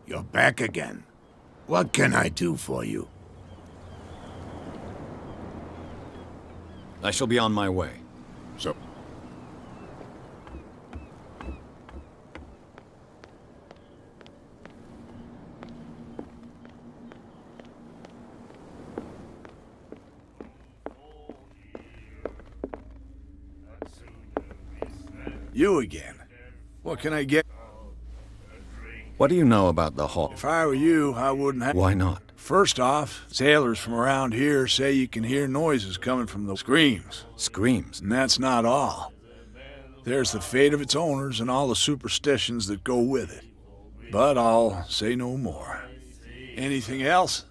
You're back again. What can I do for you? I shall be on my way. So... You again. What can I get? What do you know about the hall? If I were you, I wouldn't have... Why not? First off, sailors from around here say you can hear noises coming from the screams. Screams? And that's not all. There's the fate of its owners and all the superstitions that go with it. But I'll say no more. Anything else?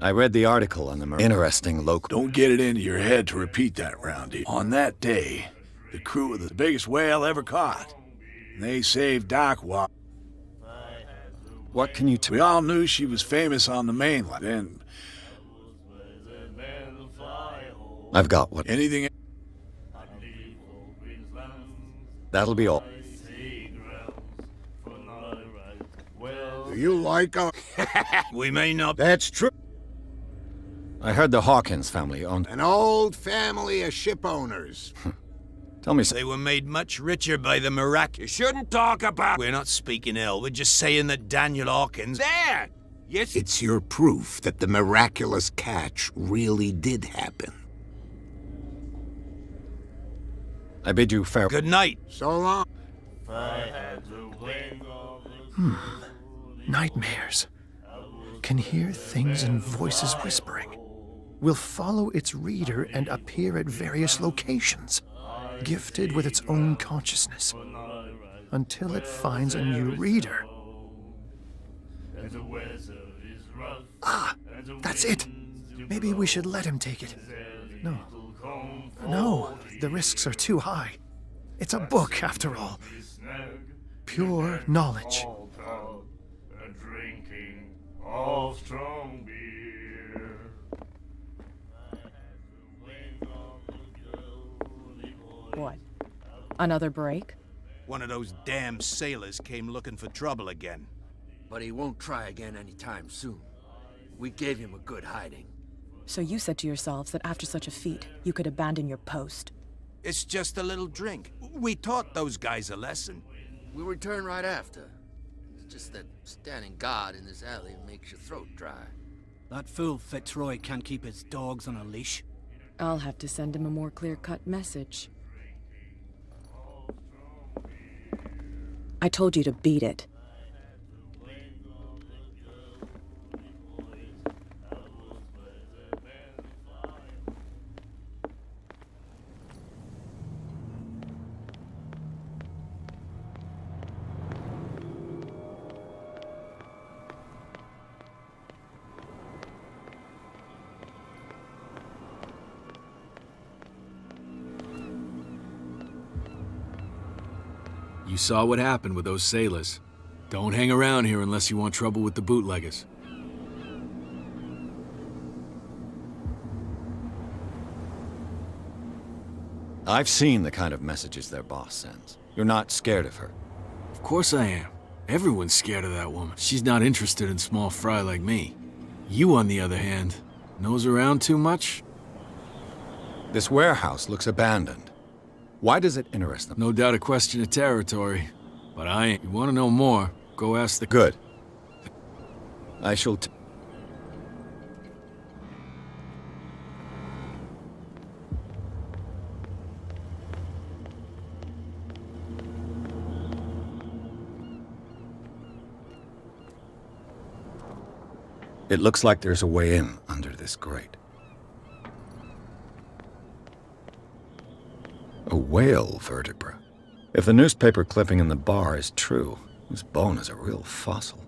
I read the article on the interesting local... Don't get it into your head to repeat that round here. On that day, the crew of the biggest whale ever caught. They saved Doc while... What can you We all knew she was famous on the mainland, and... I've got what... Anything... That'll be all. Do you like her? We may not... That's true. I heard the Hawkins family owned... An old family of ship owners. Tell me They were made much richer by the miraculous. You shouldn't talk about... We're not speaking ill. We're just saying that Daniel Hawkins... There! Yes? It's your proof that the miraculous catch really did happen. I bid you farewell. Good night. So long. Nightmares. Can hear things and voices whispering. Will follow its reader and appear at various locations, gifted with its own consciousness, until it finds a new reader. Ah, that's it. Maybe we should let him take it. No, the risks are too high. It's a book, after all. Pure knowledge. Of strong beer. What? Another break? One of those damn sailors came looking for trouble again. But he won't try again anytime soon. We gave him a good hiding. So you said to yourselves that after such a feat, you could abandon your post. It's just a little drink. We taught those guys a lesson. We'll return right after. It's just that standing guard in this alley makes your throat dry. That fool Fitzroy can't keep his dogs on a leash. I'll have to send him a more clear-cut message. I told you to beat it. You saw what happened with those sailors. Don't hang around here unless you want trouble with the bootleggers. I've seen the kind of messages their boss sends. You're not scared of her. Of course I am. Everyone's scared of that woman. She's not interested in small fry like me. You, on the other hand, nose around too much? This warehouse looks abandoned. Why does it interest them? No doubt a question of territory. But I ain't. You want to know more, go ask the... Good. I shall... It looks like there's a way in under this grate. A whale vertebra. If the newspaper clipping in the bar is true, this bone is a real fossil.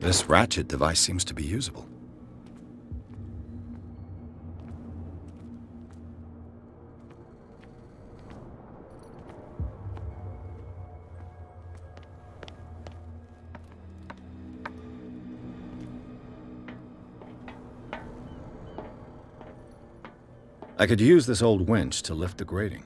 This ratchet device seems to be usable. I could use this old winch to lift the grating.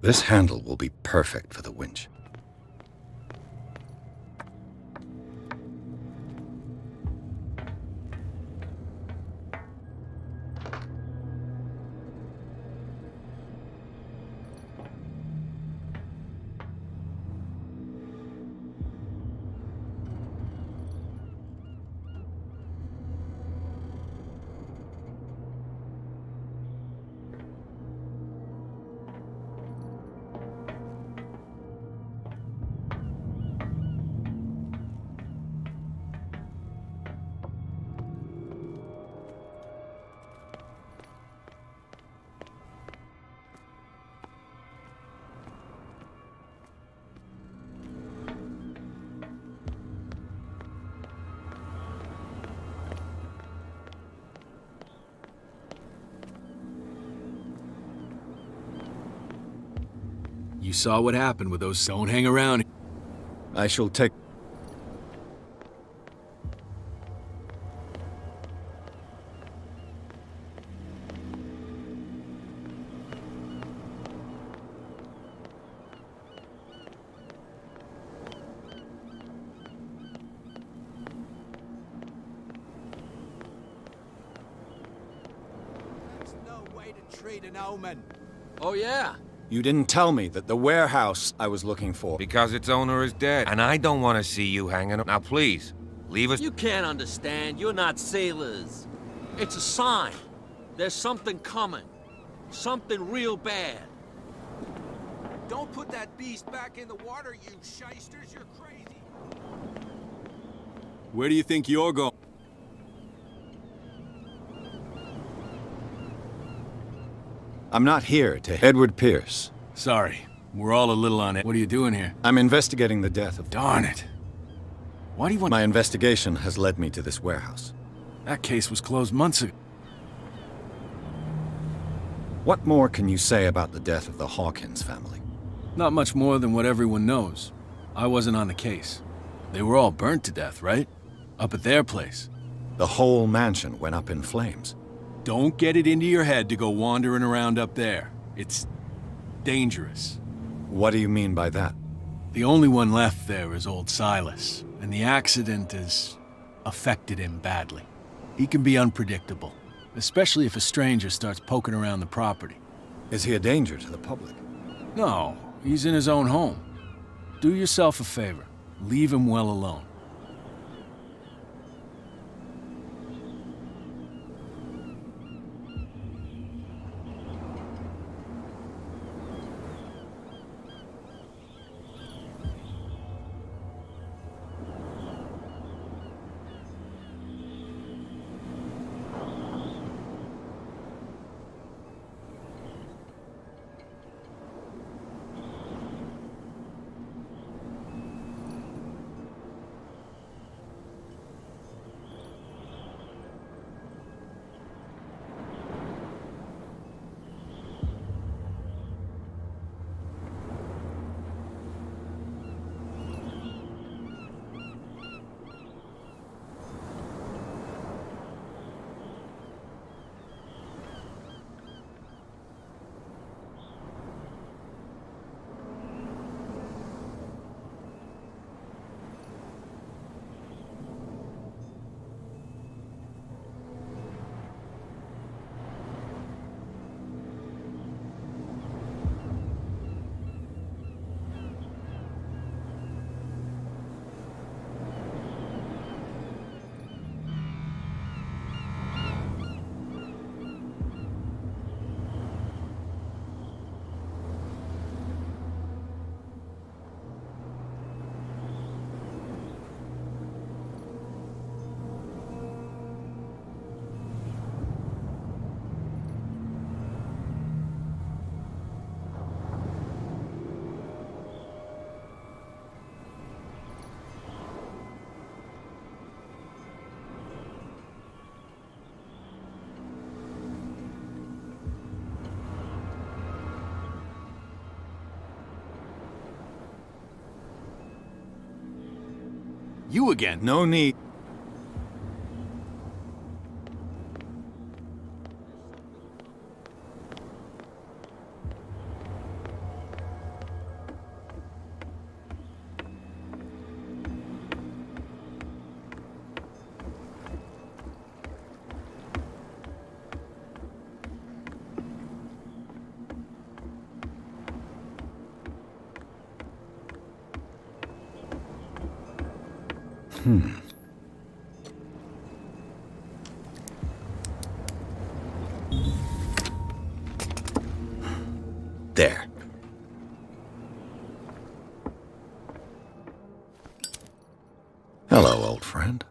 This handle will be perfect for the winch. You saw what happened with those. Don't hang around. I shall take... That's no way to treat an omen. Oh, yeah? You didn't tell me that the warehouse I was looking for... Because its owner is dead, and I don't want to see you hanging up. Now please, leave us... You can't understand. You're not sailors. It's a sign. There's something coming. Something real bad. Don't put that beast back in the water, you shysters. You're crazy. Where do you think you're going? I'm not here to... Edward Pierce. Sorry, we're all a little on it. What are you doing here? I'm investigating the death of... Darn it. Why do you want... My investigation has led me to this warehouse. That case was closed months ago. What more can you say about the death of the Hawkins family? Not much more than what everyone knows. I wasn't on the case. They were all burnt to death, right? Up at their place. The whole mansion went up in flames. Don't get it into your head to go wandering around up there. It's dangerous. What do you mean by that? The only one left there is old Silas, and the accident has affected him badly. He can be unpredictable, especially if a stranger starts poking around the property. Is he a danger to the public? No, he's in his own home. Do yourself a favor. Leave him well alone. You again. No need. There. Hello, old friend.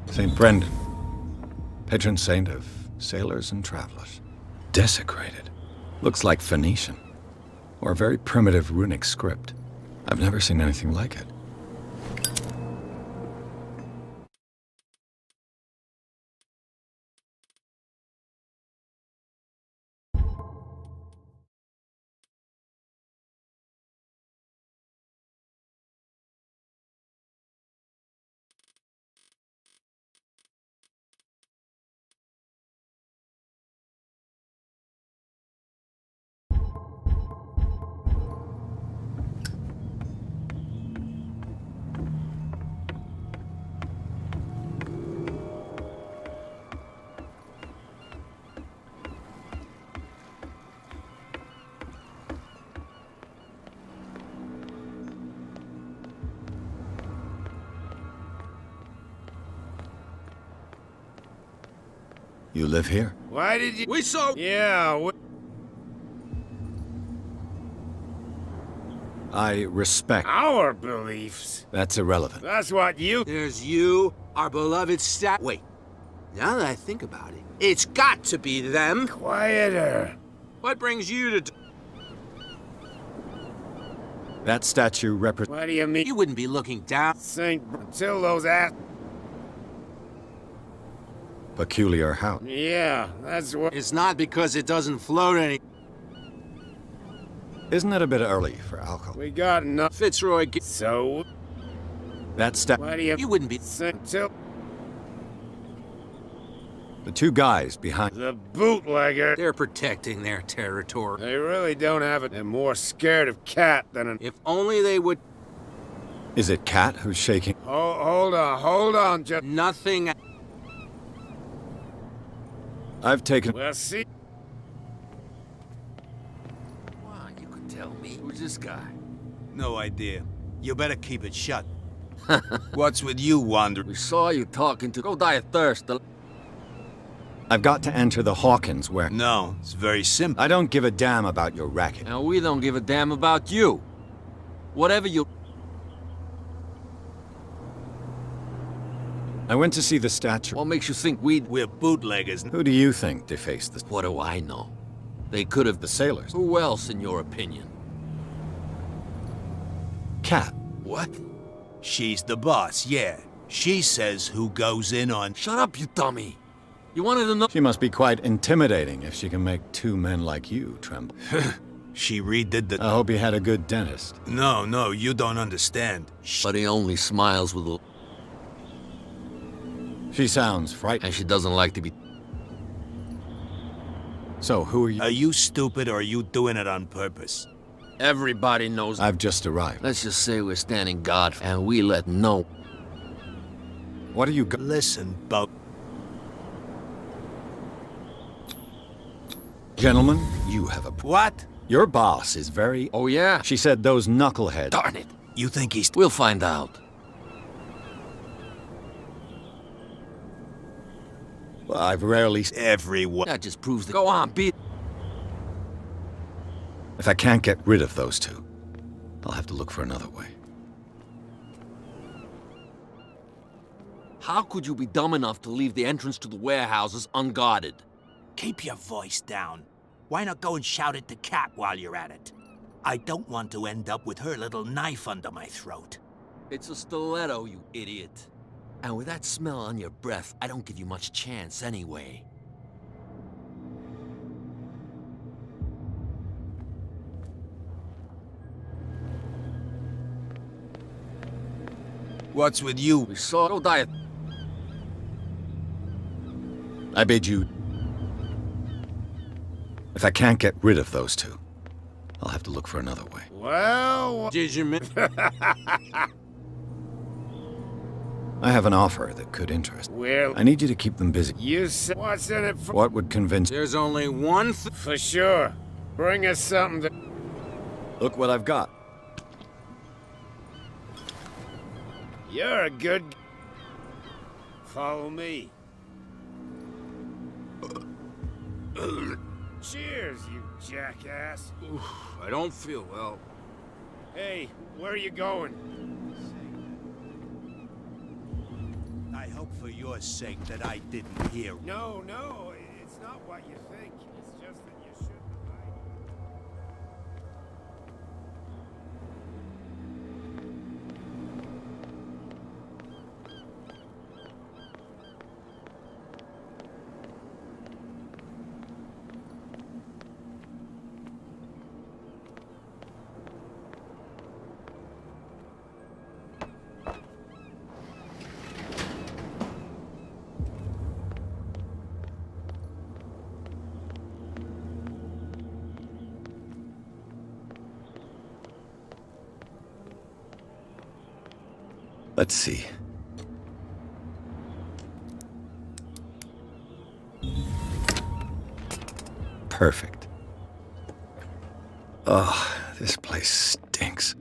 St. Brendan, patron saint of sailors and travelers. Desecrated. Looks like Phoenician, or a very primitive runic script. I've never seen anything like it. You live here? Why did you... We saw... Yeah, I respect our beliefs. That's irrelevant. That's what you... There's you, our beloved Wait. Now that I think about it, it's got to be them. Quieter. What brings you to... That statue represents... What do you mean? You wouldn't be looking down, Saint... Until those ass... Peculiar house. Yeah, that's what... It's not because it doesn't float any... Isn't it a bit early for alcohol? We got enough... Fitzroy... So... That statue... Why do you... You wouldn't be... Until... The two guys behind... The bootlegger... They're protecting their territory. They really don't have it. They're more scared of Cat than an... If only they would... Is it Cat who's shaking? Hold on, just... Nothing... I've taken... Well, see... Wow, you could tell me. Who's this guy? No idea. You better keep it shut. What's with you, Wander? We saw you talking to... Go die of thirst. I've got to enter the Hawkins where... No, it's very simple. I don't give a damn about your racket. And we don't give a damn about you. Whatever you... I went to see the statue. What makes you think We're bootleggers. Who do you think defaced the... What do I know? They could have... The sailors? Who else, in your opinion? Cat. What? She's the boss, yeah. She says who goes in on... Shut up, you dummy. You wanted to know... She must be quite intimidating if she can make two men like you tremble. She redid the... I hope you had a good dentist. No, you don't understand. But he only smiles with a... She sounds frightened. And she doesn't like to be... So, who are you? Are you stupid or are you doing it on purpose? Everybody knows... I've just arrived. Let's just say we're standing guard and we let no... What are you... Listen, Bo... Gentlemen, you have a... What? Your boss is very... Oh, yeah? She said those knuckleheads... Darn it. You think he's... We'll find out. Well, I've rarely... Everyone... That just proves that... Go on, beat... If I can't get rid of those two, I'll have to look for another way. How could you be dumb enough to leave the entrance to the warehouses unguarded? Keep your voice down. Why not go and shout at the cat while you're at it? I don't want to end up with her little knife under my throat. It's a stiletto, you idiot. And with that smell on your breath, I don't give you much chance anyway. What's with you? We saw no diet. I bid you... If I can't get rid of those two, I'll have to look for another way. Well, did you I have an offer that could interest. Well, I need you to keep them busy. you said what's in it for? What would convince... There's only one for sure. Bring us something that... Look what I've got. You're a good... Follow me. Cheers, you jackass. I don't feel well. Hey, where are you going? I hope for your sake that I didn't hear. No, it's not what you think. It's just that you shouldn't have... Let's see. Perfect. Oh, this place stinks.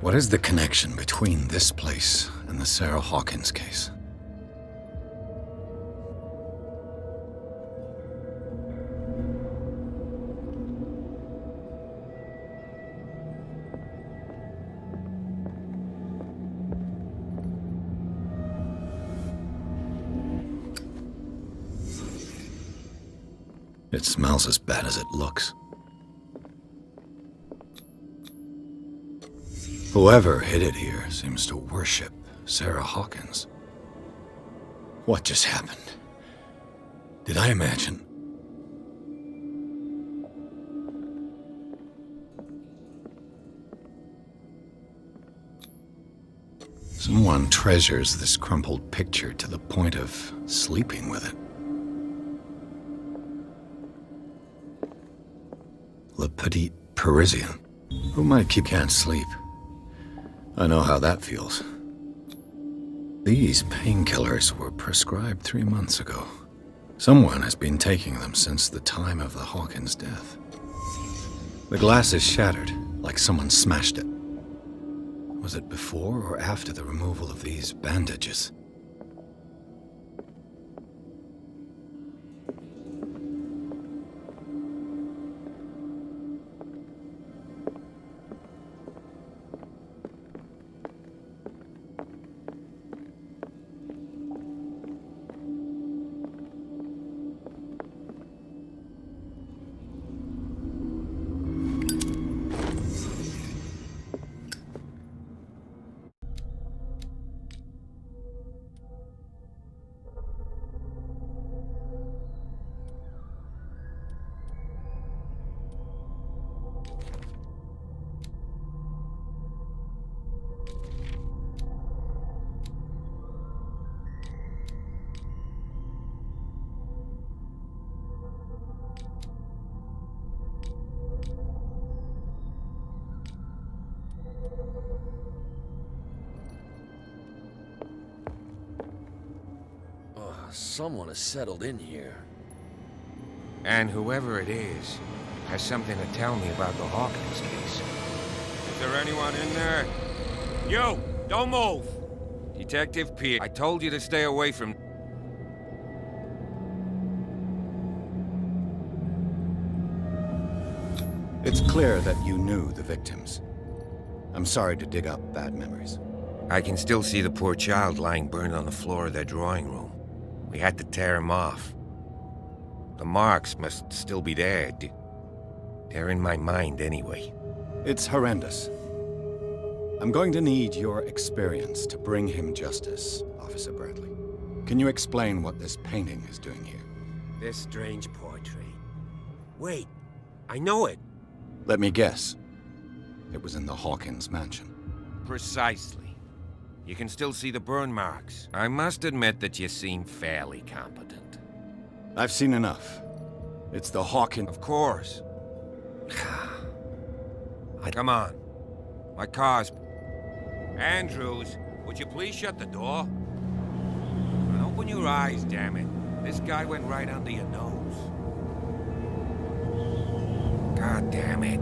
What is the connection between this place and the Sarah Hawkins case? It smells as bad as it looks. Whoever hid it here seems to worship Sarah Hawkins. What just happened? Did I imagine? Someone treasures this crumpled picture to the point of sleeping with it. Le Petit Parisien. Who might keep can't sleep? I know how that feels. These painkillers were prescribed 3 months ago. Someone has been taking them since the time of the Hawkins death. The glass is shattered, like someone smashed it. Was it before or after the removal of these bandages? Someone has settled in here. And whoever it is has something to tell me about the Hawkins case. Is there anyone in there? You! Don't move! Detective Pierce, I told you to stay away from... It's clear that you knew the victims. I'm sorry to dig up bad memories. I can still see the poor child lying burned on the floor of their drawing room. We had to tear him off. The marks must still be there. They're in my mind anyway. It's horrendous. I'm going to need your experience to bring him justice, Officer Bradley. Can you explain what this painting is doing here? This strange portrait. Wait, I know it. Let me guess. It was in the Hawkins mansion. Precisely. You can still see the burn marks. I must admit that you seem fairly competent. I've seen enough. It's the Hawkins... Of course. Come on. My car's... Andrews, would you please shut the door? And open your eyes, damn it. This guy went right under your nose. God damn it.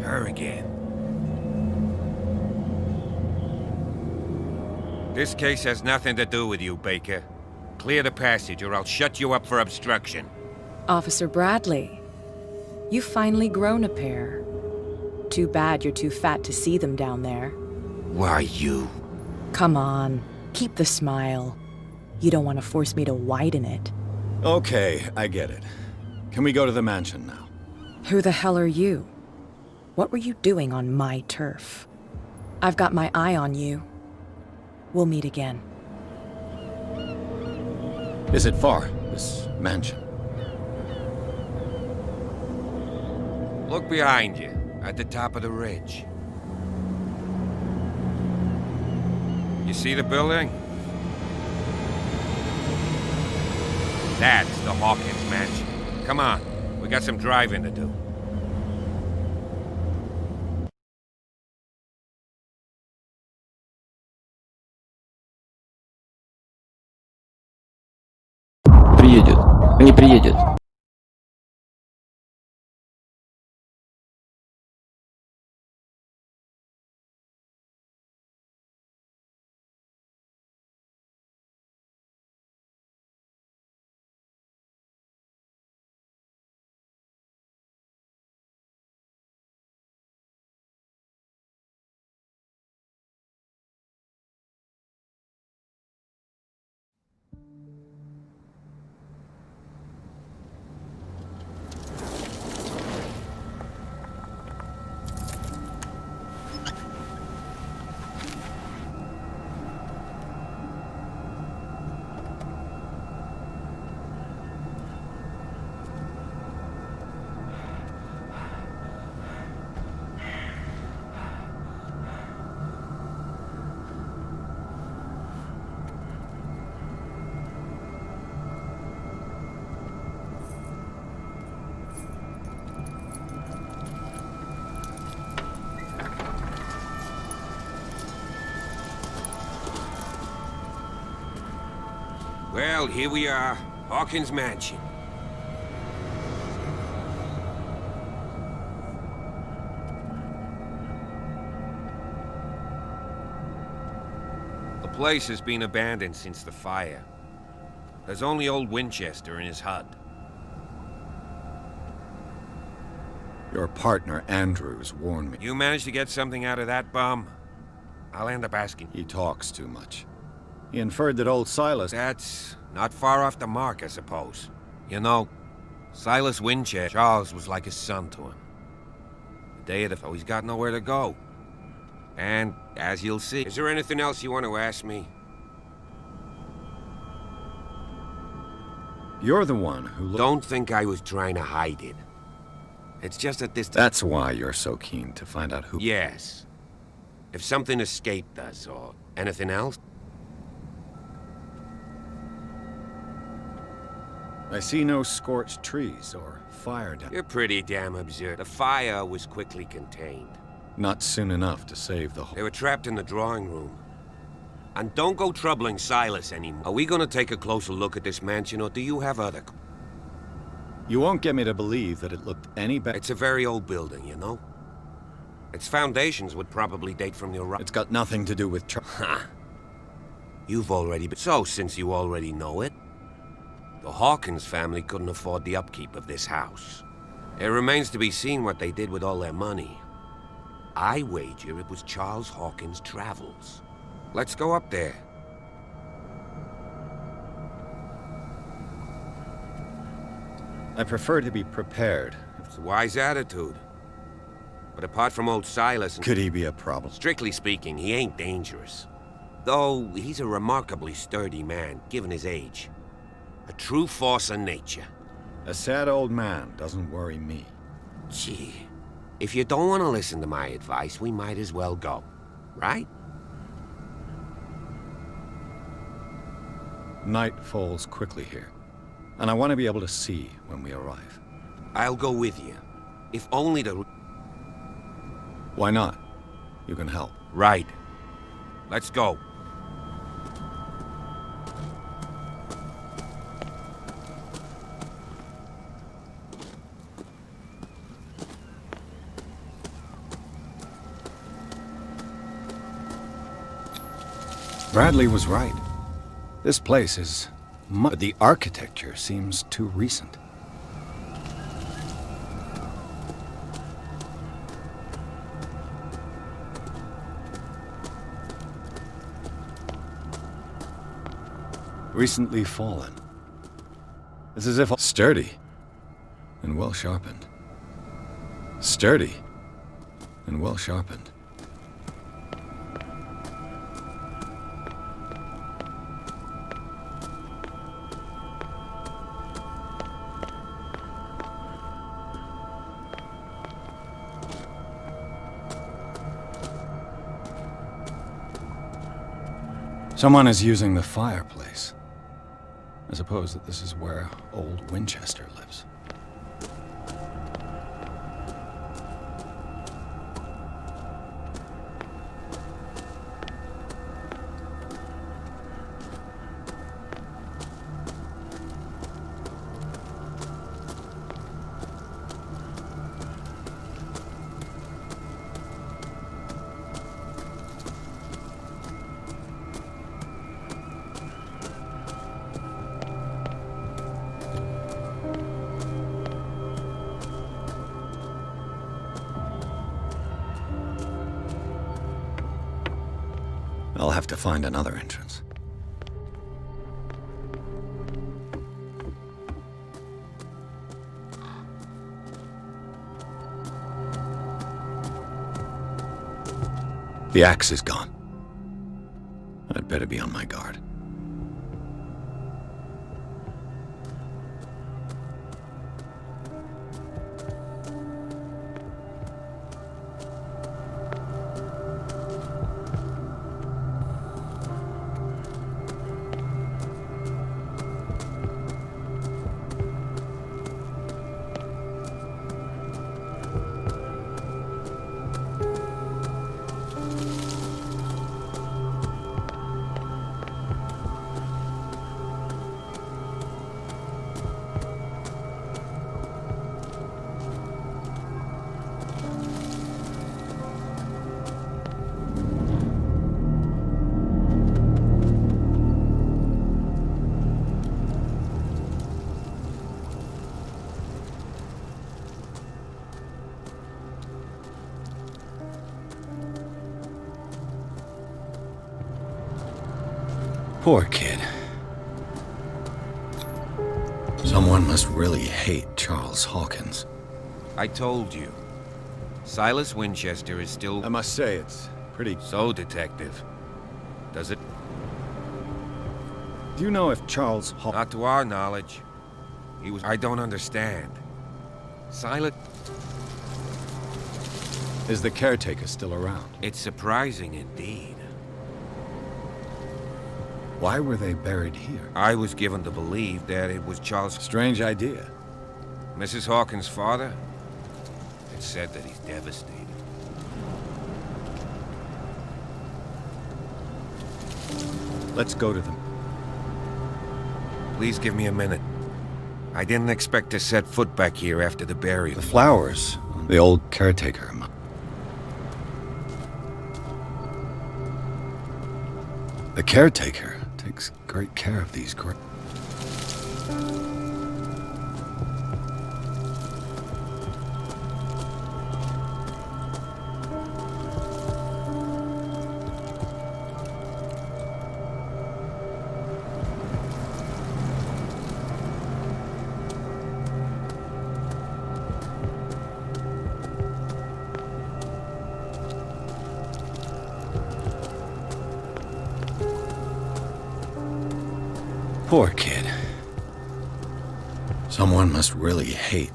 Her again. This case has nothing to do with you, Baker. Clear the passage or I'll shut you up for obstruction. Officer Bradley, you've finally grown a pair. Too bad you're too fat to see them down there. Why, you? Come on, keep the smile. You don't want to force me to widen it. Okay, I get it. Can we go to the mansion now? Who the hell are you? What were you doing on my turf? I've got my eye on you. We'll meet again. Is it far, this mansion? Look behind you, at the top of the ridge. You see the building? That's the Hawkins mansion. Come on, we got some driving to do. Приедет. Не приедет. Well, here we are. Hawkins Mansion. The place has been abandoned since the fire. There's only old Winchester in his hut. Your partner, Andrews, warned me. You managed to get something out of that bum? I'll end up asking. He talks too much. He inferred that old Silas... That's not far off the mark, I suppose. You know, Silas Winchester, Charles was like a son to him. The day of the... Oh, he's got nowhere to go. And, as you'll see... Is there anything else you want to ask me? You're the one who... Don't think I was trying to hide it. It's just that this... That's why you're so keen to find out who... Yes. If something escaped us, or anything else... I see no scorched trees or fire down... You're pretty damn absurd. The fire was quickly contained. Not soon enough to save the... They were trapped in the drawing room. And don't go troubling Silas anymore. Are we gonna take a closer look at this mansion, or do you have other... You won't get me to believe that it looked any better... It's a very old building, you know? Its foundations would probably date from your... It's got nothing to do with... Ha! You've already been... So, since you already know it, the Hawkins family couldn't afford the upkeep of this house. It remains to be seen what they did with all their money. I wager it was Charles Hawkins' travels. Let's go up there. I prefer to be prepared. It's a wise attitude. But apart from old Silas... Could he be a problem? Strictly speaking, he ain't dangerous. Though he's a remarkably sturdy man, given his age. A true force of nature. A sad old man doesn't worry me. Gee, if you don't want to listen to my advice, we might as well go. Right? Night falls quickly here, and I want to be able to see when we arrive. I'll go with you. If only to... Why not? You can help. Right. Let's go. Bradley was right. This place is... The architecture seems too recent. Recently fallen. It's as if... Sturdy. And well sharpened. Sturdy. And well sharpened. Someone is using the fireplace. I suppose that this is where old Winchester lives. I'll have to find another entrance. The axe is gone. I'd better be on my guard. Poor kid. Someone must really hate Charles Hawkins. I told you. Silas Winchester is still... I must say, it's pretty... So, Detective. Does it... Do you know if Charles Hawkins... Not to our knowledge. He was... I don't understand. Silas... Is the caretaker still around? It's surprising indeed. Why were they buried here? I was given to believe that it was Charles... Strange idea. Mrs. Hawkins' father? It's said that he's devastated. Let's go to them. Please give me a minute. I didn't expect to set foot back here after the burial. The flowers. The old caretaker. The caretaker takes great care of these graves. Poor kid. Someone must really hate.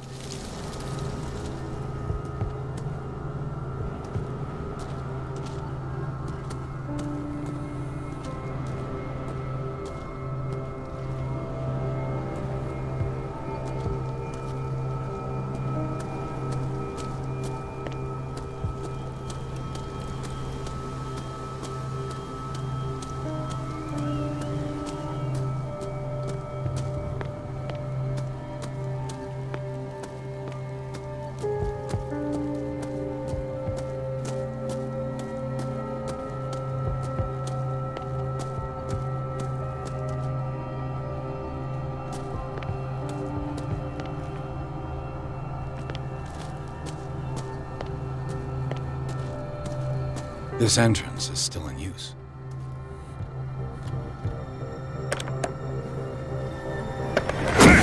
This entrance is still in use.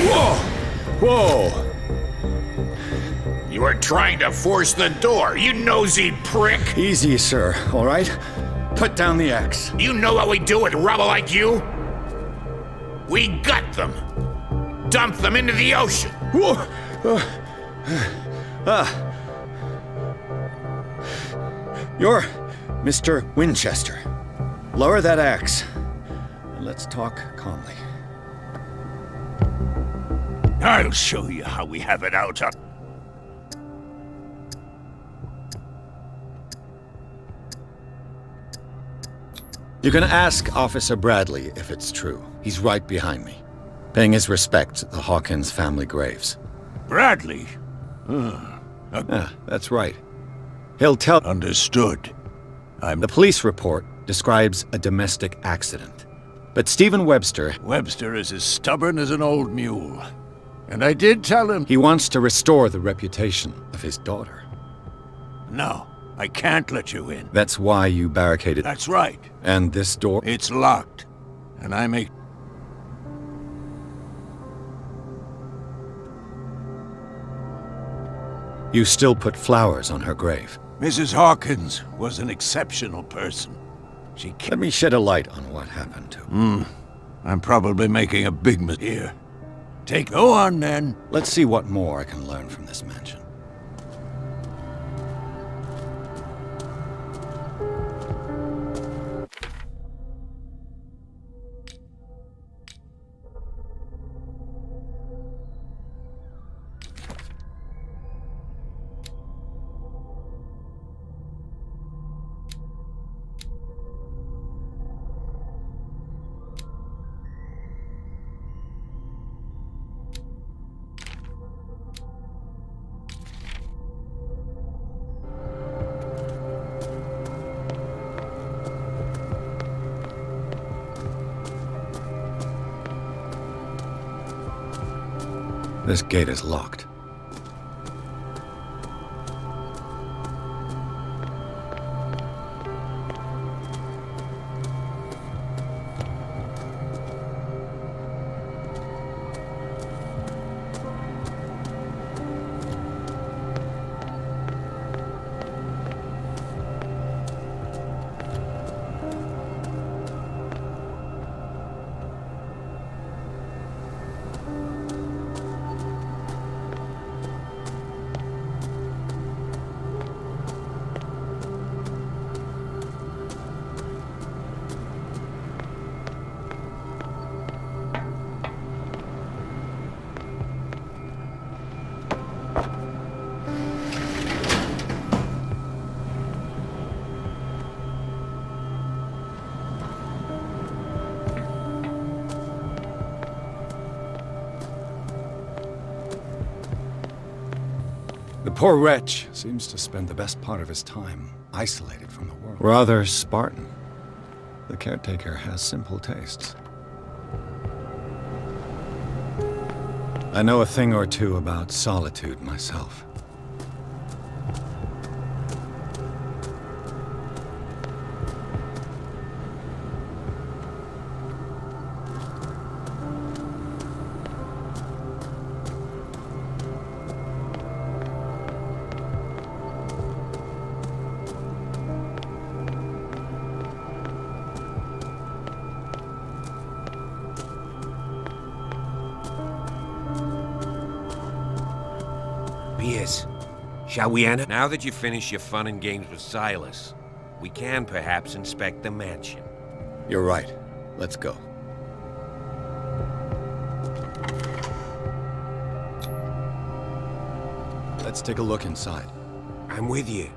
Whoa! Whoa! You were trying to force the door, you nosy prick! Easy, sir, all right? Put down the axe. You know what we do with rubble like you? We gut them! Dump them into the ocean! Whoa! You're Mr. Winchester. Lower that axe. And let's talk calmly. I'll show you how we have it out. You can ask Officer Bradley if it's true. He's right behind me, paying his respects at the Hawkins family graves. Bradley? That's right. He'll tell... Understood. The police report describes a domestic accident. But Stephen Webster... Webster is as stubborn as an old mule. And I did tell him... He wants to restore the reputation of his daughter. No, I can't let you in. That's why you barricaded... That's right. And this door? It's locked. And I make... You still put flowers on her grave. Mrs. Hawkins was an exceptional person. She... Let me shed a light on what happened to her. I'm probably making a big mistake here. Go on, then. Let's see what more I can learn from this mansion. This gate is locked. The poor wretch seems to spend the best part of his time isolated from the world. Rather Spartan. The caretaker has simple tastes. I know a thing or two about solitude myself. Piers, shall we enter? Now that you've finished your fun and games with Silas, we can perhaps inspect the mansion. You're right. Let's go. Let's take a look inside. I'm with you.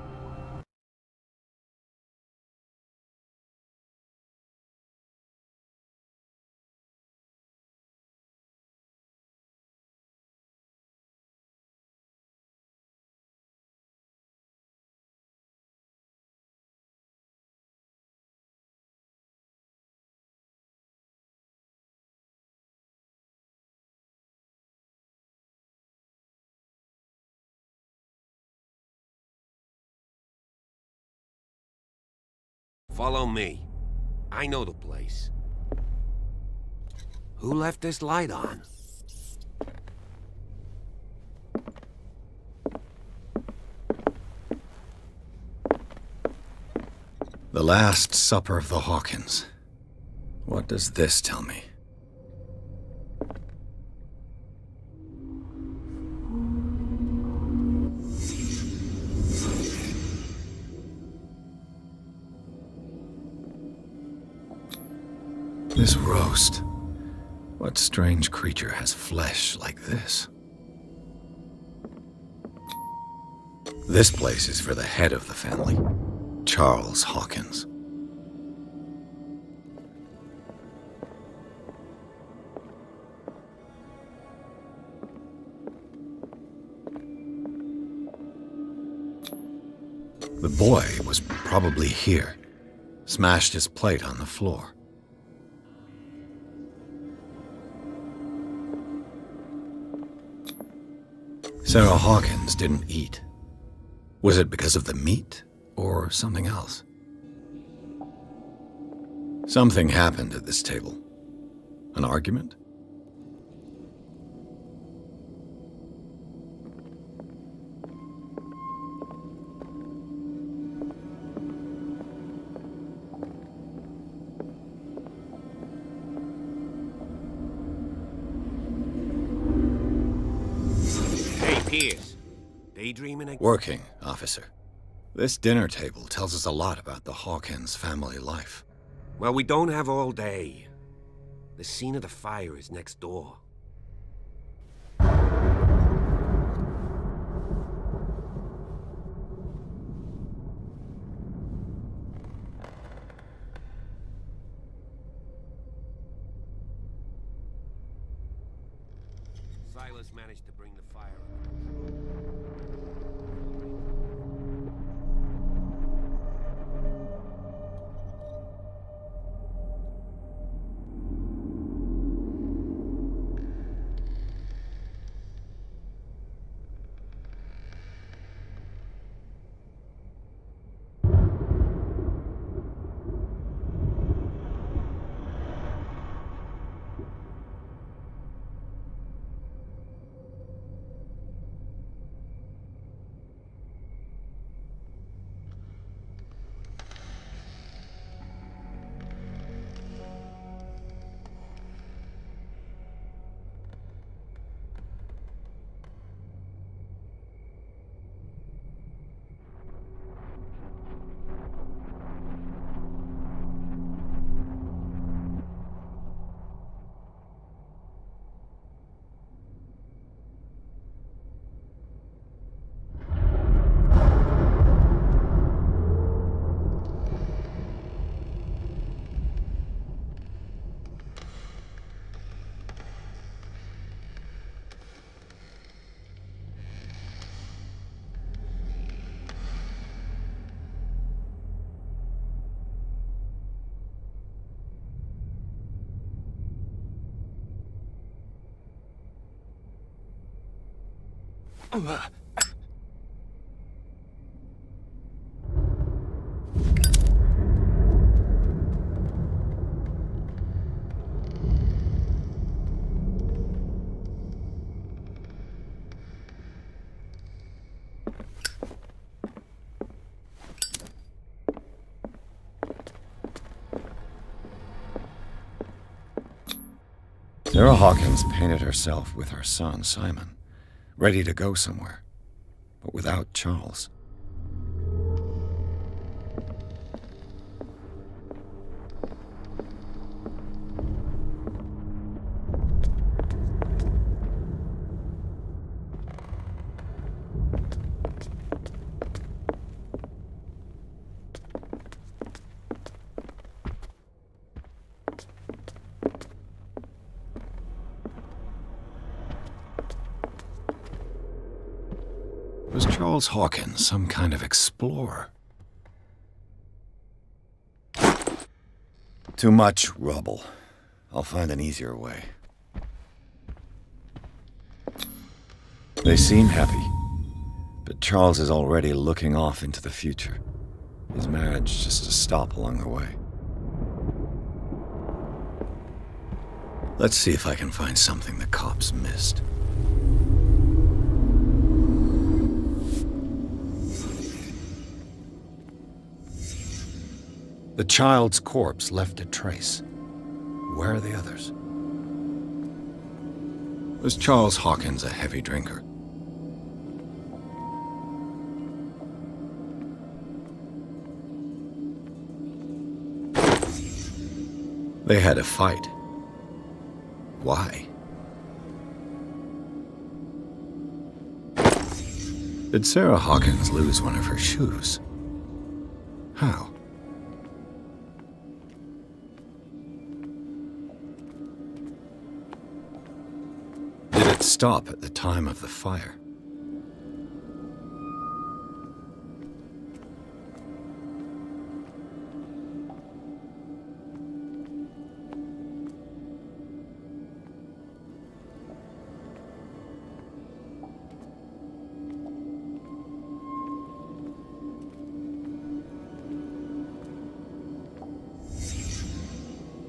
Follow me. I know the place. Who left this light on? The Last Supper of the Hawkins. What does this tell me? This roast. What strange creature has flesh like this? This place is for the head of the family, Charles Hawkins. The boy was probably here, smashed his plate on the floor. Sarah Hawkins didn't eat. Was it because of the meat or something else? Something happened at this table. An argument? Piers, daydreaming again? Working, officer. This dinner table tells us a lot about the Hawkins family life. Well, we don't have all day. The scene of the fire is next door. Silas managed to bring the fire under Sarah Hawkins painted herself with her son, Simon, ready to go somewhere. but without Charles. Was Charles Hawkins some kind of explorer? Too much rubble. I'll find an easier way. They seem happy, but Charles is already looking off into the future. His marriage just to stop along the way. Let's see if I can find something the cops missed. The child's corpse left a trace. Where are the others? Was Charles Hawkins a heavy drinker? They had a fight. Why? Did Sarah Hawkins lose one of her shoes? How? Did it stop at the time of the fire?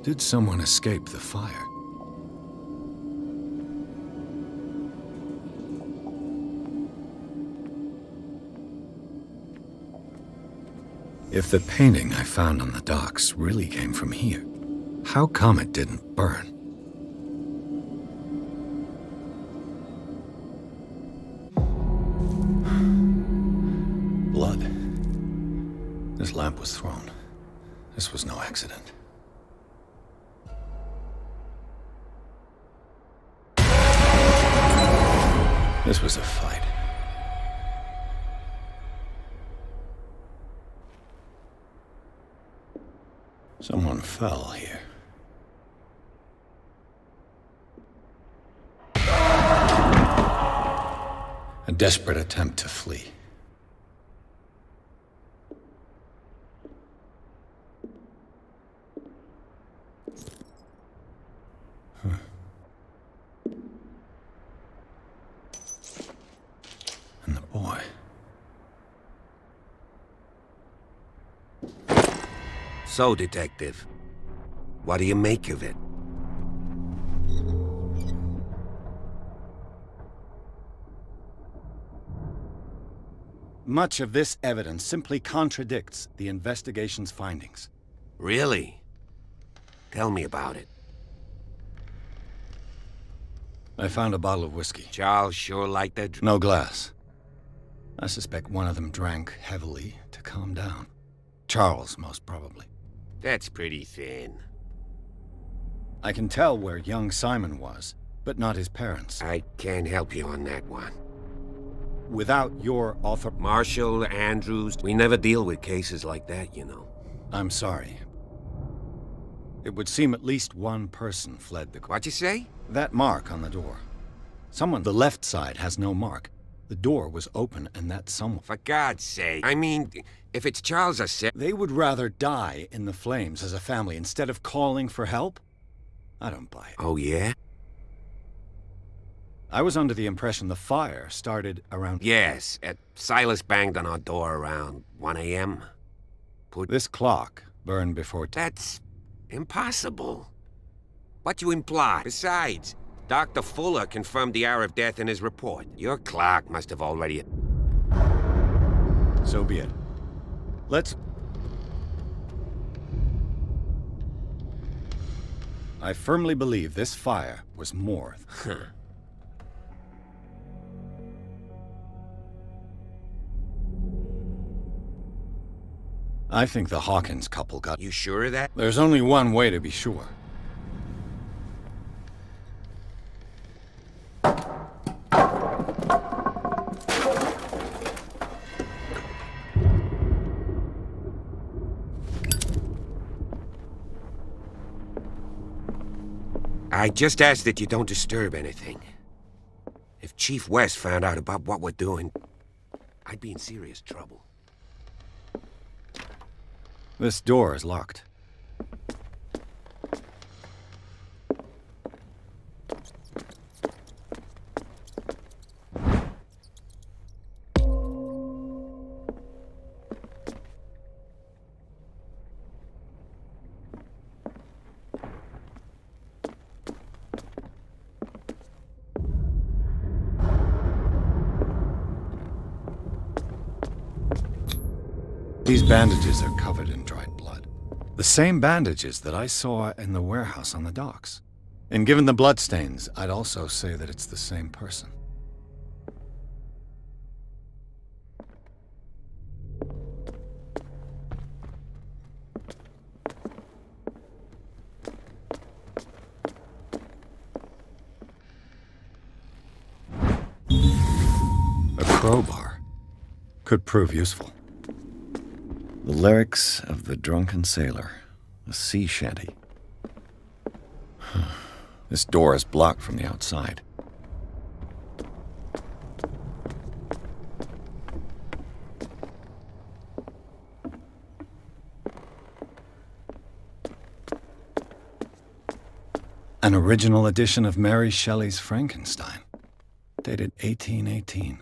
Did someone escape the fire? If the painting I found on the docks really came from here, how come it didn't burn? Blood. This lamp was thrown. This was no accident. This was a fight. Someone fell here. A desperate attempt to flee. And the boy. So, Detective, what do you make of it? Much of this evidence simply contradicts the investigation's findings. Really? Tell me about it. I found a bottle of whiskey. Charles sure liked that. No glass. I suspect one of them drank heavily to calm down. Charles, most probably. That's pretty thin. I can tell where young Simon was, but not his parents. I can't help you on that one. Without your author... Marshall, Andrews, we never deal with cases like that, you know. I'm sorry. It would seem at least one person fled the... What'd you say? That mark on the door. Someone... The left side has no mark. The door was open and that someone... For God's sake. I mean, if it's Charles or Sarah... They would rather die in the flames as a family instead of calling for help? I don't buy it. Oh, yeah? I was under the impression the fire started around... Yes, Silas banged on our door around 1 a.m. This clock burned before... That's impossible. What you imply? Besides, Dr. Fuller confirmed the hour of death in his report. Your clock must have already... So be it. Let's... I firmly believe this fire was more... I think the Hawkins couple got... You sure of that? There's only one way to be sure. I just ask that you don't disturb anything. If Chief West found out about what we're doing, I'd be in serious trouble. This door is locked. These bandages are covered in dried blood. The same bandages that I saw in the warehouse on the docks. And given the bloodstains, I'd also say that it's the same person. A crowbar could prove useful. The lyrics of the drunken sailor, a sea shanty. This door is blocked from the outside. An original edition of Mary Shelley's Frankenstein, dated 1818.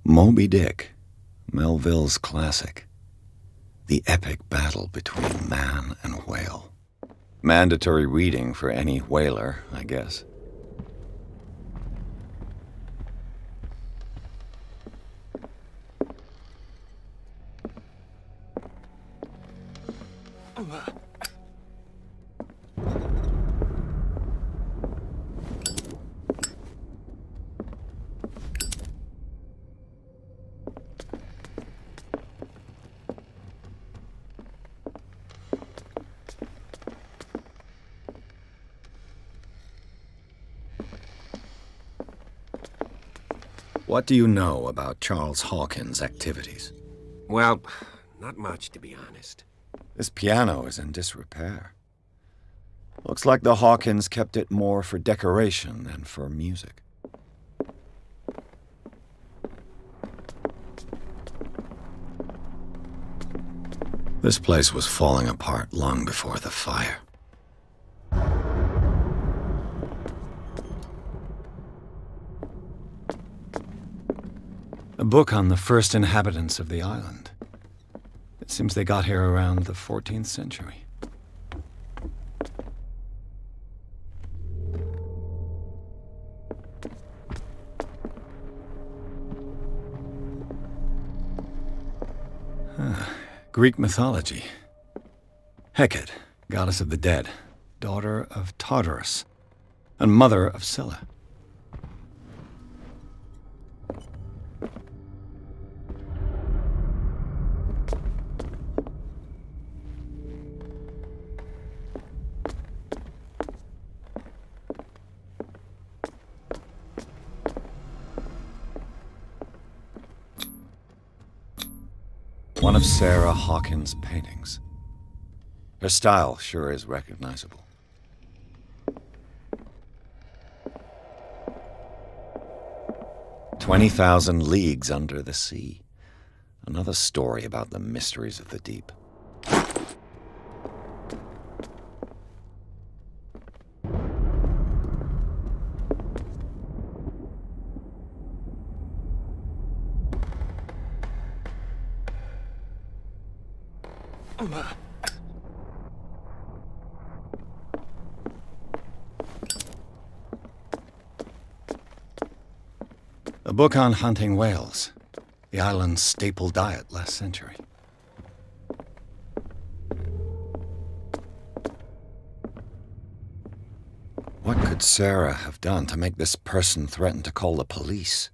Moby Dick, Melville's classic. The epic battle between man and whale. Mandatory reading for any whaler, I guess. What do you know about Charles Hawkins' activities? Well, not much, to be honest. This piano is in disrepair. Looks like the Hawkins kept it more for decoration than for music. This place was falling apart long before the fire. A book on the first inhabitants of the island. It seems they got here around the 14th century. Greek mythology. Hecate, goddess of the dead, daughter of Tartarus, and mother of Scylla. One of Sarah Hawkins' paintings. Her style sure is recognizable. "20,000 Leagues Under the Sea." Another story about the mysteries of the deep. A book on hunting whales, the island's staple diet last century. could Sarah have done to make this person threaten to call the police?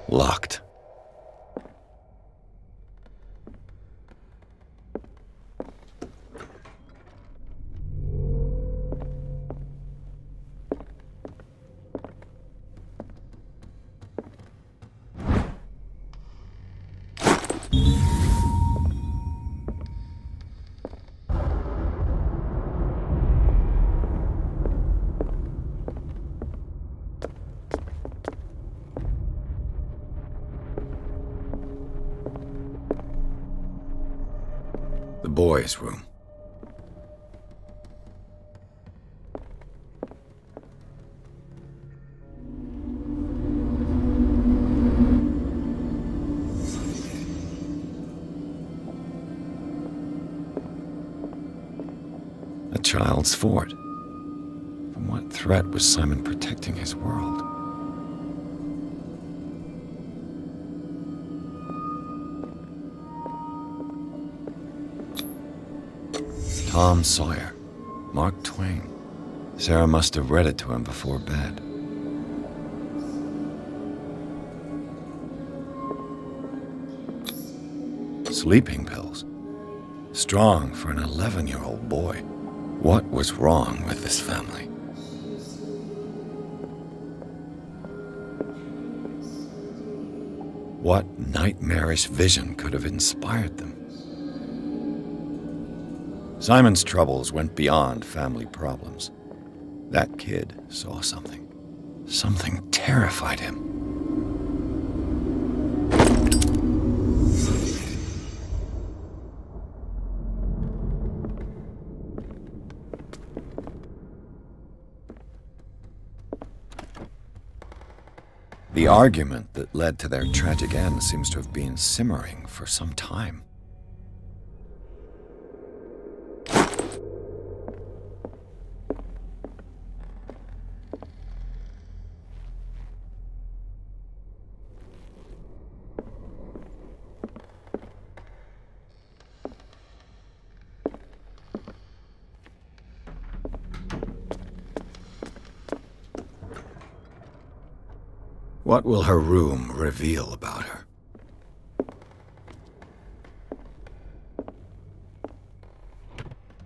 Locked. The boys' room. A child's fort. From what threat was Simon protecting his world? Tom Sawyer, Mark Twain. Sarah must have read it to him before bed. Sleeping pills. Strong for an 11-year-old boy. What was wrong with this family? What nightmarish vision could have inspired them? Simon's troubles went beyond family problems. That kid saw something. Something terrified him. The argument that led to their tragic end seems to have been simmering for some time. What will her room reveal about her?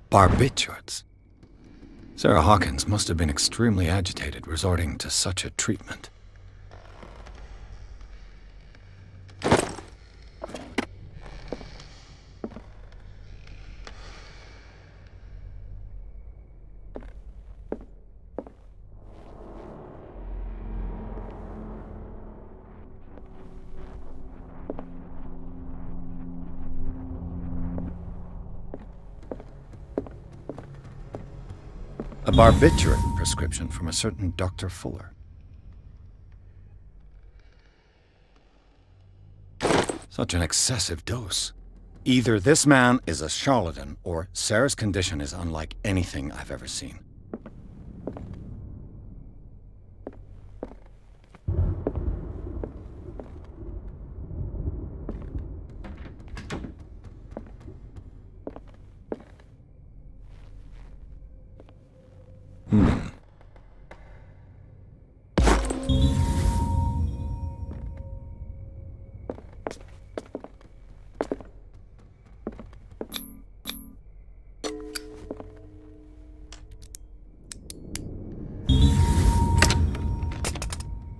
Barbiturates. Sarah Hawkins must have been extremely agitated resorting to such a treatment. A barbiturate prescription from a certain Dr. Fuller. Such an excessive dose. Either this man is a charlatan, or Sarah's condition is unlike anything I've ever seen.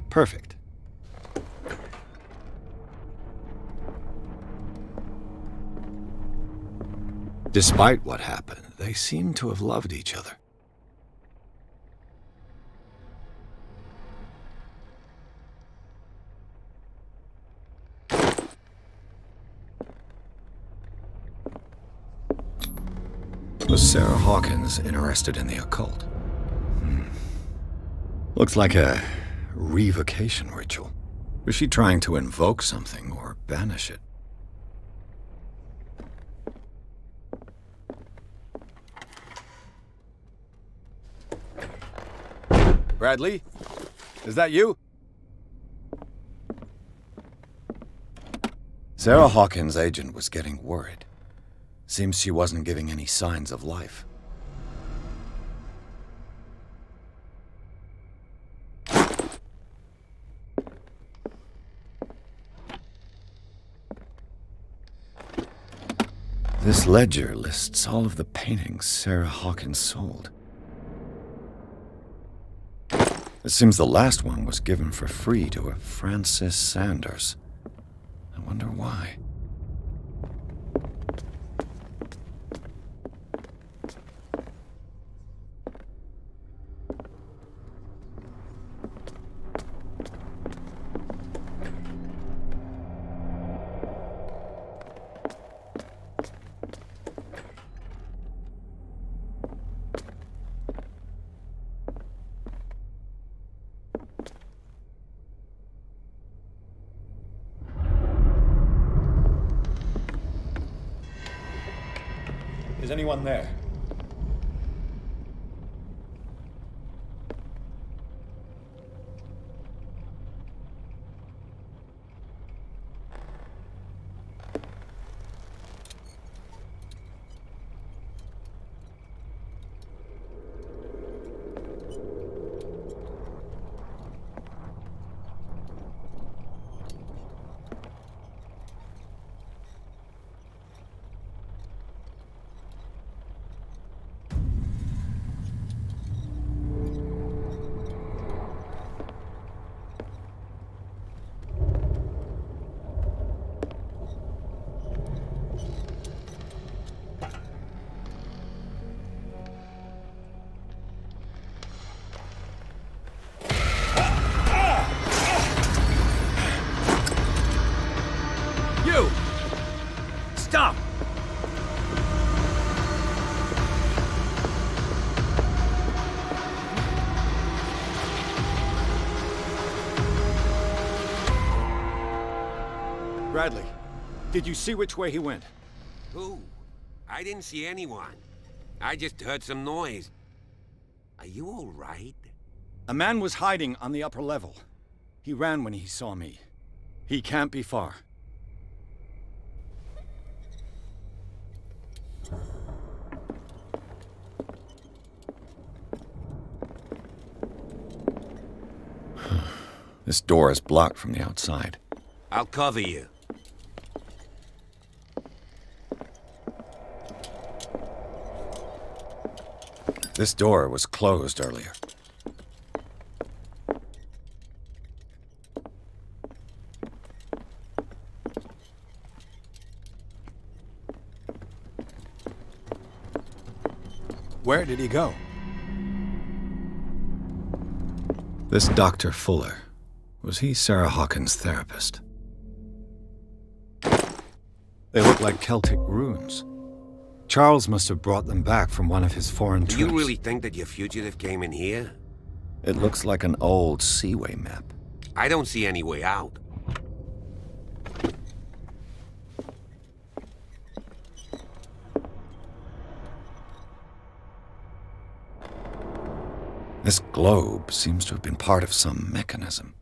Perfect. Despite what happened, they seem to have loved each other. Was Sarah Hawkins interested in the occult? Looks like a revocation ritual. Was she trying to invoke something or banish it? Bradley? Is that you? Sarah Hawkins' agent was getting worried. Seems she wasn't giving any signs of life. This ledger lists all of the paintings Sarah Hawkins sold. It seems the last one was given for free to a Francis Sanders. I wonder why. Is anyone there? Stop! Bradley, did you see which way he went? Who? I didn't see anyone. I just heard some noise. Are you all right? A man was hiding on the upper level. He ran when he saw me. He can't be far. This door is blocked from the outside. I'll cover you. This door was closed earlier. Where did he go? This Dr. Fuller, was he Sarah Hawkins' therapist? They look like Celtic runes. Charles must have brought them back from one of his foreign Do trips. you really think that your fugitive came in here? It looks like an old seaway map. I don't see any way out. This globe seems to have been part of some mechanism.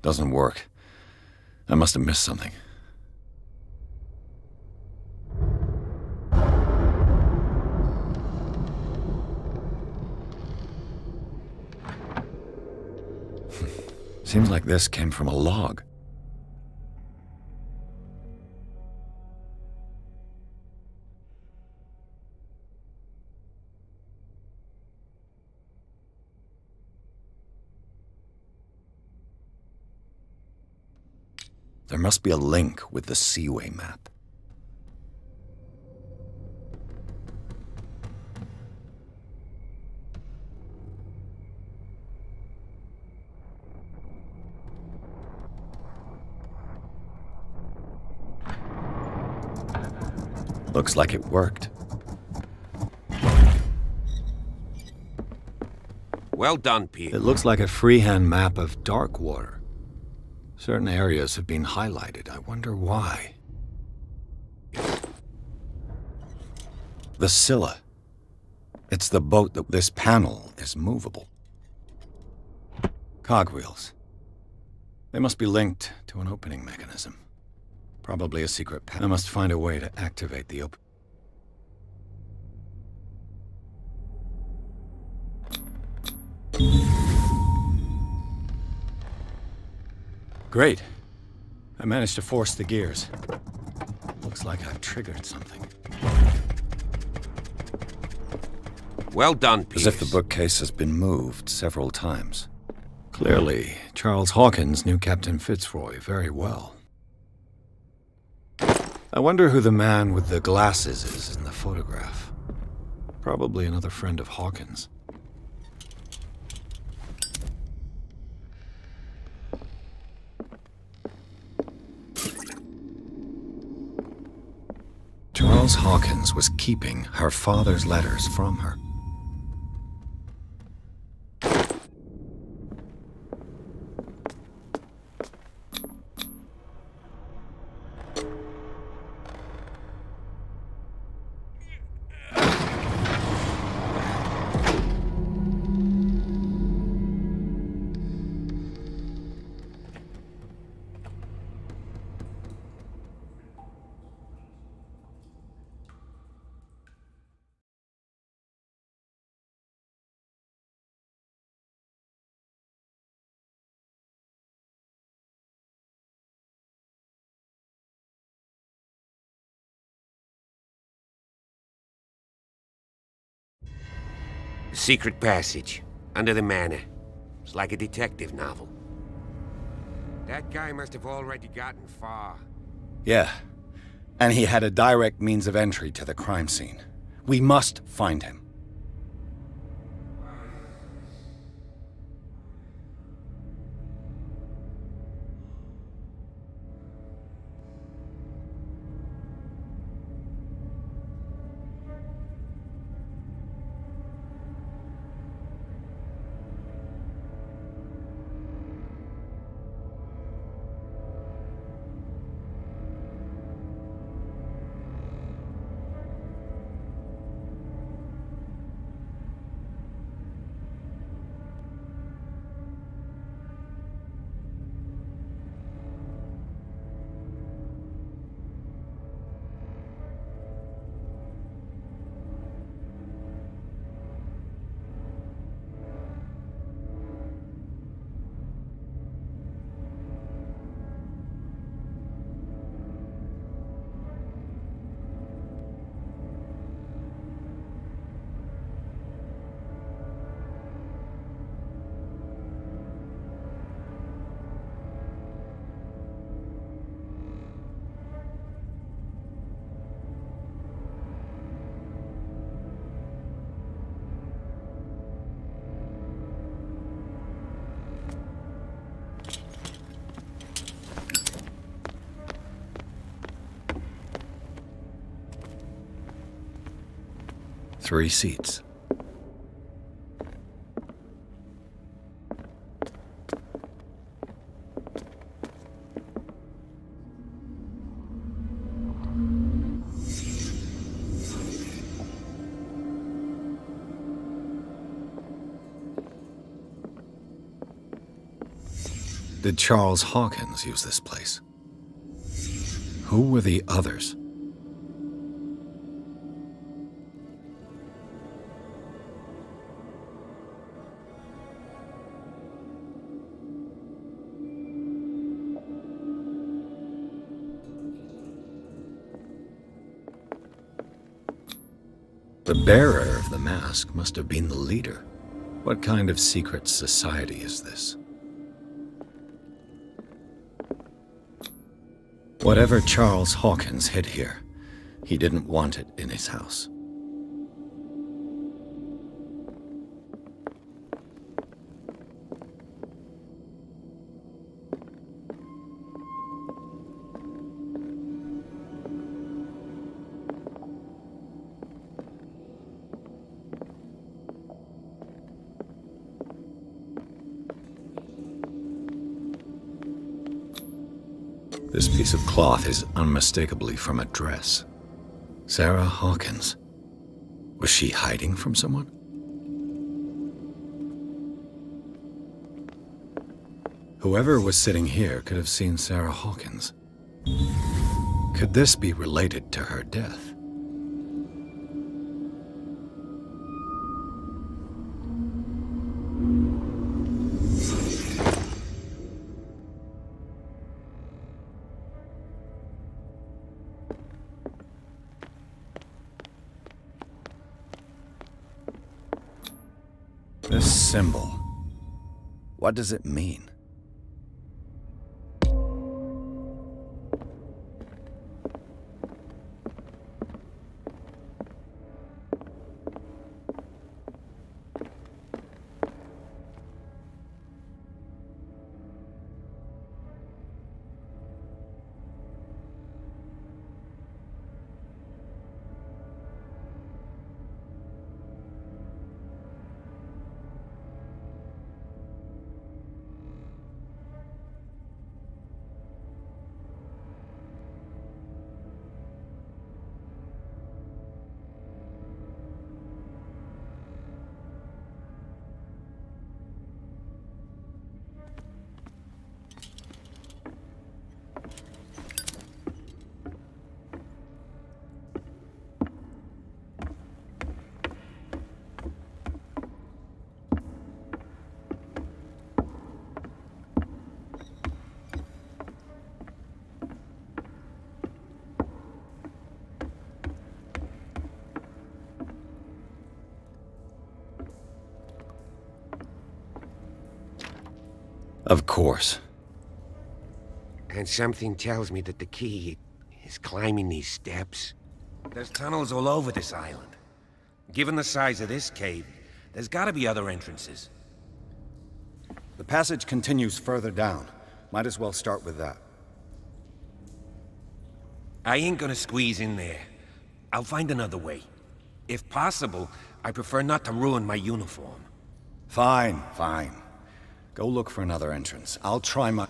Doesn't work. I must have missed something. Seems like this came from a log. There must be a link with the Seaway map. Looks like it worked. Well done, Pete. It looks like a freehand map of Darkwater. Certain areas have been highlighted. I wonder why. The Scylla. It's the boat that this panel is movable. Cogwheels. They must be linked to an opening mechanism. Probably a secret panel. I must find a way to activate the open. Great. I managed to force the gears. Looks like I've triggered something. Well done, Pete. As if the bookcase has been moved several times. Clearly, Charles Hawkins knew Captain Fitzroy very well. I wonder who the man with the glasses is in the photograph. Probably another friend of Hawkins. Charles Hawkins was keeping her father's letters from her. Secret passage. Under the manor. It's like a detective novel. That guy must have already gotten far. Yeah, and he had a direct means of entry to the crime scene. We must find him. Three seats. Did Charles Hawkins use this place? Who were the others? The bearer of the mask must have been the leader. What kind of secret society is this? Whatever Charles Hawkins hid here, he didn't want it in his house. This piece of cloth is unmistakably from a dress. Sarah Hawkins. Was she hiding from someone? Whoever was sitting here could have seen Sarah Hawkins. Could this be related to her death? This symbol, what does it mean? Of course. And something tells me that the key is climbing these steps. There's tunnels all over this island. Given the size of this cave, there's gotta be other entrances. The passage continues further down. Might as well start with that. I ain't gonna squeeze in there. I'll find another way. If possible, I prefer not to ruin my uniform. Fine, fine. Go look for another entrance. I'll try my...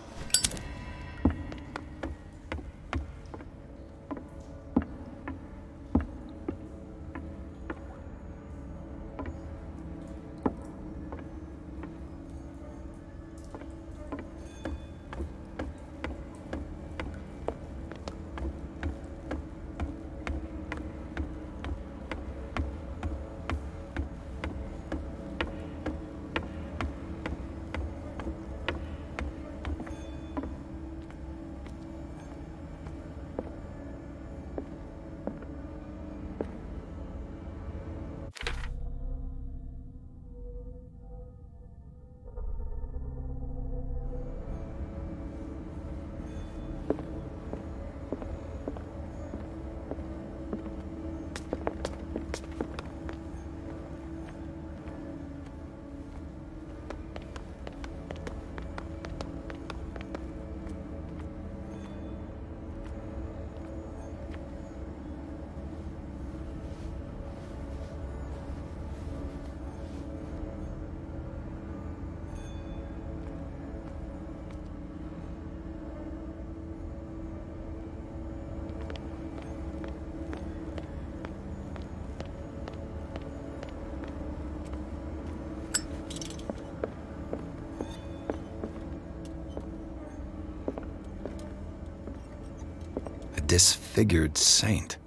Disfigured saint.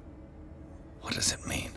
What does it mean?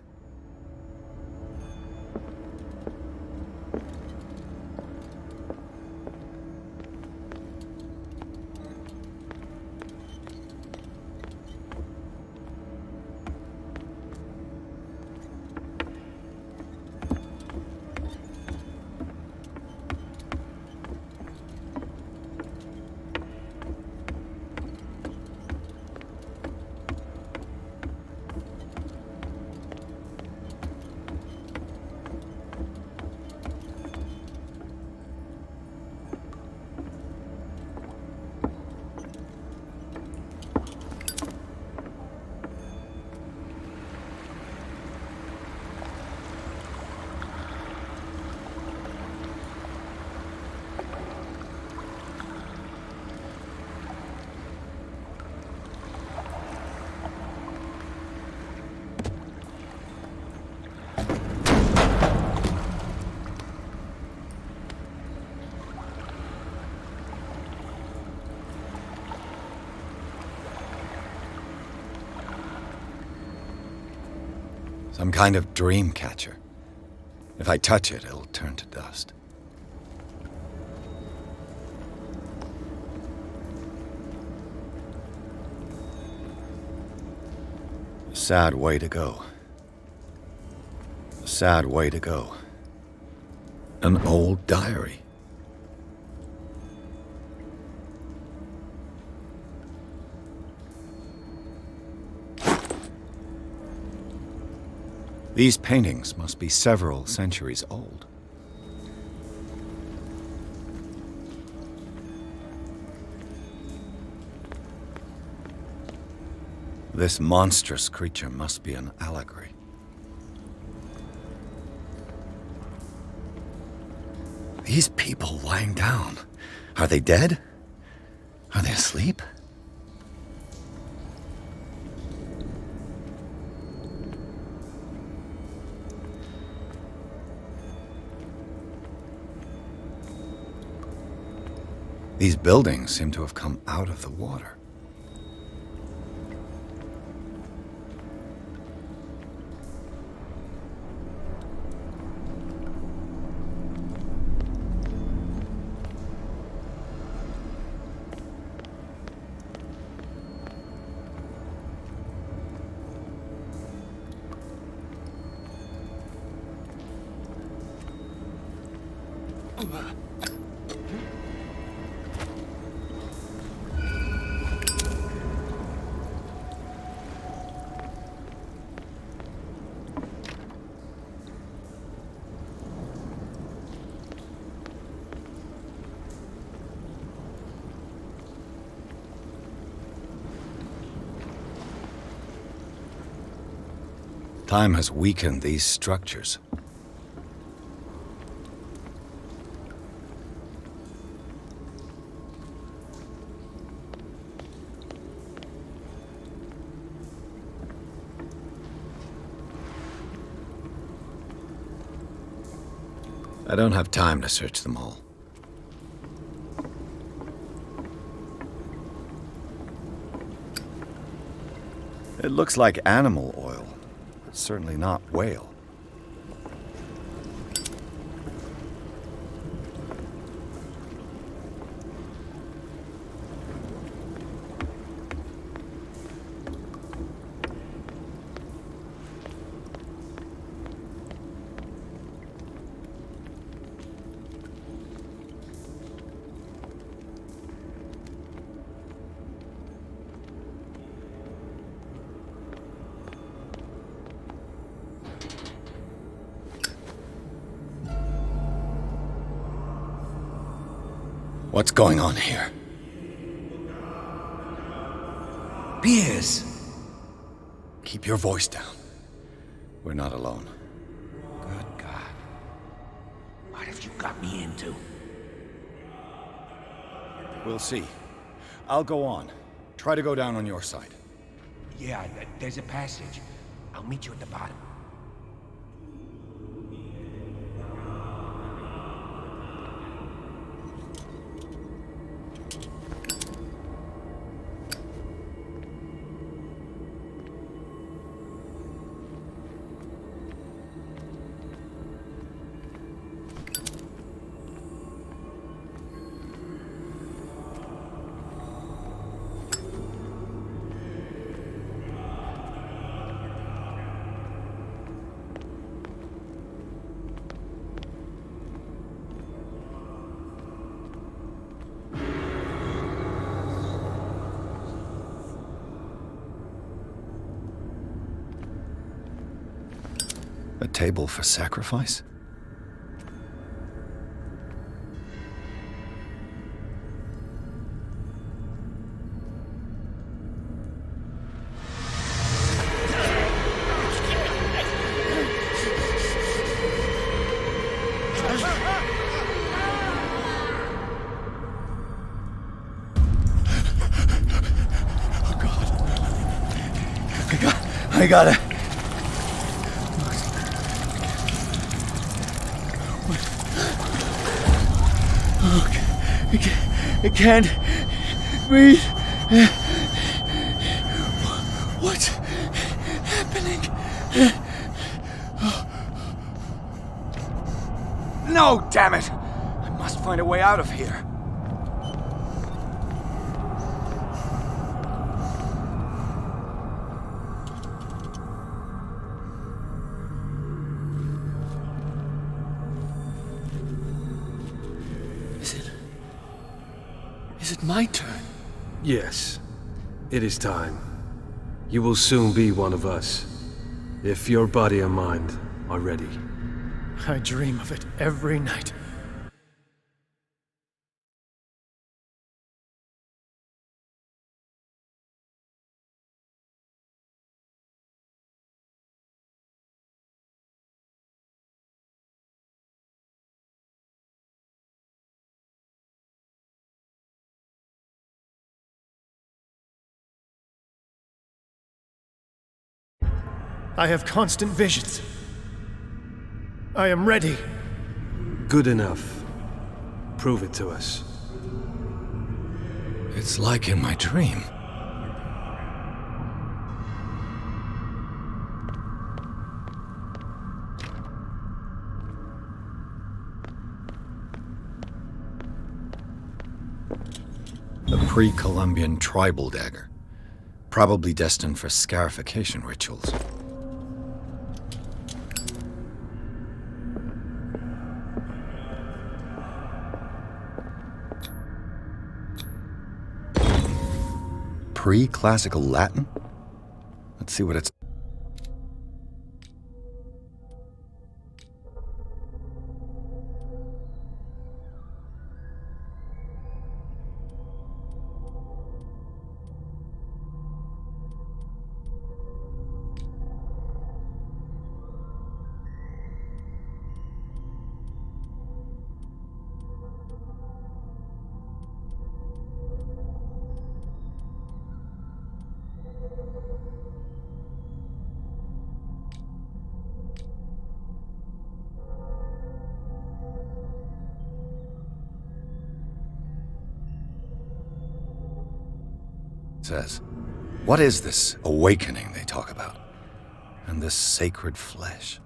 Some kind of dream catcher. If I touch it, it'll turn to dust. A sad way to go. A sad way to go. An old diary. These paintings must be several centuries old. This monstrous creature must be an allegory. These people lying down, are they dead? Are they asleep? These buildings seem to have come out of the water. Time has weakened these structures. I don't have time to search them all. It looks like animal oil. Certainly not whale. What's going on here? Piers! Keep your voice down. We're not alone. Good God. What have you got me into? We'll see. I'll go on. Try to go down on your side. Yeah, there's a passage. I'll meet you at the bottom. A table for sacrifice? Oh God. I got it. I can't breathe. What's happening? No, damn it! I must find a way out of here. Is it my turn? Yes. It is time. You will soon be one of us, if your body and mind are ready. I dream of it every night. I have constant visions. I am ready. Good enough. Prove it to us. It's like in my dream. A pre-Columbian tribal dagger. Probably destined for scarification rituals. Pre-classical Latin? Let's see what it's... says. What is this awakening they talk about? And this sacred flesh?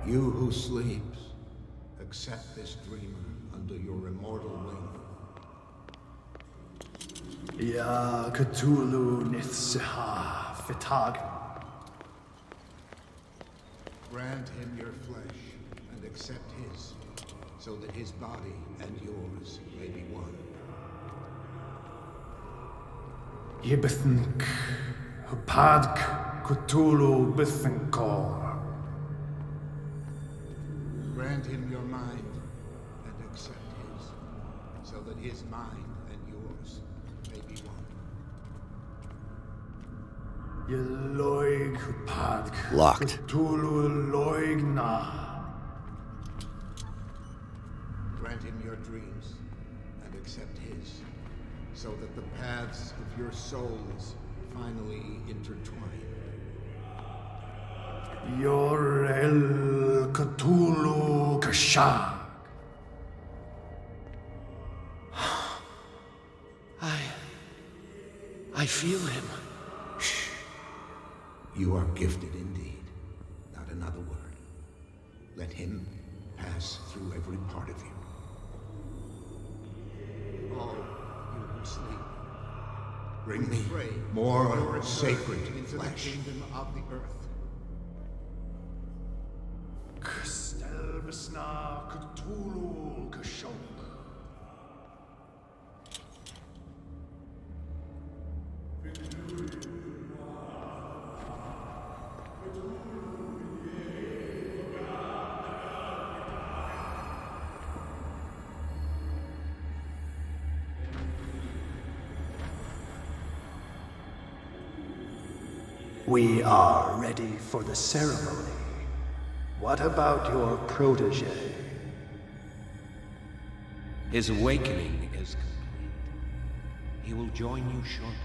You who sleeps, accept this dreamer under your immortal wing. Ya Cthulhu Nithsiha Fitag. Grant him your flesh and accept his, so that his body and yours may be one. Yibithink Hupadk Cthulhu Bithinkor. Grant him your mind and accept his, so that his mind and yours may be one. Yeloig Hupadk Locked. Cthulhu Loigna. Grant him your dreams and accept his, so that the paths of your souls finally intertwine. Yor El Cthulhu Kashag. I feel him. You are gifted indeed. Not another word. Let him pass through every part of you. All you who sleep, bring me more sacred flesh. Kingdom of the earth. Kstelbsna Cthulhu Kashog. We are ready for the ceremony. What about your protege? His awakening is complete. He will join you shortly.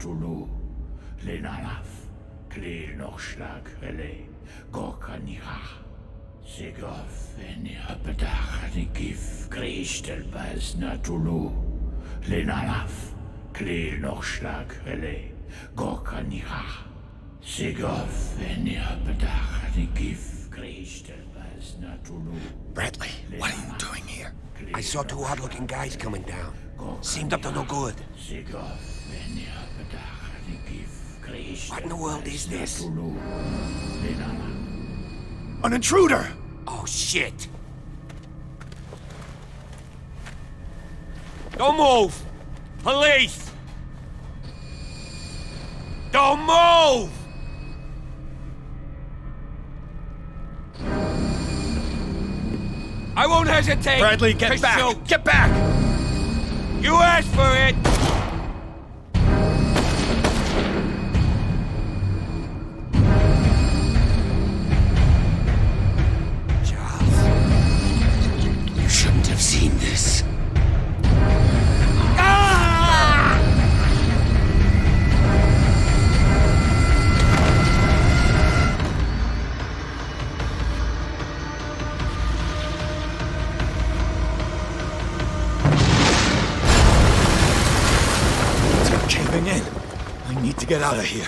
Cthulhu, Lenalaf, Kleel nog slag, Hele, Gorkanira, Sigov, Enia Pedach, Nikif, Christelbas, Natulu, Lenalaf, Kleel nog slag, Hele, Gorkanira, Sigov, Enia Pedach, Nikif, Christelbas, Natulu. Bradley, what are you doing here? I saw two odd-looking guys coming down. Seemed up to no good. What in the world is this? An intruder! Oh, shit! Don't move! Police! Don't move! I won't hesitate! Bradley, get back! Shoot. Get back! You asked for it! Charles, you shouldn't have seen this. In. I need to get out of here.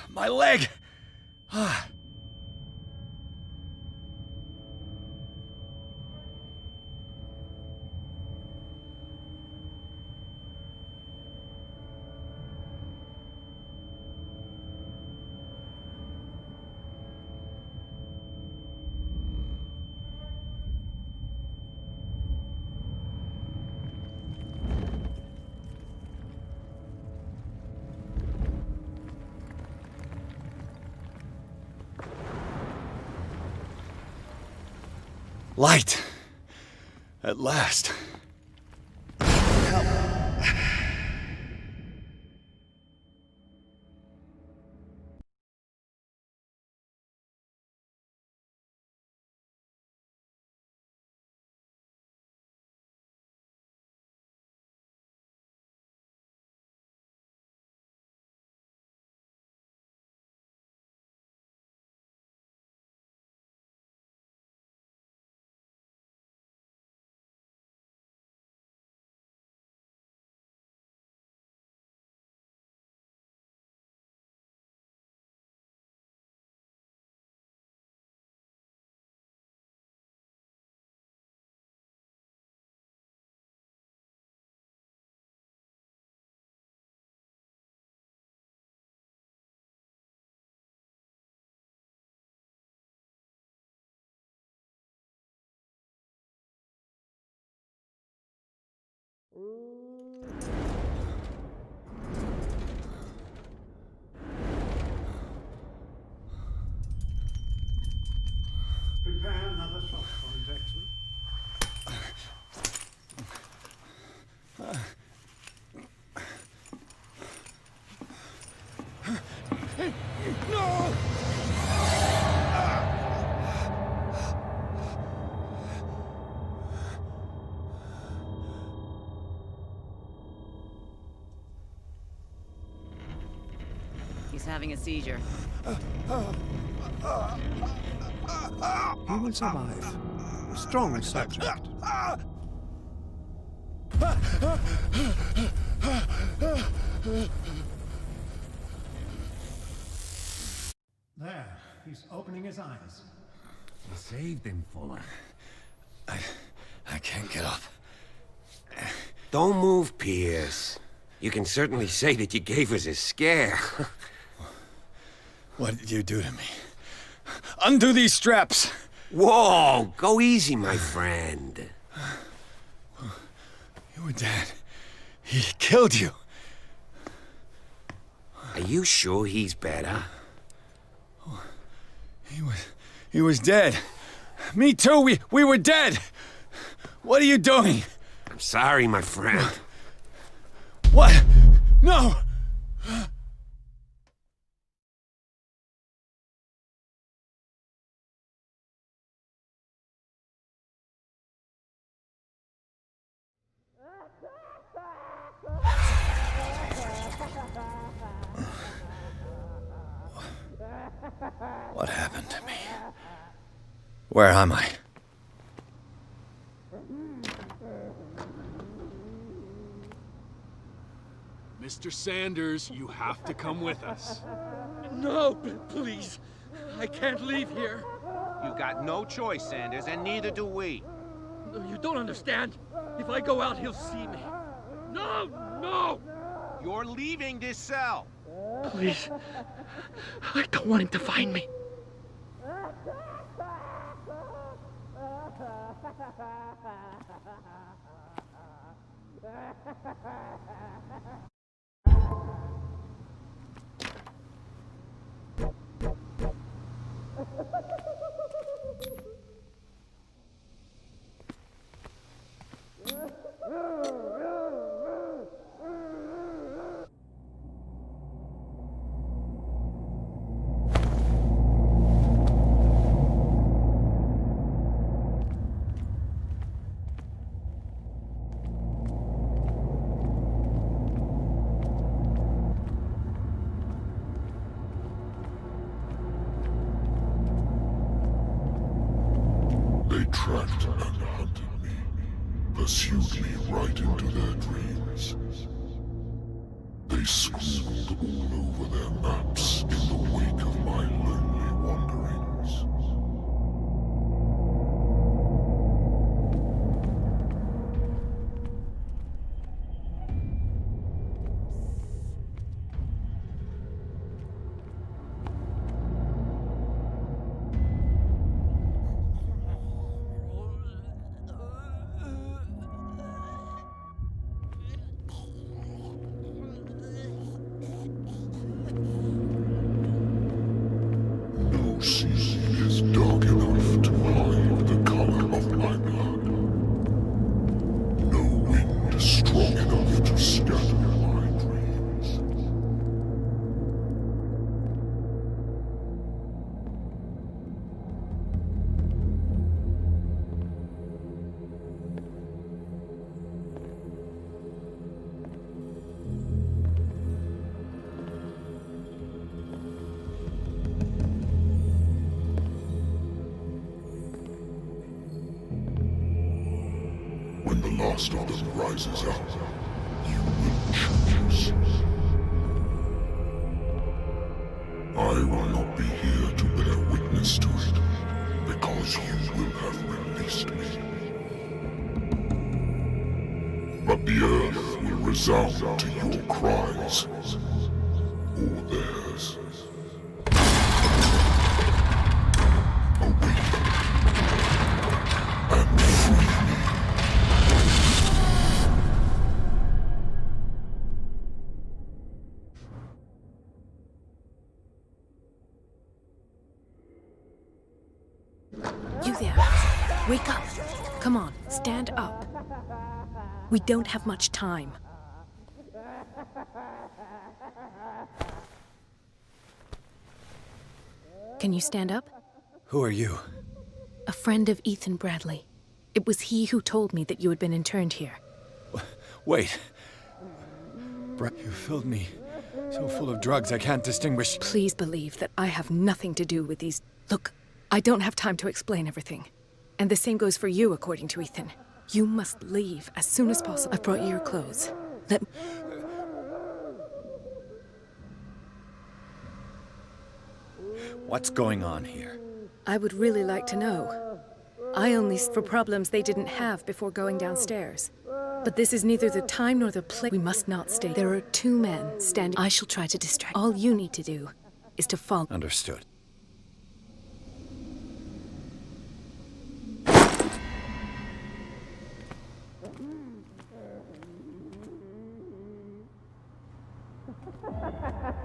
My leg! Light. At last. Prepare another shot for injection. No! having a seizure. He will survive. Strong subject. There, he's opening his eyes. You saved him, Fuller. I can't get up. Don't move, Pierce. You can certainly say that you gave us a scare. What did you do to me? Undo these straps! Whoa! Go easy, my friend. You were dead. He killed you. Are you sure he's better? He was dead. Me too, we were dead! What are you doing? I'm sorry, my friend. What? No! What happened to me? Where am I? Mr. Sanders, you have to come with us. No, please. I can't leave here. You got no choice, Sanders, and neither do we. You don't understand. If I go out, he'll see me. No, no! You're leaving this cell. Please. I don't want him to find me. They tracked and hunted me, pursued me right into their dreams. They scrawled all over their maps in the wake of my lonely wanderings. No sea is dark enough to hide the color of my blood. No wind strong enough to scatter my dreams. When the last of them rises up, you will choose. I will not be here to bear witness to it, because you will have released me. But the earth will resound to your cries, or theirs. Awaken and free me. You there. Wake up. Come on, stand up. We don't have much time. Can you stand up? Who are you? A friend of Ethan Bradley. It was he who told me that you had been interned here. Wait. You filled me So full of drugs I can't distinguish. Please believe that I have nothing to do with these. Look, I don't have time to explain everything. And the same goes for you, according to Ethan. You must leave as soon as possible. I've brought you your clothes. What's going on here? I would really like to know. I only for problems they didn't have before going downstairs. But this is neither the time nor the place. We must not stay. There are two men standing. I shall try to distract. All you need to do is to follow. Understood.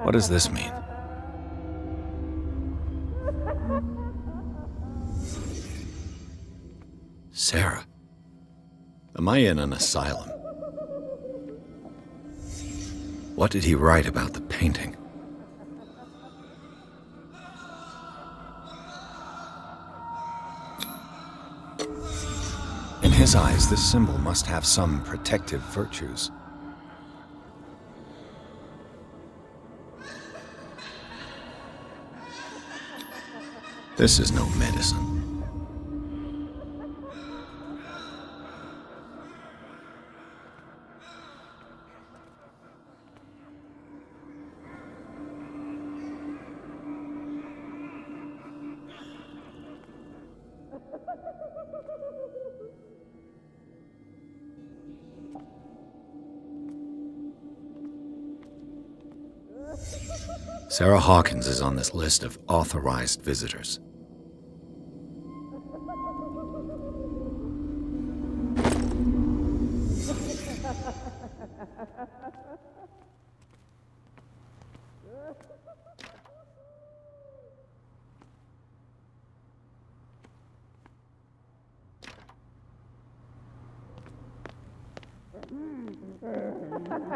What does this mean? Sarah? Am I in an asylum? What did he write about the painting? In his eyes, this symbol must have some protective virtues. This is no medicine. Sarah Hawkins is on this list of authorized visitors.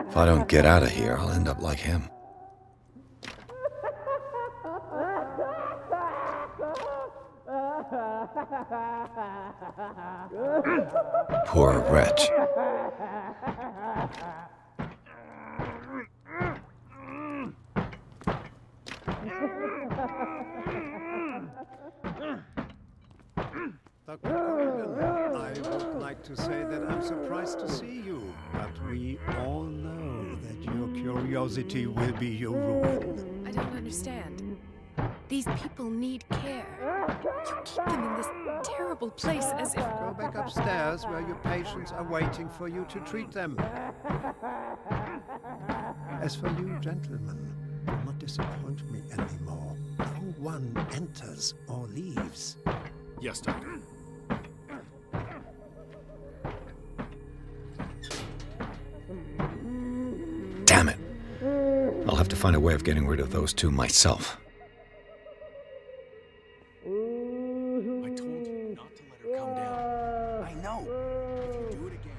If I don't get out of here, I'll end up like him. Poor wretch. Dr. Corrigan, I would like to say that I'm surprised to see you, but we all know that your curiosity will be your ruin. I don't understand. These people need care. You keep them in this terrible place as if... Go back upstairs where your patients are waiting for you to treat them. As for you, gentlemen, do not disappoint me anymore. No one enters or leaves. Yes, Doctor. Damn it. I'll have to find a way of getting rid of those two myself. I told you not to let her come down. I know. If you do it again,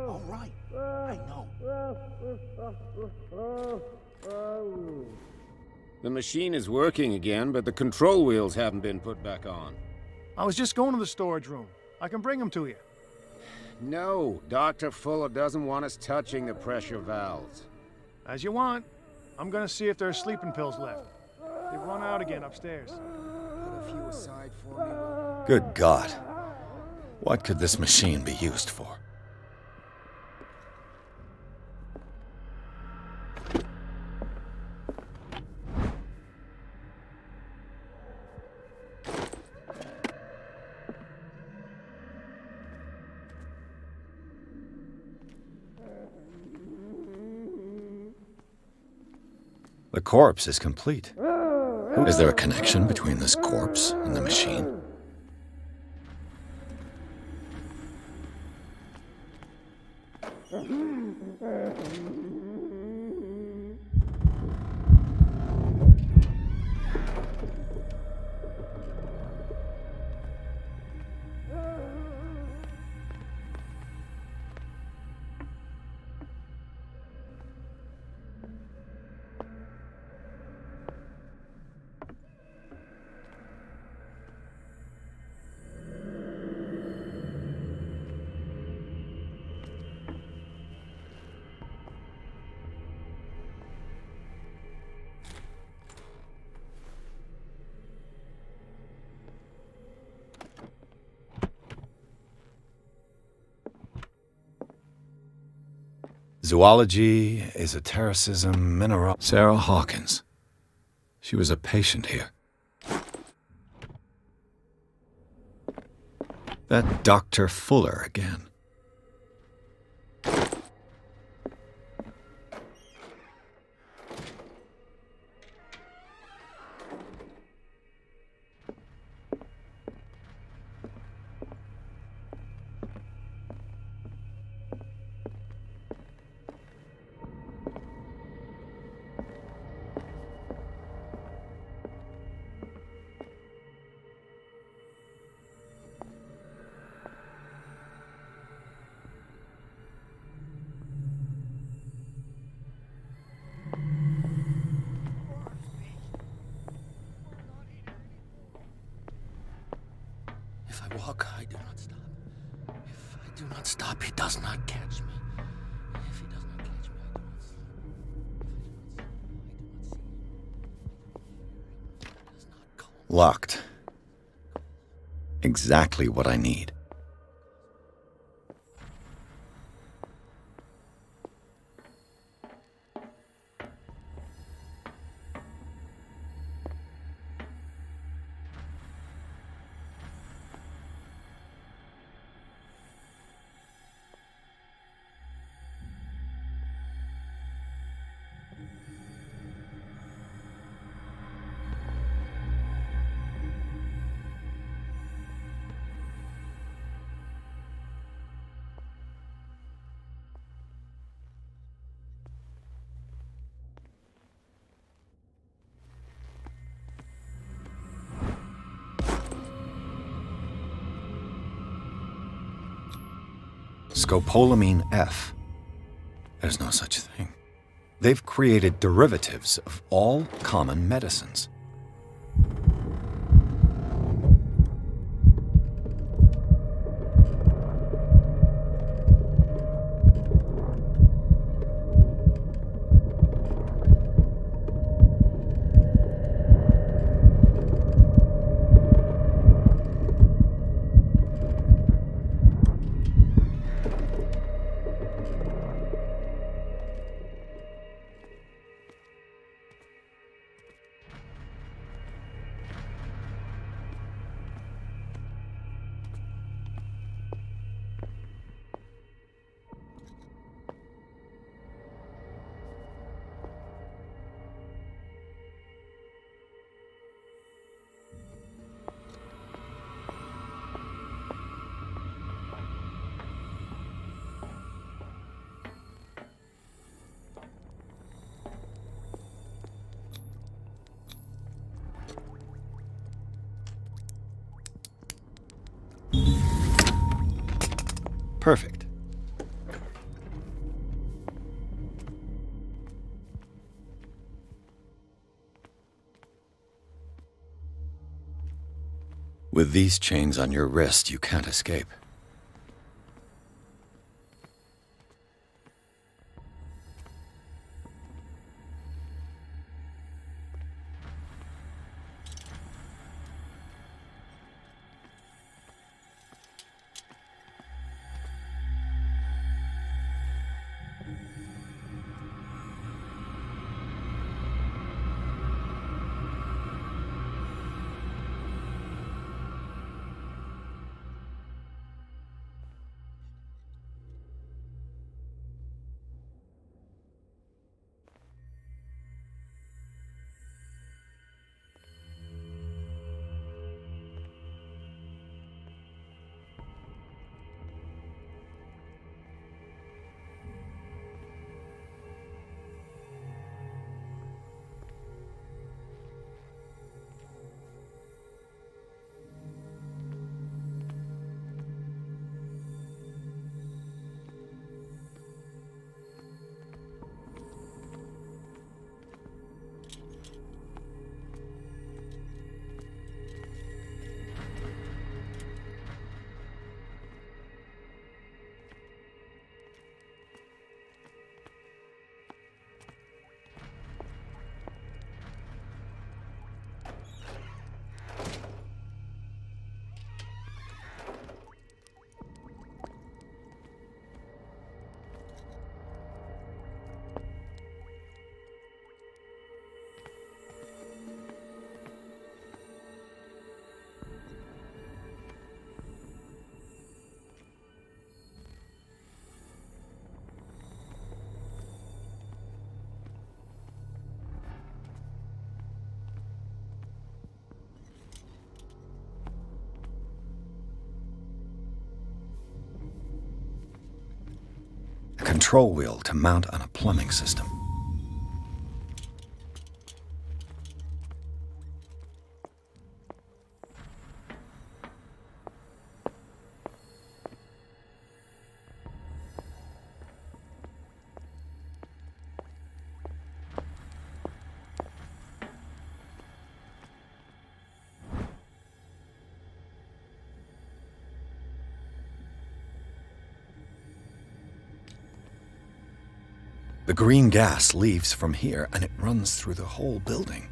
all right. I know. The machine is working again, but the control wheels haven't been put back on. I was just going to the storage room. I can bring them to you. No, Dr. Fuller doesn't want us touching the pressure valves. As you want. I'm gonna see if there are sleeping pills left. They've run out again upstairs. Put a few aside for me. Good God. What could this machine be used for? The corpse is complete. Is there a connection between this corpse and the machine? Zoology, esotericism, mineral... Sarah Hawkins. She was a patient here. That Dr. Fuller again. If I walk, I do not stop. If I do not stop, he does not catch me. If he does not catch me, I do not sleep. If I do not see him, I do not hear him. He does not call me. Locked. Exactly what I need. Scopolamine F. There's no such thing. They've created derivatives of all common medicines. Perfect. With these chains on your wrist, you can't escape. control wheel to mount on a plumbing system. The green gas leaves from here and it runs through the whole building.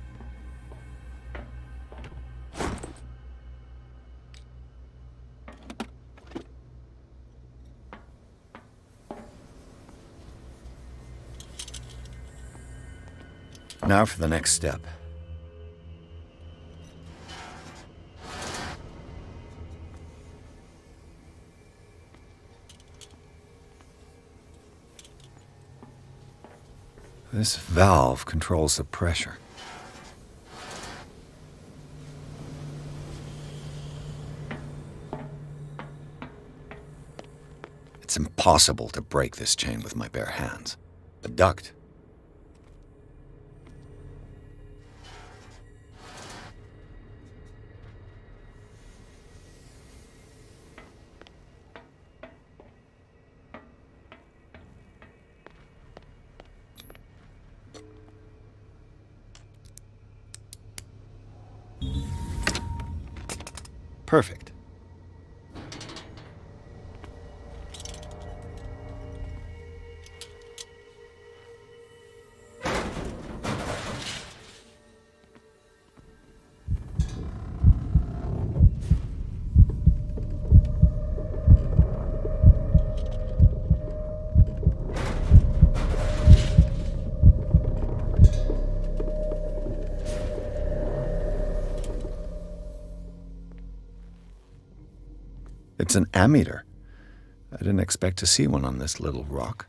Now for the next step. This valve controls the pressure. It's impossible to break this chain with my bare hands. A duct. Perfect. It's an ammeter. I didn't expect to see one on this little rock.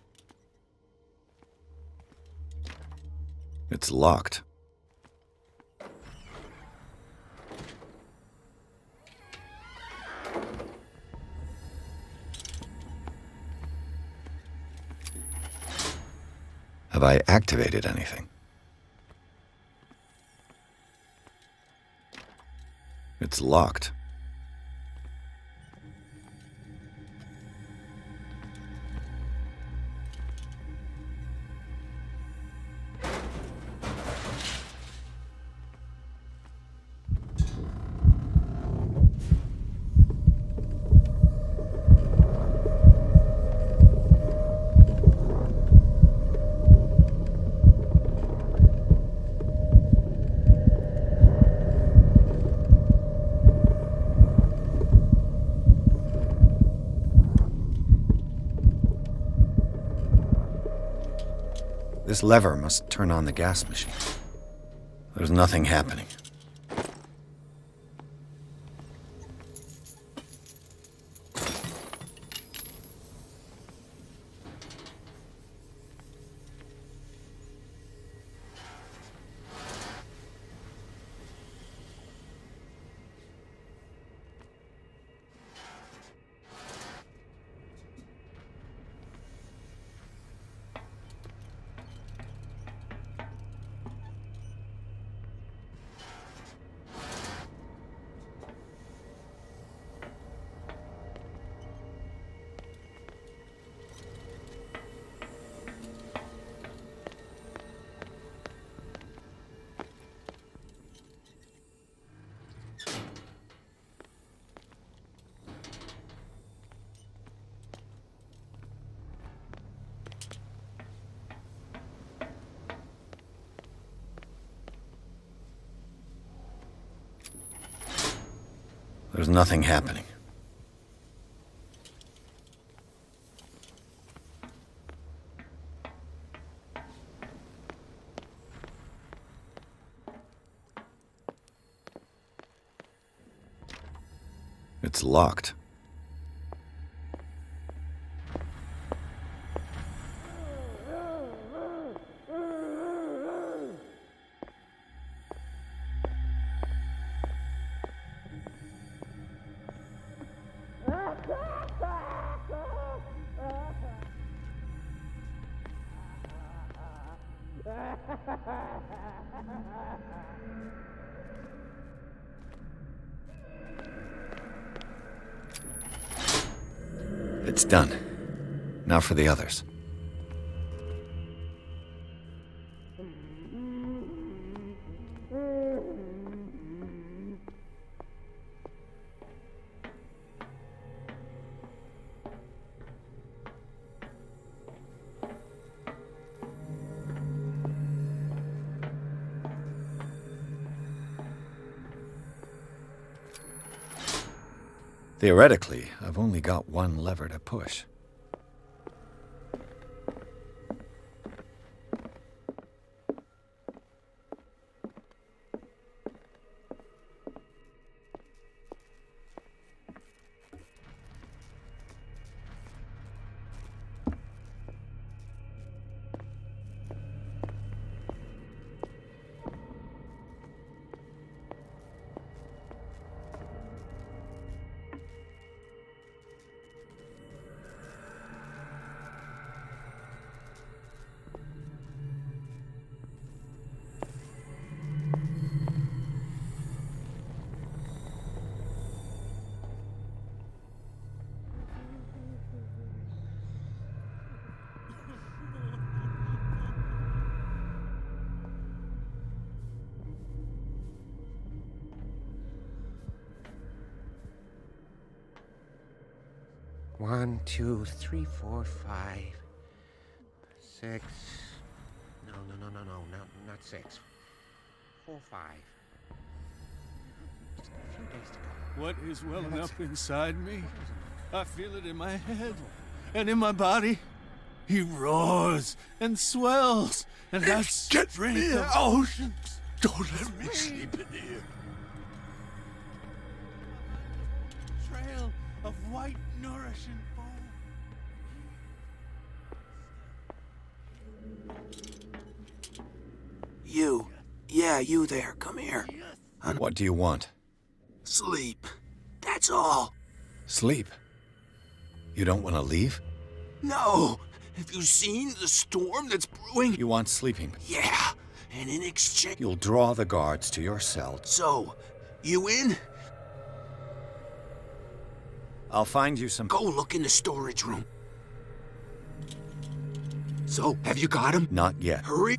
It's locked. Have I activated anything? It's locked. This lever must turn on the gas machine. There's nothing happening. There's nothing happening. It's locked. It's done. Now for the others. Theoretically, I've only got one lever to push. One, 2, 3, 4, 5, 6. No, not 6. 4, 5. Just a few days to go. What is welling up inside me? I feel it in my head and in my body. He roars and swells and has strength of oceans. Don't let me sleep in here. Trail of white, nourishing foam. You. Yeah, you there. Come here. What do you want? Sleep. That's all. Sleep? You don't want to leave? No. Have you seen the storm that's brewing? You want sleeping? Yeah. And in exchange... You'll draw the guards to your cell. So, you in? I'll find you some... Go look in the storage room. So, have you got him? Not yet. Hurry.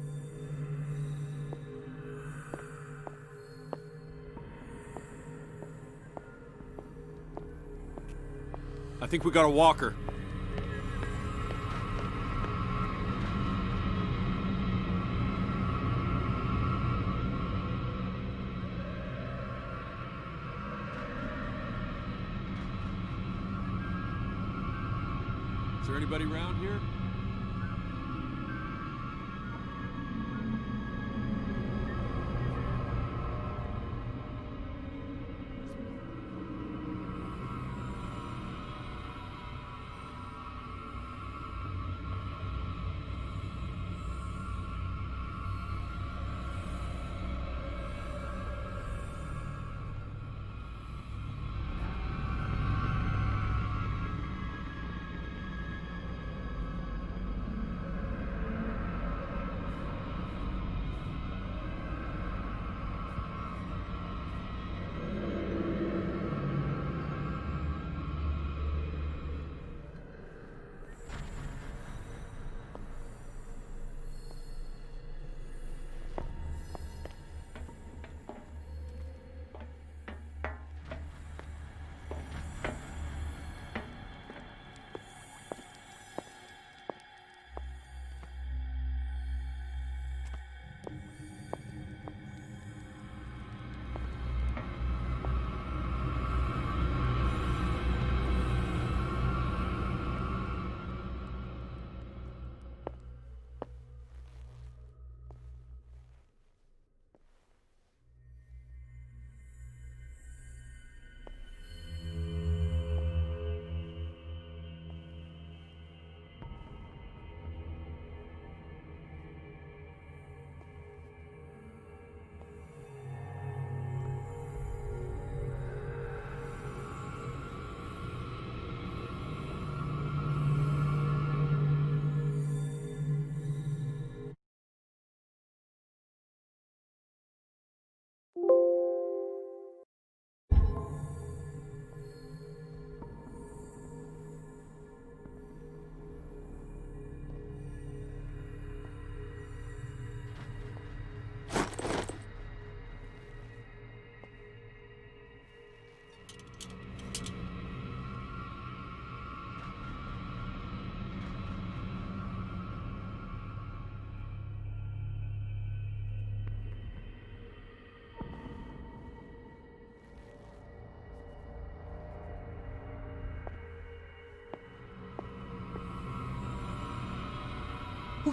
I think we got a walker. Is there anybody around here?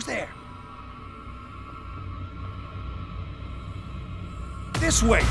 Who's there? This way!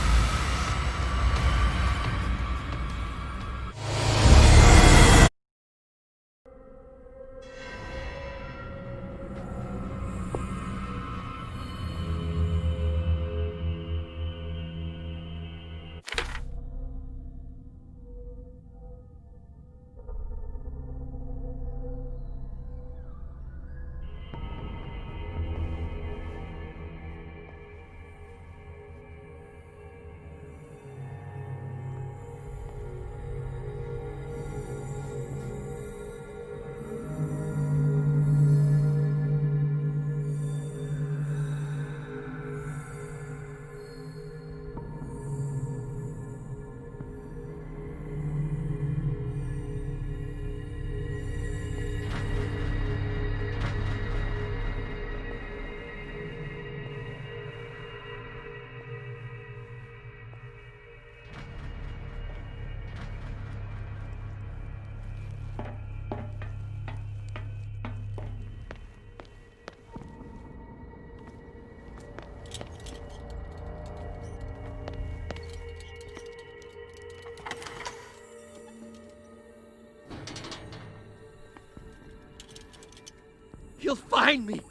He'll find me.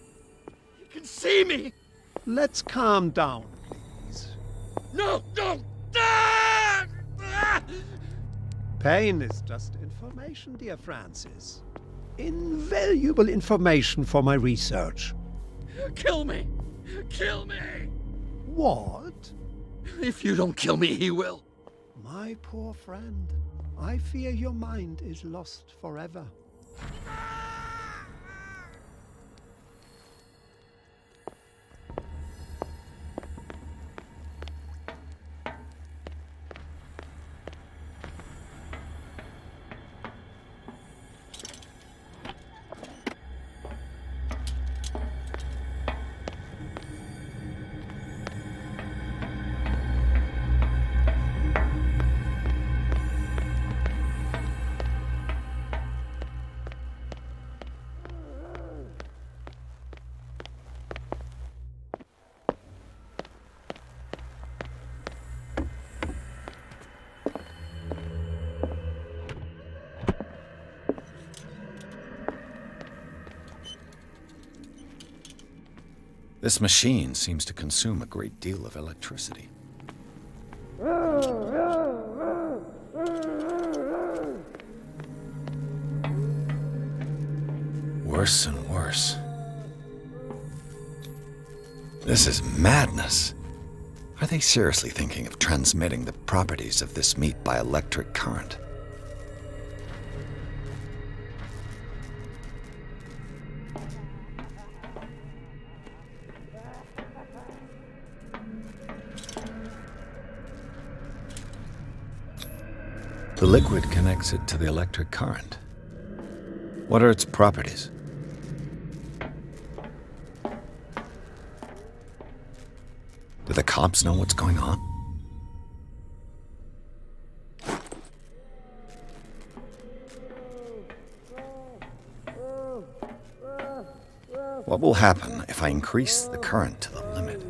He can see me. Let's calm down, please. No, no. Ah! Ah! Pain is just information, dear Francis. Invaluable information for my research. Kill me. Kill me. What? If you don't kill me, he will. My poor friend, I fear your mind is lost forever. This machine seems to consume a great deal of electricity. Worse and worse. This is madness. Are they seriously thinking of transmitting the properties of this meat by electric current? The liquid connects it to the electric current. What are its properties? Do the cops know what's going on? What will happen if I increase the current to the limit?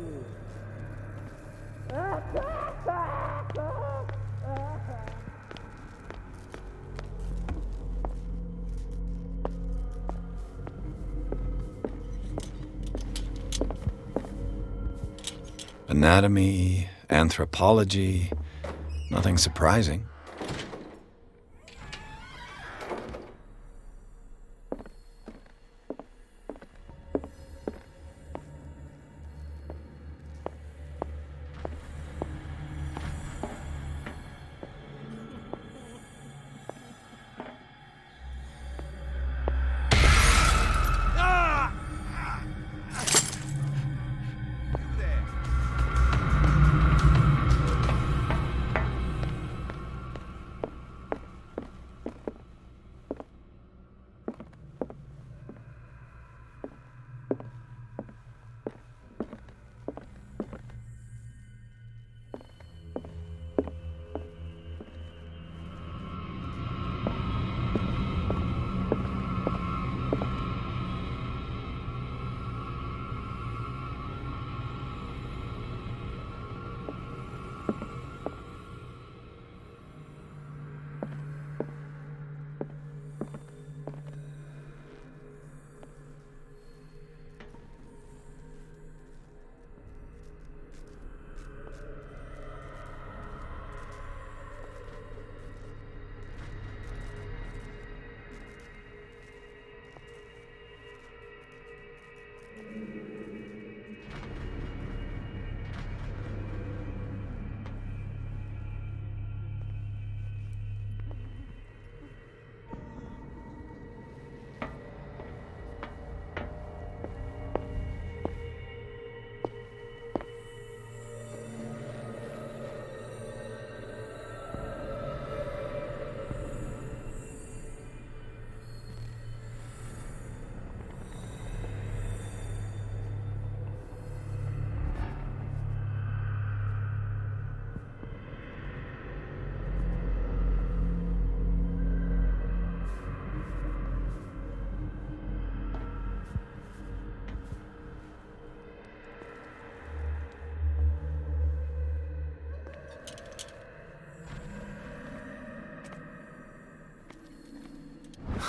Anatomy, anthropology, nothing surprising.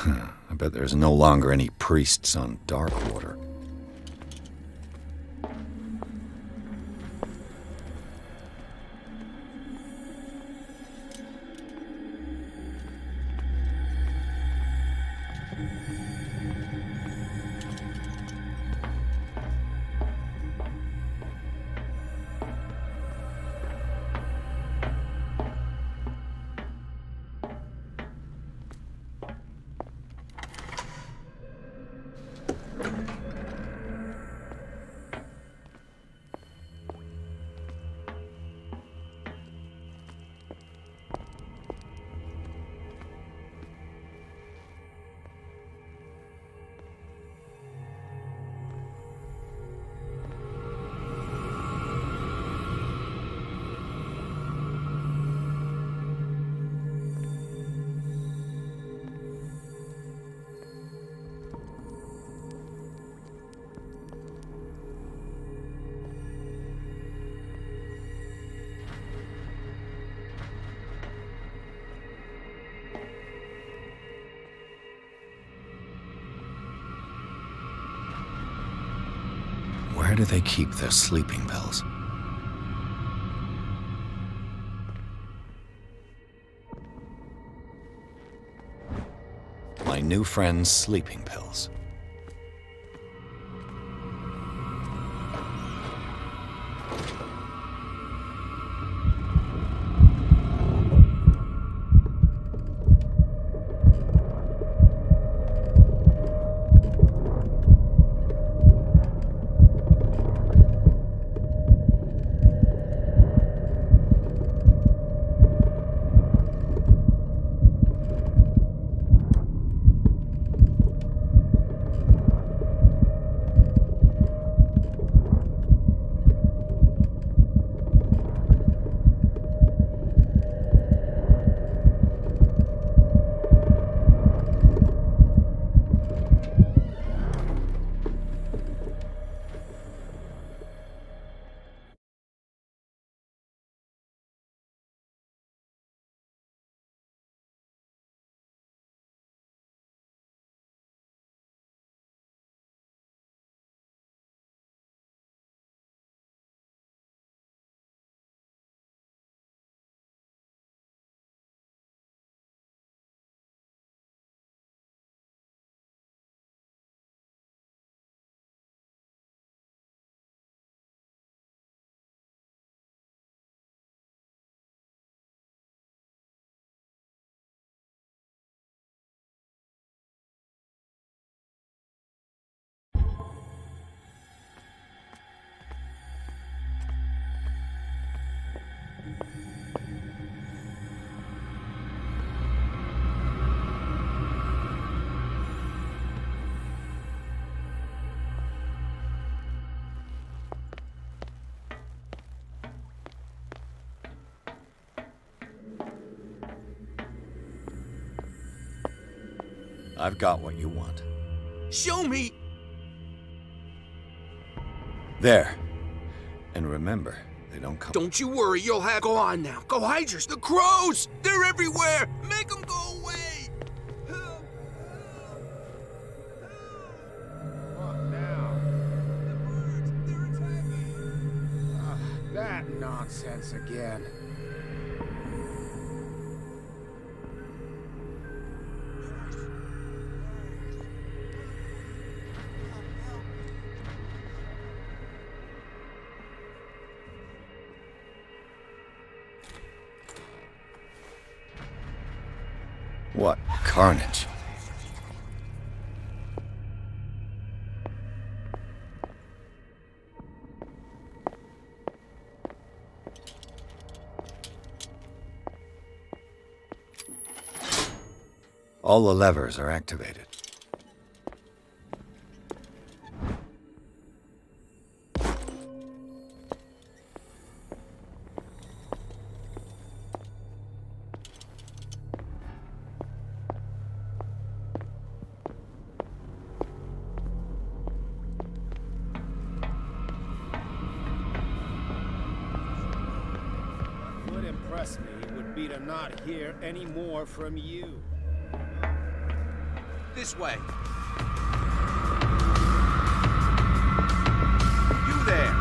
I bet there's no longer any priests on Darkwater. Where do they keep their sleeping pills? My new friend's sleeping pills. I've got what you want. Show me! There. And remember, they don't come... Don't you worry, you'll have... Go on now. Go hide yours. The crows! They're everywhere! Make them go away! Help! What now? The birds! They're attacking! That nonsense again. What carnage. All the levers are activated. What impressed me would be to not hear any more from you. This way. You there.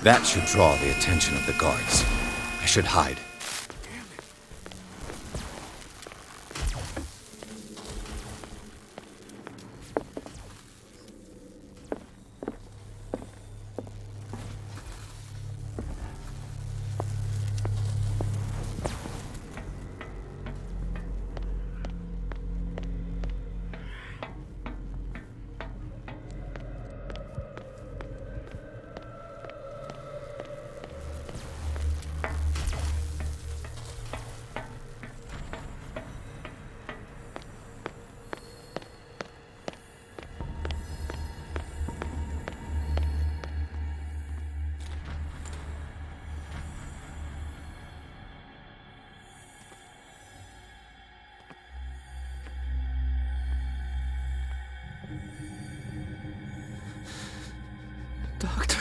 That should draw the attention of the guards. I should hide. Doctor,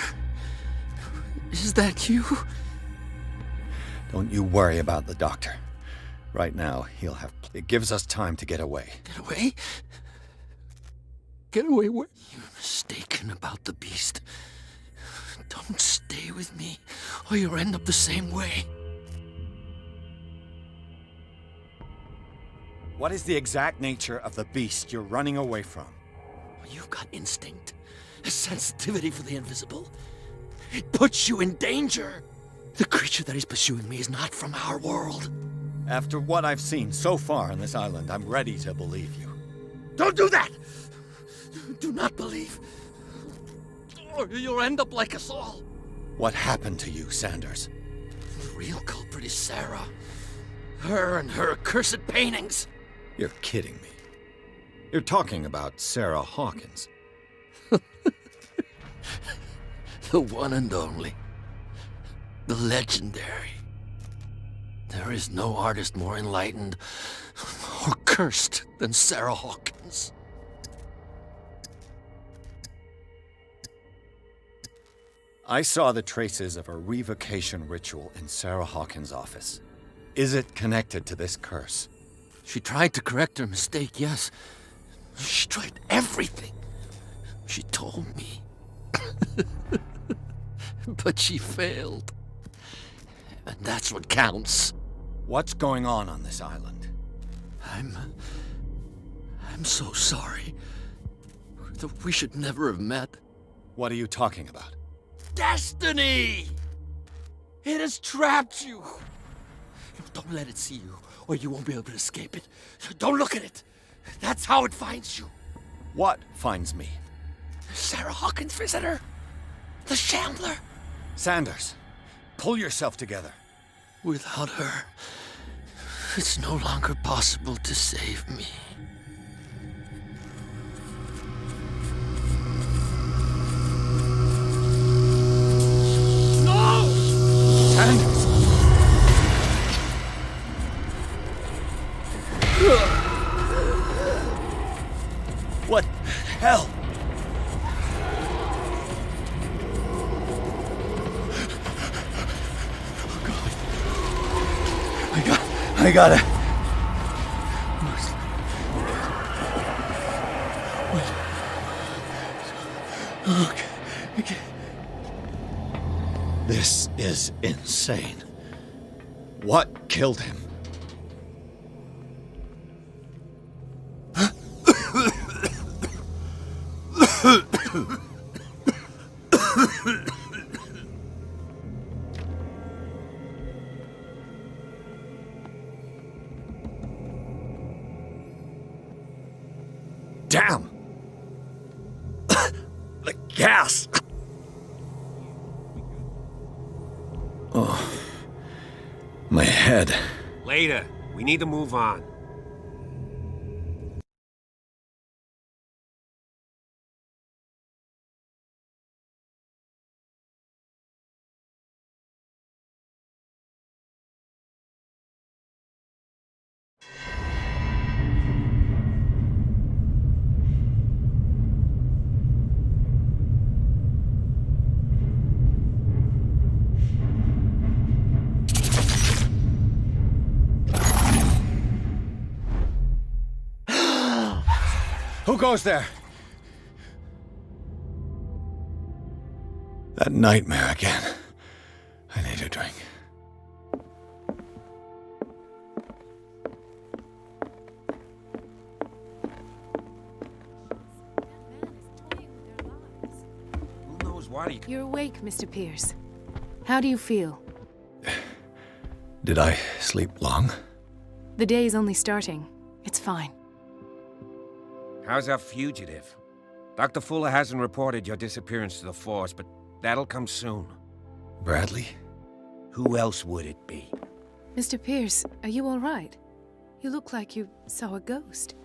is that you? Don't you worry about the doctor. Right now, he'll have... It gives us time to get away. Get away? Get away where? You're mistaken about the beast. Don't stay with me, or you'll end up the same way. What is the exact nature of the beast you're running away from? You've got instinct, a sensitivity for the invisible. It puts you in danger. The creature that is pursuing me is not from our world. After what I've seen so far on this island, I'm ready to believe you. Don't do that! Do not believe, or you'll end up like us all. What happened to you, Sanders? The real culprit is Sarah. Her and her accursed paintings. You're kidding me. You're talking about Sarah Hawkins. The one and only. The legendary. There is no artist more enlightened or cursed than Sarah Hawkins. I saw the traces of a revocation ritual in Sarah Hawkins' office. Is it connected to this curse? She tried to correct her mistake, yes. She tried everything. She told me. But she failed. And that's what counts. What's going on this island? I'm so sorry. We should never have met. What are you talking about? Destiny! It has trapped you. Don't let it see you, or you won't be able to escape it. Don't look at it. That's how it finds you. What finds me? Sarah Hawkins' visitor. The Shambler. Sanders, pull yourself together. Without her, it's no longer possible to save me. No! Sanders! I gotta... Okay. This is insane. What killed him? Damn! The gas! Oh, my head. Later. We need to move on. Who goes there? That nightmare again. I need a drink. Who knows what he... You're awake, Mr. Pierce. How do you feel? Did I sleep long? The day's only starting. It's fine. How's our fugitive? Dr. Fuller hasn't reported your disappearance to the Force, but that'll come soon. Bradley? Who else would it be? Mr. Pierce, are you all right? You look like you saw a ghost.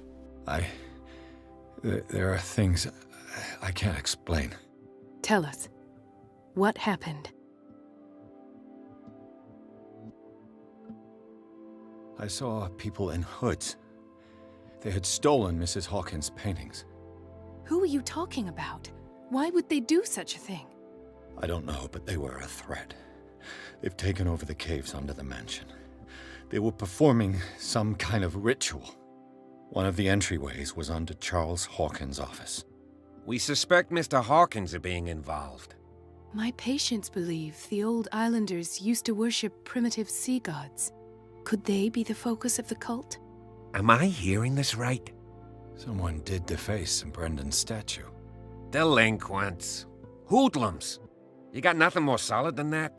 There are things I can't explain. Tell us. What happened? I saw people in hoods. They had stolen Mrs. Hawkins' paintings. Who are you talking about? Why would they do such a thing? I don't know, but they were a threat. They've taken over the caves under the mansion. They were performing some kind of ritual. One of the entryways was under Charles Hawkins' office. We suspect Mr. Hawkins of being involved. My patients believe the old islanders used to worship primitive sea gods. Could they be the focus of the cult? Am I hearing this right? Someone did deface Brendan's statue. Delinquents. Hoodlums. You got nothing more solid than that?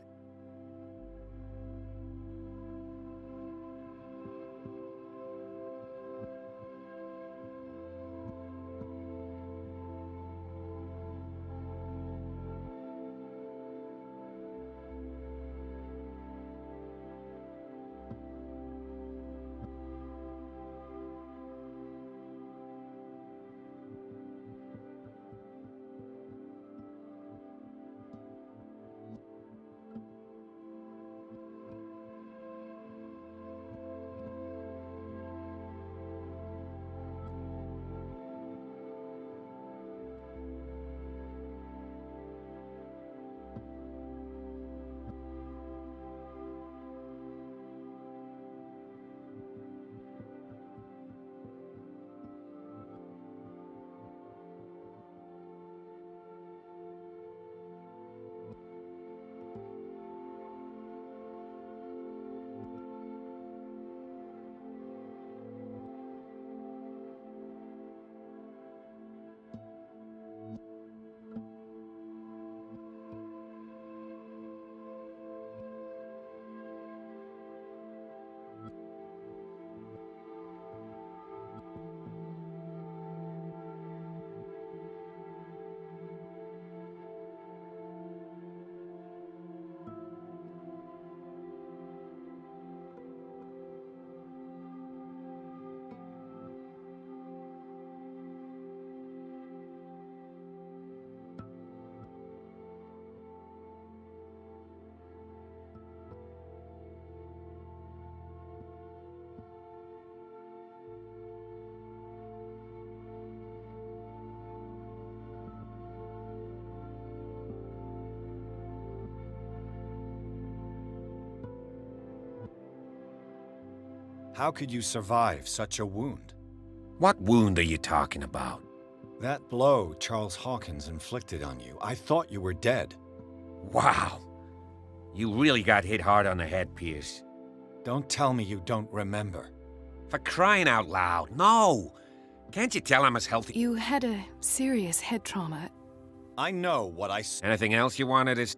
How could you survive such a wound? What wound are you talking about? That blow Charles Hawkins inflicted on you. I thought you were dead. Wow. You really got hit hard on the head, Pierce. Don't tell me you don't remember. For crying out loud, no! Can't you tell I'm as healthy? You had a serious head trauma. I know what I... Anything else you wanted to...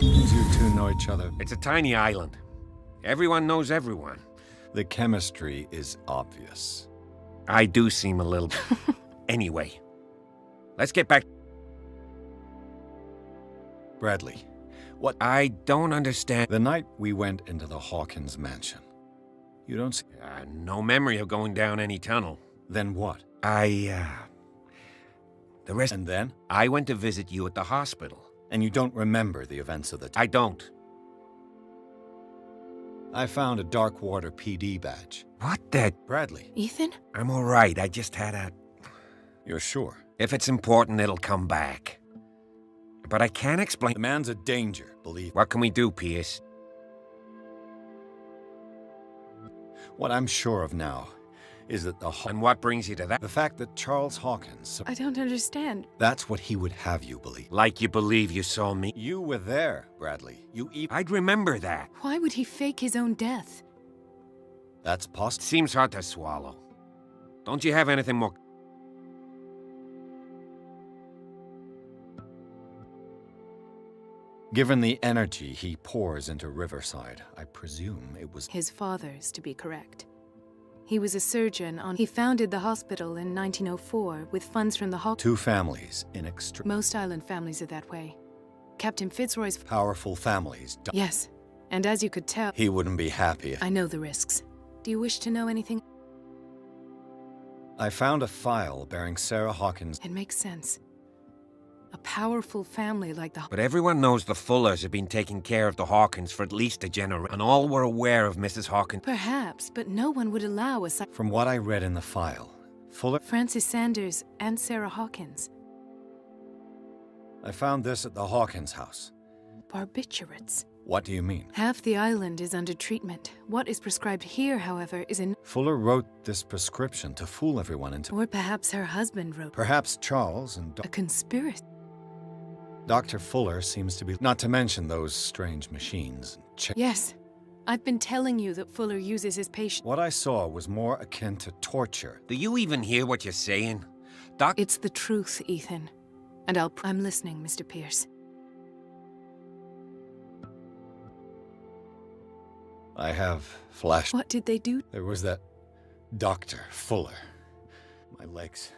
You two know each other. It's a tiny island. Everyone knows everyone. The chemistry is obvious. I do seem a little... Anyway, let's get back... Bradley, what... I don't understand... The night we went into the Hawkins mansion, you don't see... no memory of going down any tunnel. Then what? The rest... And then? I went to visit you at the hospital. And you don't remember the events of the time? I don't. I found a Darkwater PD badge. What the... Bradley. Ethan? I'm all right. I just had a... You're sure? If it's important, it'll come back. But I can't explain... The man's a danger, believe me. What can we do, Pierce? What I'm sure of now is that And what brings you to that? The fact that Charles Hawkins... I don't understand. That's what he would have you believe. Like you believe you saw me? You were there, Bradley. I'd remember that. Why would he fake his own death? That's possible. Seems hard to swallow. Don't you have anything more... Given the energy he pours into Riverside, I presume it was... His father's, to be correct. He was a surgeon on... He founded the hospital in 1904 with funds from the Hawk... Two families in Most island families are that way. Captain Fitzroy's... Powerful families... Yes. And as you could tell... He wouldn't be happy if... I know the risks. Do you wish to know anything? I found a file bearing Sarah Hawkins... It makes sense. A powerful family like the... But everyone knows the Fullers have been taking care of the Hawkins for at least a generation, and all were aware of Mrs. Hawkins. Perhaps, but no one would allow a... From what I read in the file, Fuller... Francis Sanders and Sarah Hawkins. I found this at the Hawkins house. Barbiturates. What do you mean? Half the island is under treatment. What is prescribed here, however, is in... Fuller wrote this prescription to fool everyone into... Or perhaps her husband wrote... Perhaps Charles and... A conspiracy. Dr. Fuller seems to be... Not to mention those strange machines. Yes. I've been telling you that Fuller uses his patients. What I saw was more akin to torture. Do you even hear what you're saying? It's the truth, Ethan. And I'm listening, Mr. Pierce. I have flash... What did they do? There was that Dr. Fuller. My legs...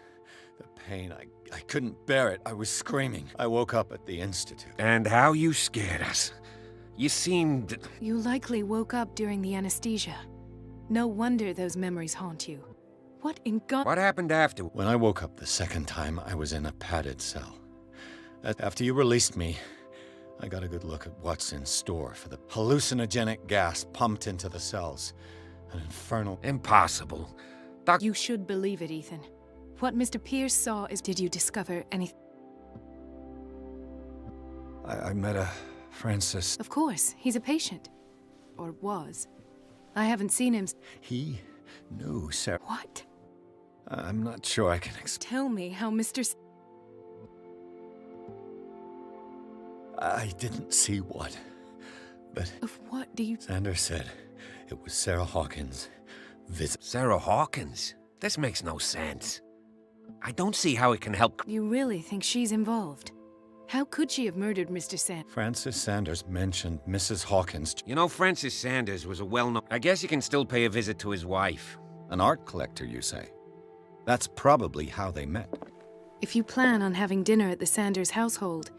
The pain, I couldn't bear it. I was screaming. I woke up at the Institute. And how you scared us. You seemed... You likely woke up during the anesthesia. No wonder those memories haunt you. What in God... What happened after? When I woke up the second time, I was in a padded cell. After you released me, I got a good look at what's in store for the hallucinogenic gas pumped into the cells. An infernal... Impossible. You should believe it, Ethan. What Mr. Pierce saw is... Did you discover anything? I met a Francis... Of course, he's a patient. Or was. I haven't seen him... He knew Sarah... What? I'm not sure I can Tell me how Mr. I didn't see what, but... Of what do you... Sanders said it was Sarah Hawkins' visit. Sarah Hawkins? This makes no sense. I don't see how it can help... You really think she's involved? How could she have murdered Mr. Sanders? Francis Sanders mentioned Mrs. Hawkins. You know, Francis Sanders was a well-known... I guess you can still pay a visit to his wife. An art collector, you say? That's probably how they met. If you plan on having dinner at the Sanders household,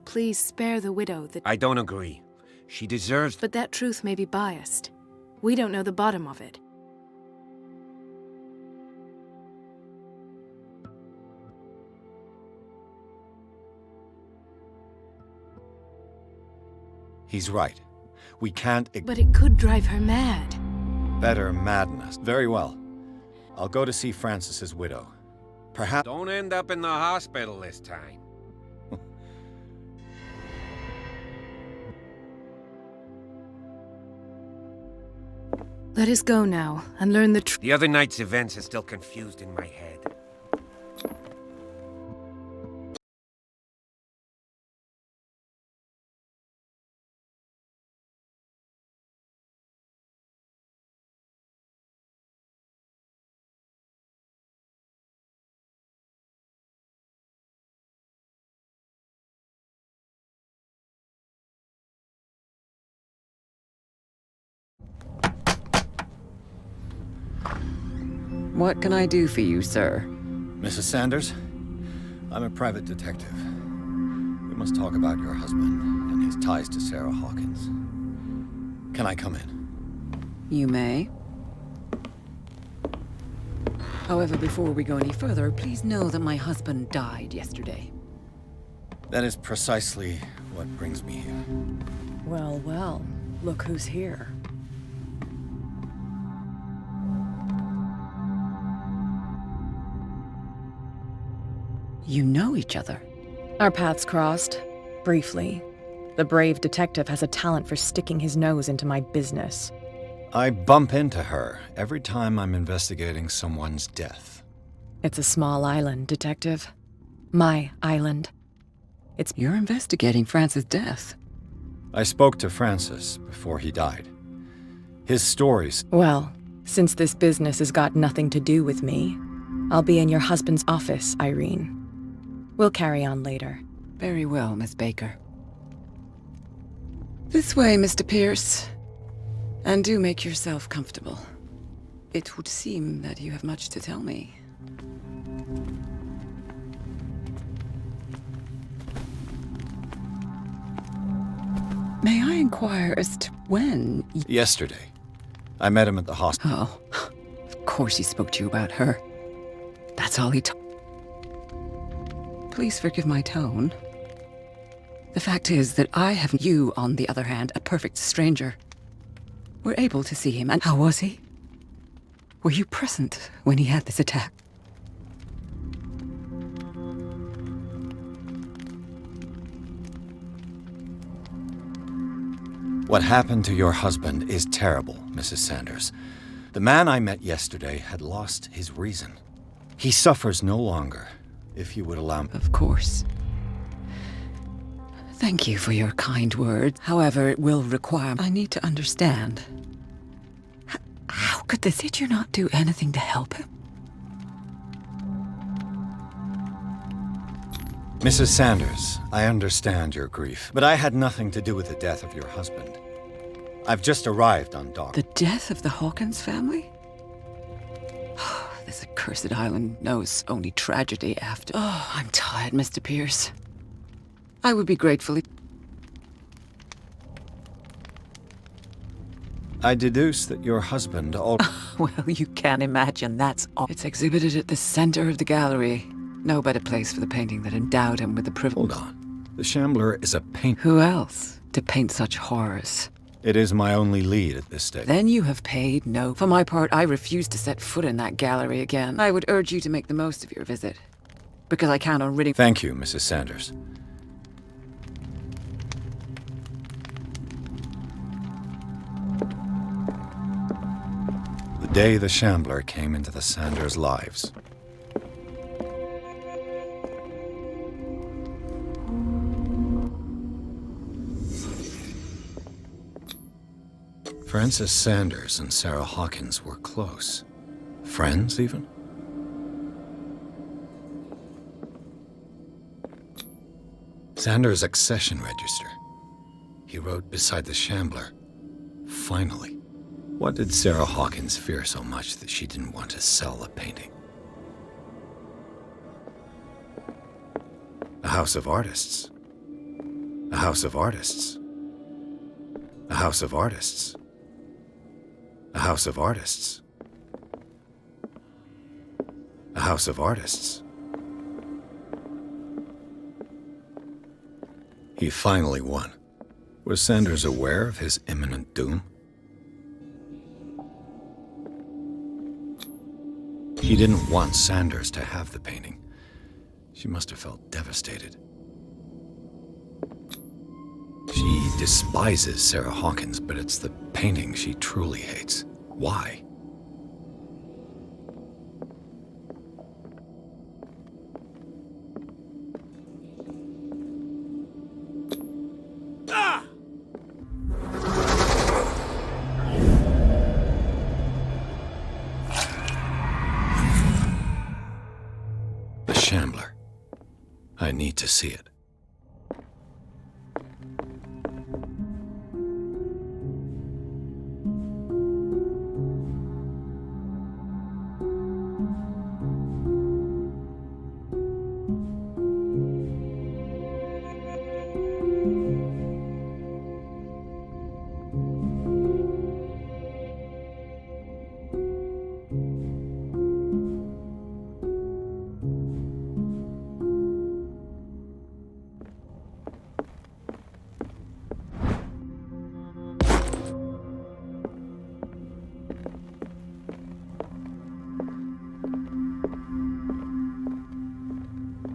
please spare the widow the... I don't agree. She deserves... But that truth may be biased. We don't know the bottom of it. He's right. We can't... But it could drive her mad. Better madness. Very well. I'll go to see Francis's widow. Perhaps... Don't end up in the hospital this time. Let us go now and learn the truth. The other night's events are still confused in my head. What can I do for you, sir? Mrs. Sanders, I'm a private detective. We must talk about your husband and his ties to Sarah Hawkins. Can I come in? You may. However, before we go any further, please know that my husband died yesterday. That is precisely what brings me here. Well, well, look who's here. You know each other. Our paths crossed, briefly. The brave detective has a talent for sticking his nose into my business. I bump into her every time I'm investigating someone's death. It's a small island, Detective. My island. You're investigating Francis' death. I spoke to Francis before he died. His stories... Well, since this business has got nothing to do with me, I'll be in your husband's office, Irene. We'll carry on later. Very well, Miss Baker. This way, Mr. Pierce. And do make yourself comfortable. It would seem that you have much to tell me. May I inquire as to when? Yesterday. I met him at the hospital. Oh, of course he spoke to you about her. That's all he told. Please forgive my tone. The fact is that I have you, on the other hand, a perfect stranger. We're able to see him, and how was he? Were you present when he had this attack? What happened to your husband is terrible, Mrs. Sanders. The man I met yesterday had lost his reason. He suffers no longer, if you would allow me. Of course. Thank you for your kind words. However, it will require... I need to understand. How could this... Did you not do anything to help him? Mrs. Sanders, I understand your grief, but I had nothing to do with the death of your husband. I've just arrived on dock. The death of the Hawkins family? This accursed island knows only tragedy after... Oh, I'm tired, Mr. Pierce. I would be grateful if... I deduce that your husband Well, you can imagine that's all. It's exhibited at the center of the gallery. No better place for the painting that endowed him with the privilege. Hold on. The Shambler is a painter. Who else to paint such horrors? It is my only lead at this stage. Then you have paid no... For my part, I refuse to set foot in that gallery again. I would urge you to make the most of your visit, because I count on ridding... Thank you, Mrs. Sanders. The day the Shambler came into the Sanders' lives. Francis Sanders and Sarah Hawkins were close. Friends, even? Sanders' accession register. He wrote beside the Shambler, "Finally." What did Sarah Hawkins fear so much that she didn't want to sell the painting? A house of artists. A house of artists. A house of artists. A house of artists. A house of artists. He finally won. Was Sanders aware of his imminent doom? He didn't want Sanders to have the painting. She must have felt devastated. She despises Sarah Hawkins, but it's the painting she truly hates. Why? The Shambler. I need to see it.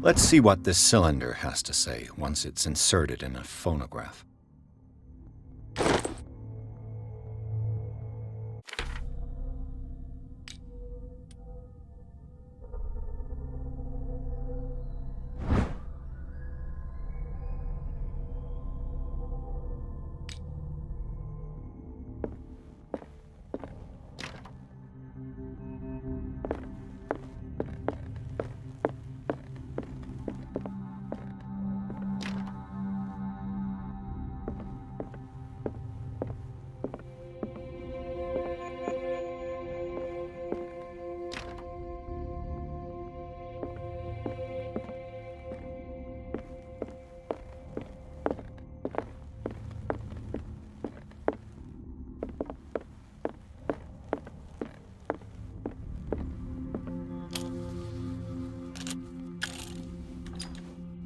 Let's see what this cylinder has to say once it's inserted in a phonograph.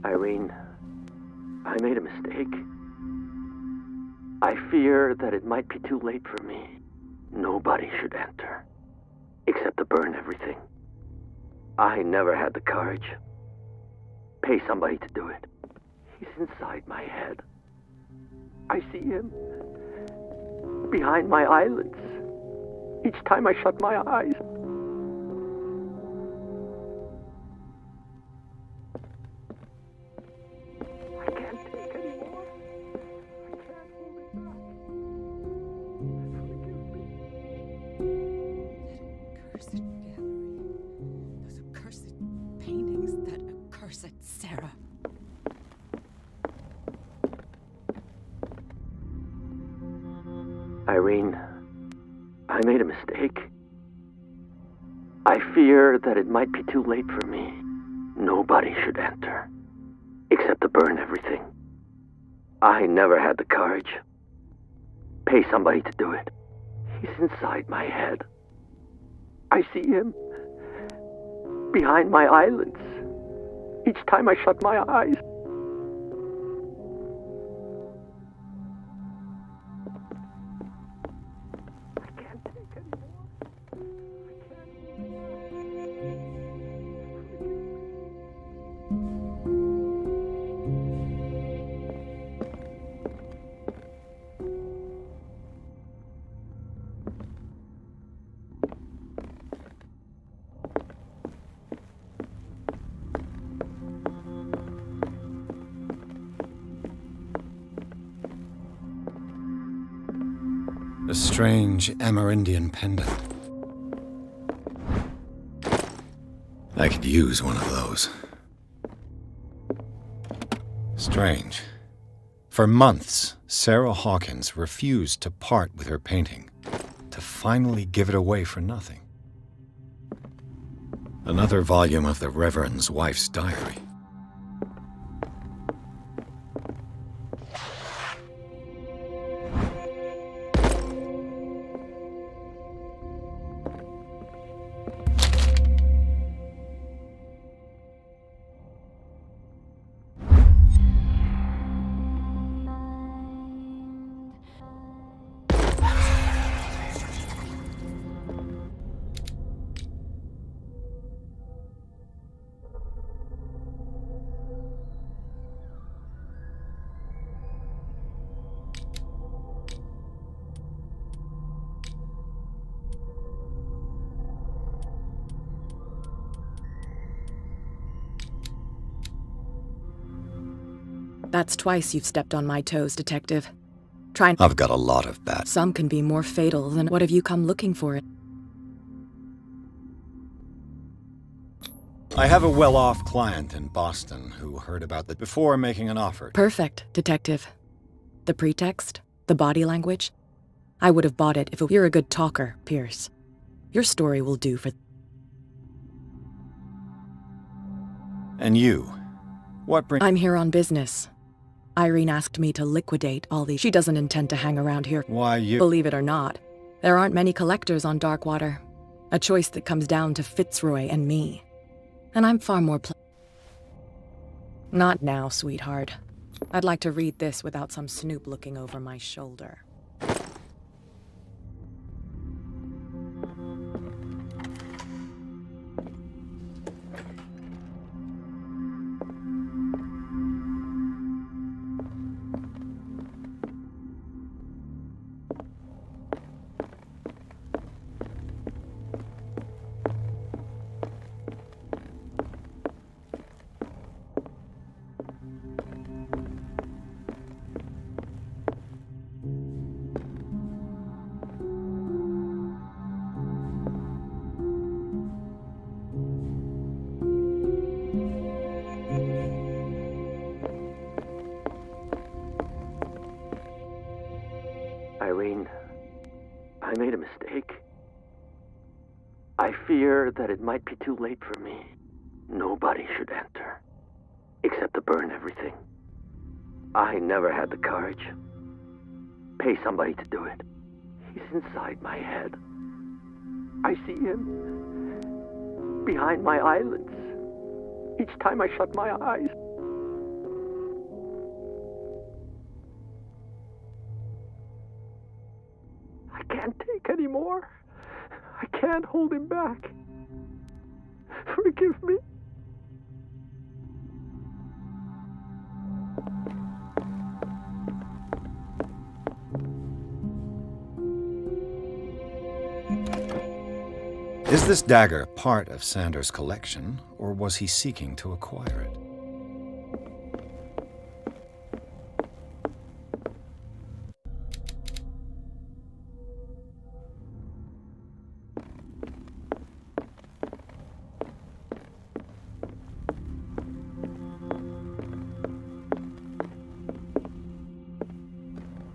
Irene, I made a mistake. I fear that it might be too late for me. Nobody should enter, except to burn everything. I never had the courage. Pay somebody to do it. He's inside my head. I see him behind my eyelids each time I shut my eyes. Sarah. Irene, I made a mistake. I fear that it might be too late for me. Nobody should enter, except to burn everything. I never had the courage. Pay somebody to do it. He's inside my head. I see him behind my eyelids each time I shut my eyes. I can't take anymore. A strange Amerindian pendant. I could use one of those. Strange. For months, Sarah Hawkins refused to part with her painting, to finally give it away for nothing. Another volume of the Reverend's wife's diary. That's twice you've stepped on my toes, Detective. Try. I've got a lot of bad. Some can be more fatal than what have you come looking for it? I have a well-off client in Boston who heard about that before making an offer. Perfect, Detective. The pretext? The body language? I would have bought it if you're a good talker, Pierce. Your story will do for... And you? What brings... I'm here on business. Irene asked me to liquidate all these... She doesn't intend to hang around here. Why you... Believe it or not, there aren't many collectors on Darkwater. A choice that comes down to Fitzroy and me. And I'm far more Not now, sweetheart. I'd like to read this without some snoop looking over my shoulder. Irene, I made a mistake. I fear that it might be too late for me. Nobody should enter, except to burn everything. I never had the courage. Pay somebody to do it. He's inside my head. I see him behind my eyelids each time I shut my eyes. I can't take any more. I can't hold him back. Forgive me. Is this dagger part of Sanders' collection, or was he seeking to acquire it?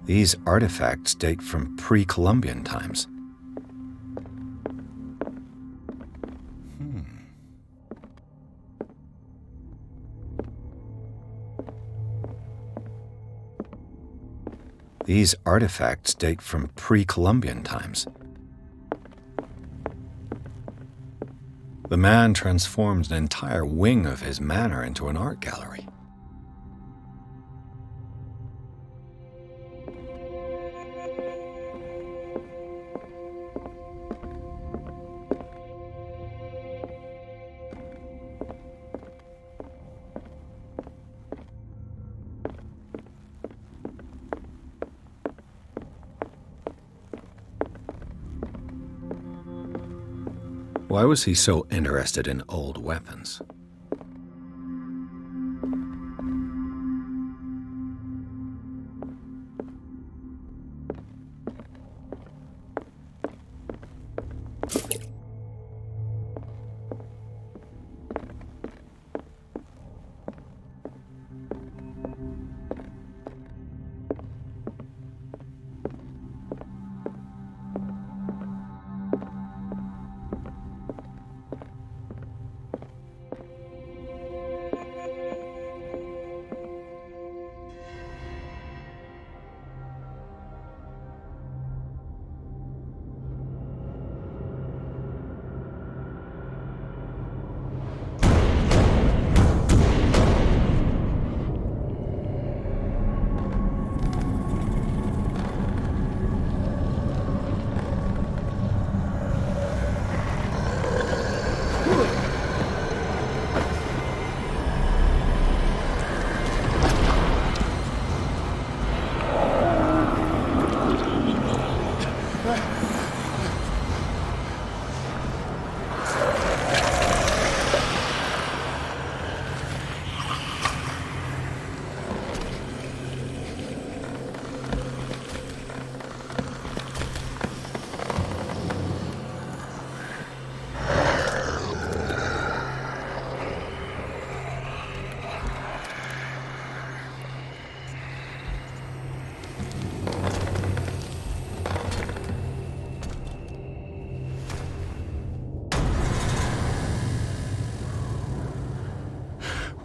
These artifacts date from pre-Columbian times. These artifacts date from pre-Columbian times. The man transformed an entire wing of his manor into an art gallery. Why was he so interested in old weapons?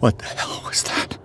What the hell was that?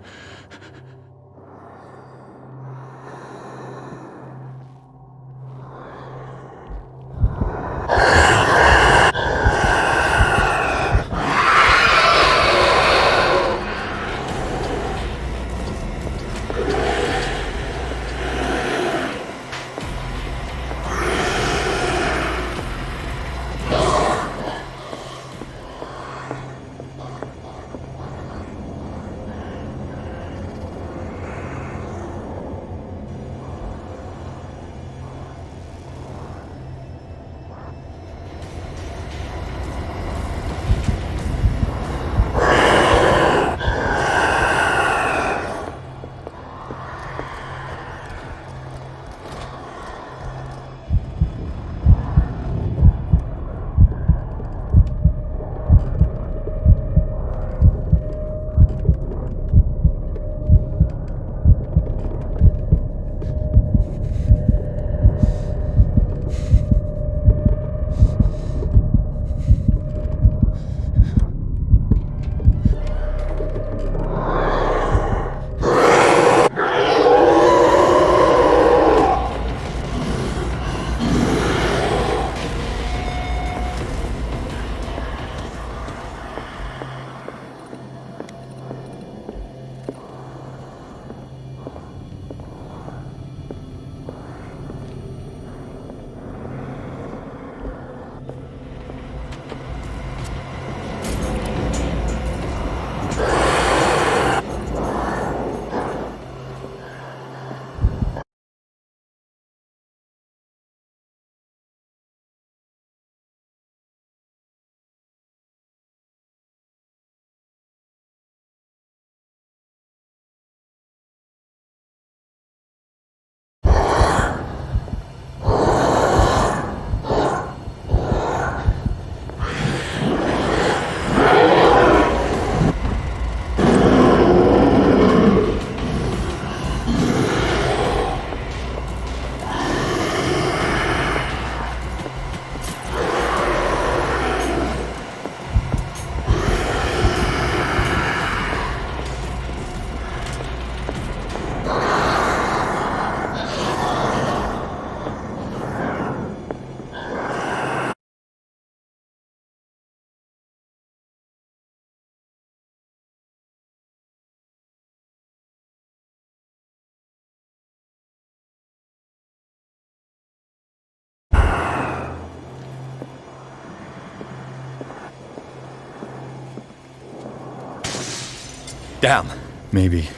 Damn. Maybe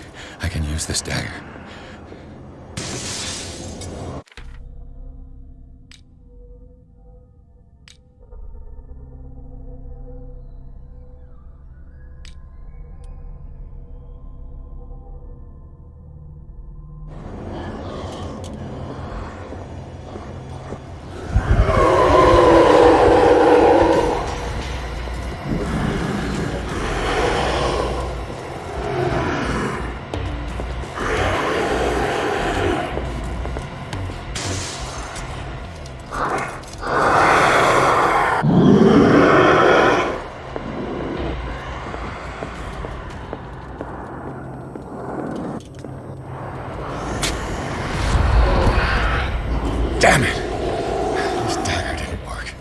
I can use this dagger. Damn it! This dagger didn't work.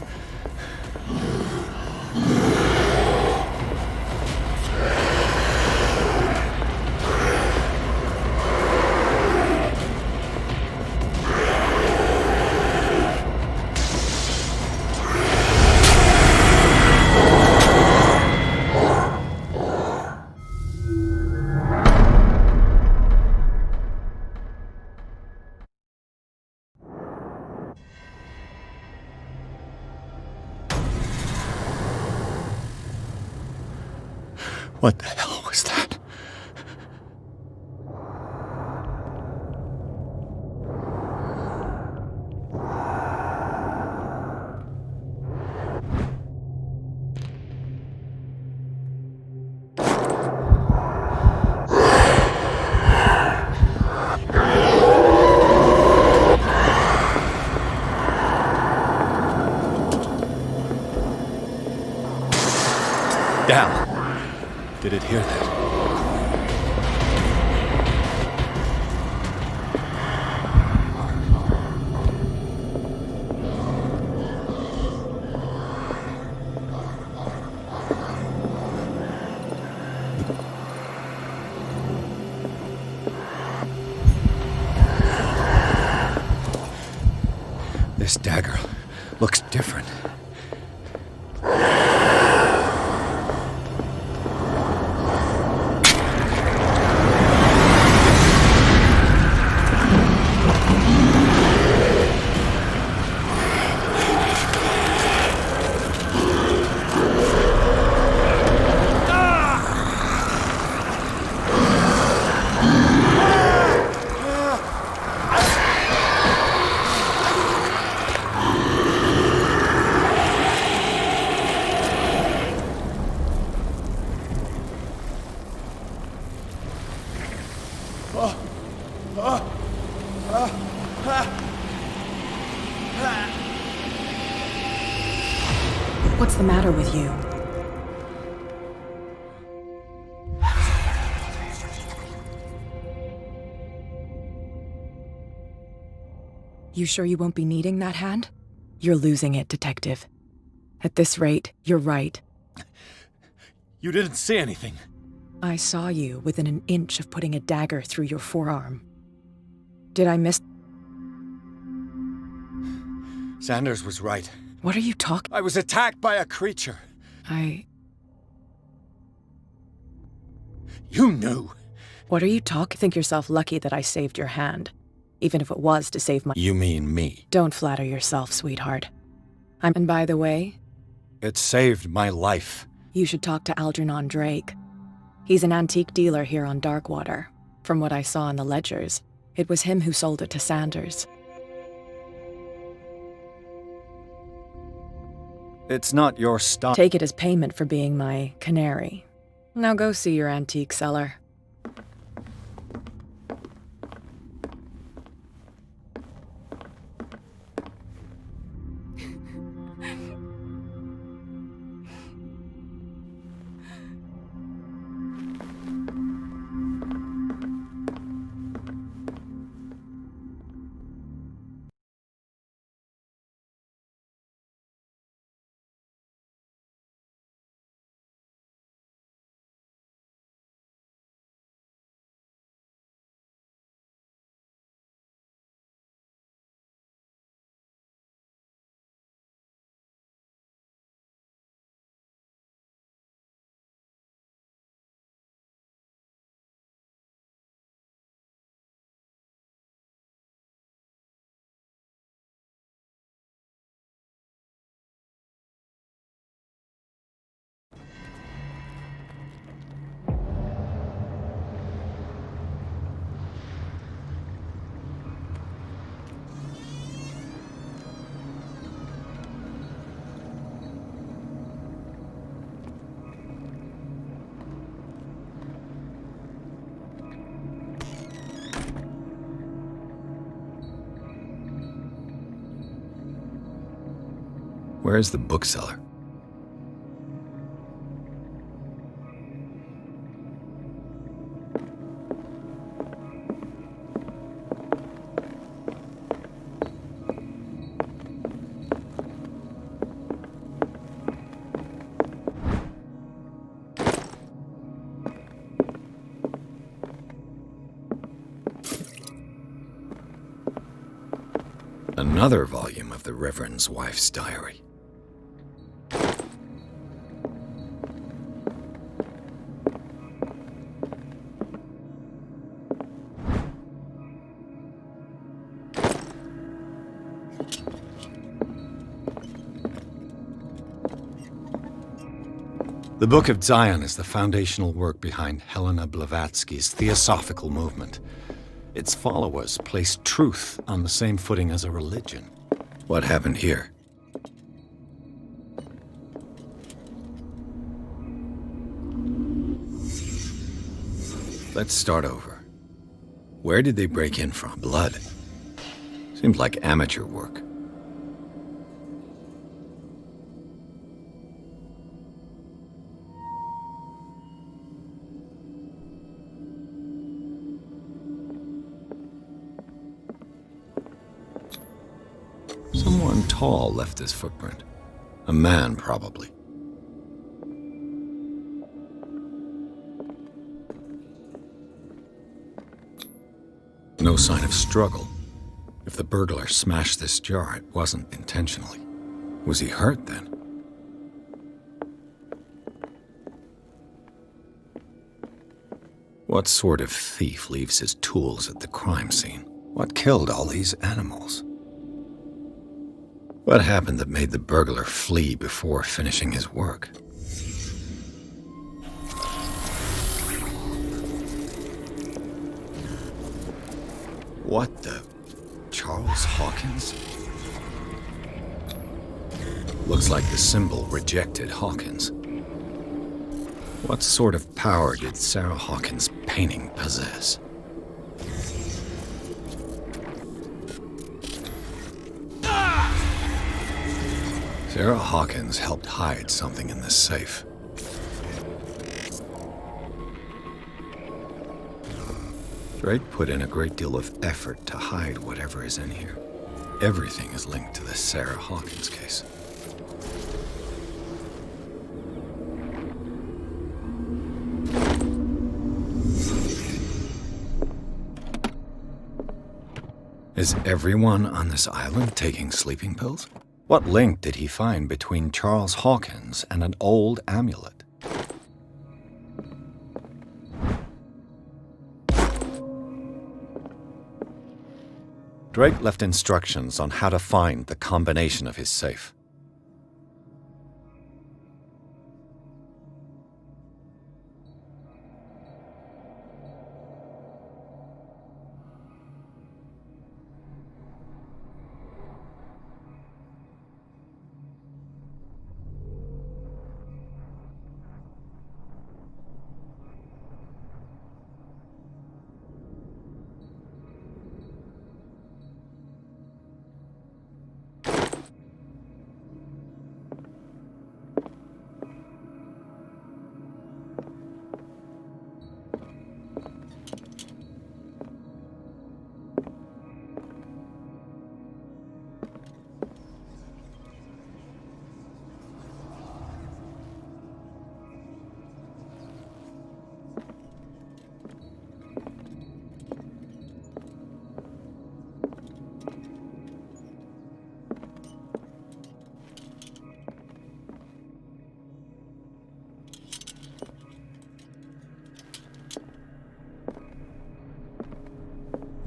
What the hell was that? Damn. Did it hear that? This dagger looks different. What's the matter with you? You sure you won't be needing that hand? You're losing it, Detective. At this rate, you're right. You didn't see anything. I saw you within an inch of putting a dagger through your forearm. Did I miss? Sanders was right. What are you talking? I was attacked by a creature. You knew. What are you talking? Think yourself lucky that I saved your hand. Even if it was to save my... You mean me? Don't flatter yourself, sweetheart. And by the way... It saved my life. You should talk to Algernon Drake. He's an antique dealer here on Darkwater. From what I saw in the ledgers, it was him who sold it to Sanders. It's not your stuff. Take it as payment for being my canary. Now go see your antique seller. Where is the bookseller? Another volume of the Reverend's wife's diary. The Book of Zion is the foundational work behind Helena Blavatsky's Theosophical movement. Its followers placed truth on the same footing as a religion. What happened here? Let's start over. Where did they break in from? Blood. Seems like amateur work. Someone tall left this footprint. A man, probably. No sign of struggle. If the burglar smashed this jar, it wasn't intentionally. Was he hurt then? What sort of thief leaves his tools at the crime scene? What killed all these animals? What happened that made the burglar flee before finishing his work? What the... Charles Hawkins? Looks like the symbol rejected Hawkins. What sort of power did Sarah Hawkins' painting possess? Sarah Hawkins helped hide something in this safe. Drake put in a great deal of effort to hide whatever is in here. Everything is linked to the Sarah Hawkins case. Is everyone on this island taking sleeping pills? What link did he find between Charles Hawkins and an old amulet? Drake left instructions on how to find the combination of his safe.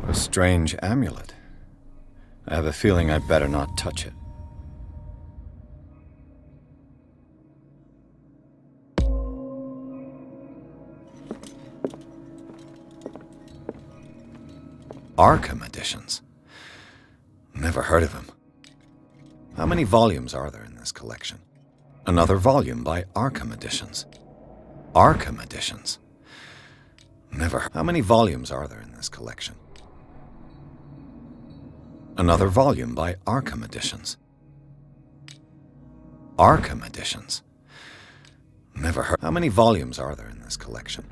A strange amulet. I have a feeling I better not touch it. Arkham editions. Never heard of him. How many volumes are there in this collection? Another volume by Arkham Editions. Arkham Editions. Never. How many volumes are there in this collection? Another volume by Arkham Editions. Arkham Editions. Never heard. How many volumes are there in this collection?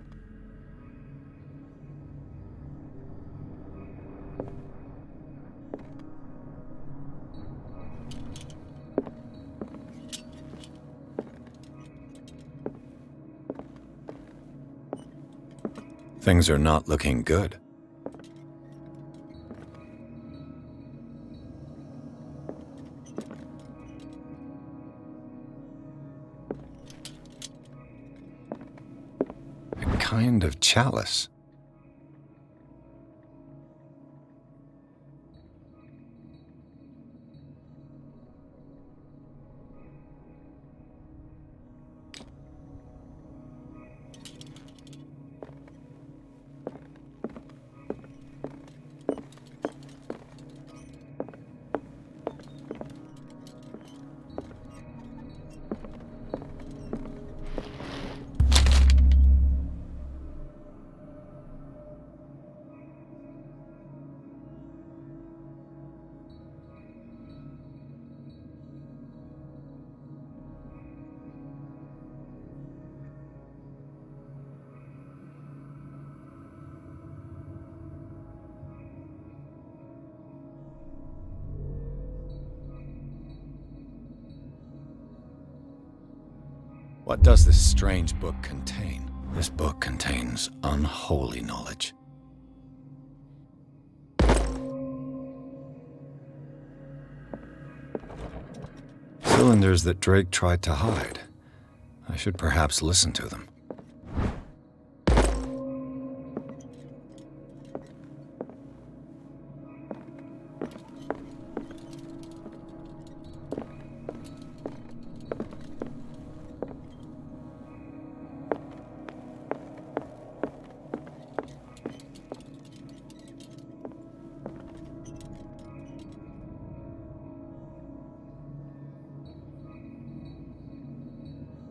Things are not looking good. A kind of chalice. What does this strange book contain? This book contains unholy knowledge. cylinders that Drake tried to hide. I should perhaps listen to them.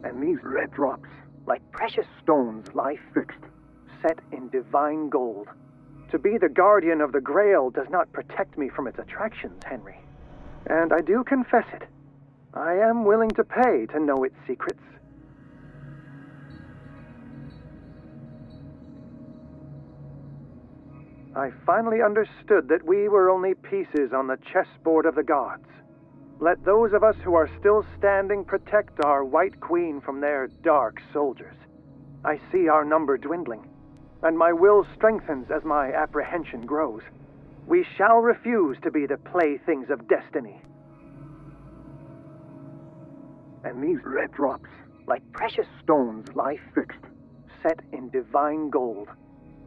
And these red drops, like precious stones, lie fixed, set in divine gold. To be the guardian of the Grail does not protect me from its attractions, Henry. And I do confess it. I am willing to pay to know its secrets. I finally understood that we were only pieces on the chessboard of the gods. Let those of us who are still standing protect our White Queen from their dark soldiers. I see our number dwindling, and my will strengthens as my apprehension grows. We shall refuse to be the playthings of destiny. And these red drops, like precious stones, lie fixed, set in divine gold.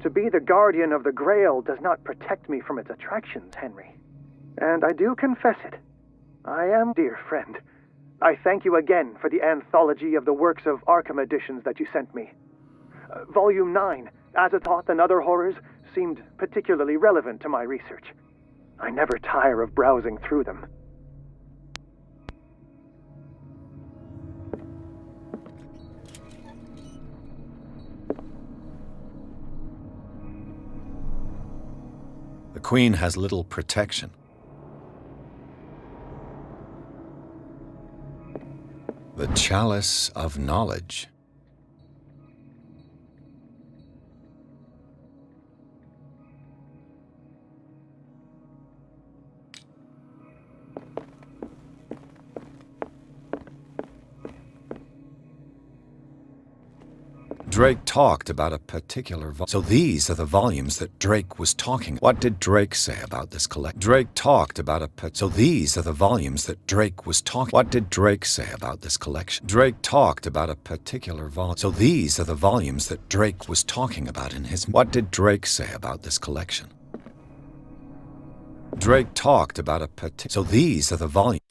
To be the guardian of the Grail does not protect me from its attractions, Henry. And I do confess it. I am, dear friend. I thank you again for the anthology of the works of Arkham editions that you sent me. Volume 9, Azathoth and Other Horrors, seemed particularly relevant to my research. I never tire of browsing through them. The Queen has little protection. The Chalice of Knowledge. Drake talked about a particular So these are the volumes that Drake was talking. What did Drake say about this collection? Drake talked about So these are the volumes that Drake was talking. What did Drake say about this collection? Drake talked about a particular volume. So these are the volumes that Drake was talking about in his. What did Drake say about this collection? Drake talked about a So these are the volumes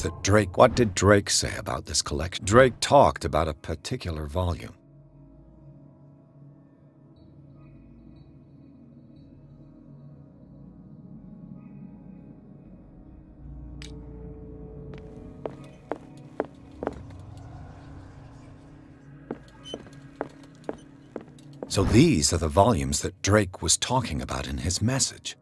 that Drake. What did Drake say about this collection? Drake talked about a particular volume. So these are the volumes that Drake was talking about in his message.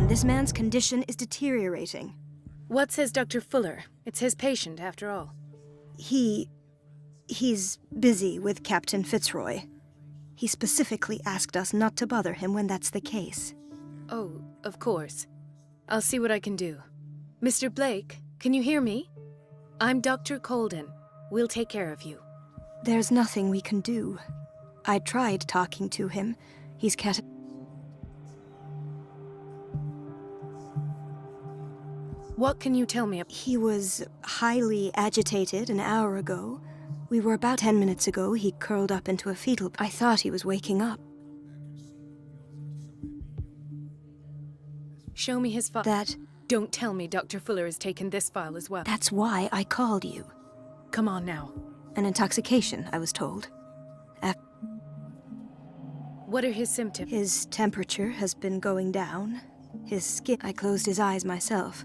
and this man's condition is deteriorating. What says Dr. Fuller? It's his patient, after all. He's busy with Captain Fitzroy. He specifically asked us not to bother him when that's the case. Oh, of course. I'll see what I can do. Mr. Blake, can you hear me? I'm Dr. Colden. We'll take care of you. There's nothing we can do. I tried talking to him. He's What can you tell me? He was highly agitated an hour ago. We were about 10 minutes ago. He curled up into a fetal. I thought he was waking up. Show me his file. Don't tell me Dr. Fuller has taken this file as well. That's why I called you. Come on now. An intoxication, I was told. What are his symptoms? His temperature has been going down. His skin... I closed his eyes myself.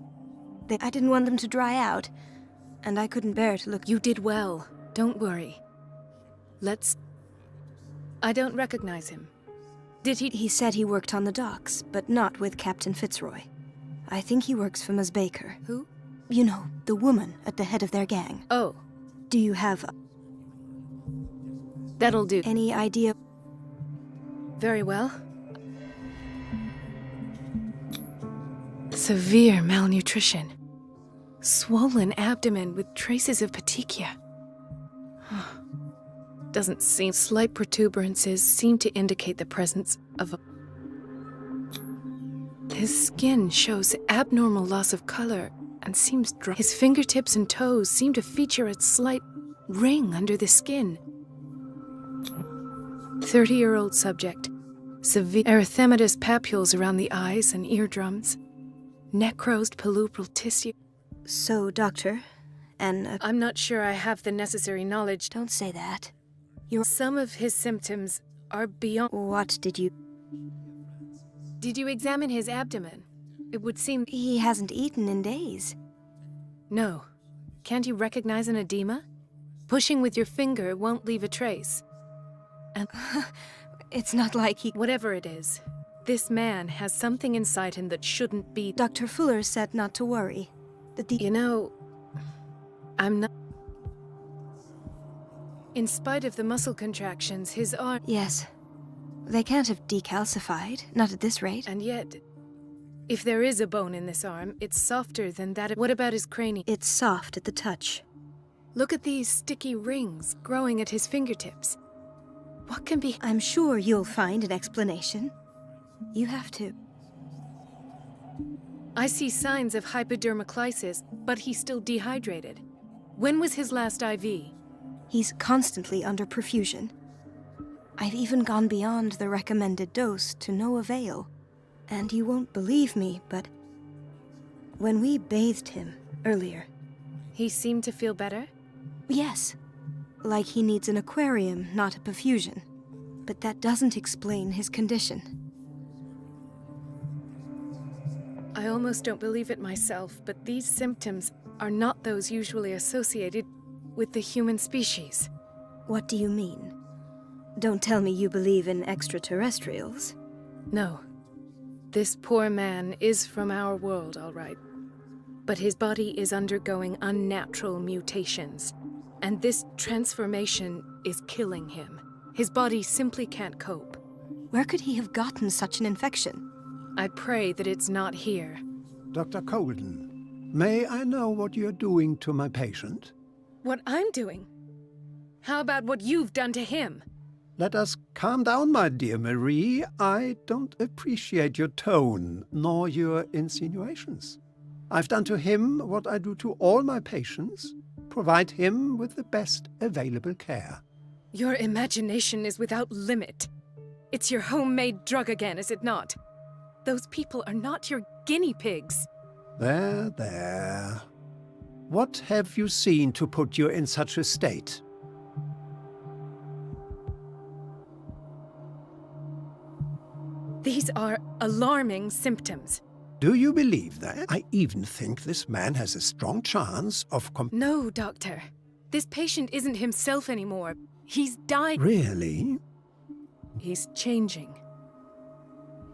I didn't want them to dry out, and I couldn't bear to look... You did well. Don't worry. I don't recognize him. Did he... He said he worked on the docks, but not with Captain Fitzroy. I think he works for Ms. Baker. Who? You know, the woman at the head of their gang. Oh. Do you have... That'll do. Any idea? Very well. Severe malnutrition. Swollen abdomen with traces of petechia. Doesn't seem... Slight protuberances seem to indicate the presence of a... His skin shows abnormal loss of color and seems dry. His fingertips and toes seem to feature a slight ring under the skin. 30-year-old subject. Severe erythematous papules around the eyes and eardrums. Necrosed palpebral tissue. So, Doctor, and... I'm not sure I have the necessary knowledge. Don't say that. Some of his symptoms are beyond... What did you... Did you examine his abdomen? It would seem... He hasn't eaten in days. No. Can't you recognize an edema? Pushing with your finger won't leave a trace. And... It's not like he... Whatever it is, this man has something inside him that shouldn't be... Dr. Fuller said not to worry. You know, I'm not... In spite of the muscle contractions, his arm... Yes. They can't have decalcified, not at this rate. And yet, if there is a bone in this arm, it's softer than that of... What about his cranium? It's soft at the touch. Look at these sticky rings growing at his fingertips. What can be... I'm sure you'll find an explanation. You have to. I see signs of hypodermoclysis, but he's still dehydrated. When was his last IV? He's constantly under perfusion. I've even gone beyond the recommended dose to no avail. And you won't believe me, but when we bathed him earlier... He seemed to feel better? Yes. Like he needs an aquarium, not a perfusion. But that doesn't explain his condition. I almost don't believe it myself, but these symptoms are not those usually associated with the human species. What do you mean? Don't tell me you believe in extraterrestrials. No. This poor man is from our world, all right. But his body is undergoing unnatural mutations, and this transformation is killing him. His body simply can't cope. Where could he have gotten such an infection? I pray that it's not here. Dr. Colden, may I know what you're doing to my patient? What I'm doing? How about what you've done to him? Let us calm down, my dear Marie. I don't appreciate your tone, nor your insinuations. I've done to him what I do to all my patients, provide him with the best available care. Your imagination is without limit. It's your homemade drug again, is it not? Those people are not your guinea pigs. There, there. What have you seen to put you in such a state? These are alarming symptoms. Do you believe that? I even think this man has a strong chance of No, Doctor. This patient isn't himself anymore. He's died. Really? He's changing.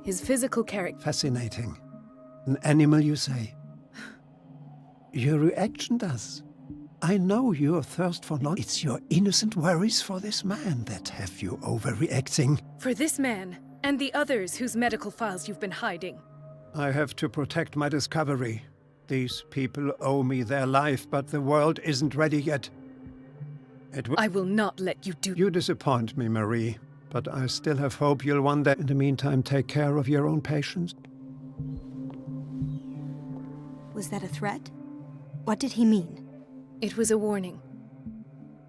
His physical character... Fascinating. An animal, you say? Your reaction does. I know your thirst for knowledge. It's your innocent worries for this man that have you overreacting. For this man, and the others whose medical files you've been hiding. I have to protect my discovery. These people owe me their life, but the world isn't ready yet. I will not let you do— You disappoint me, Marie, but I still have hope you'll one day. In the meantime, take care of your own patients. Was that a threat? What did he mean? It was a warning.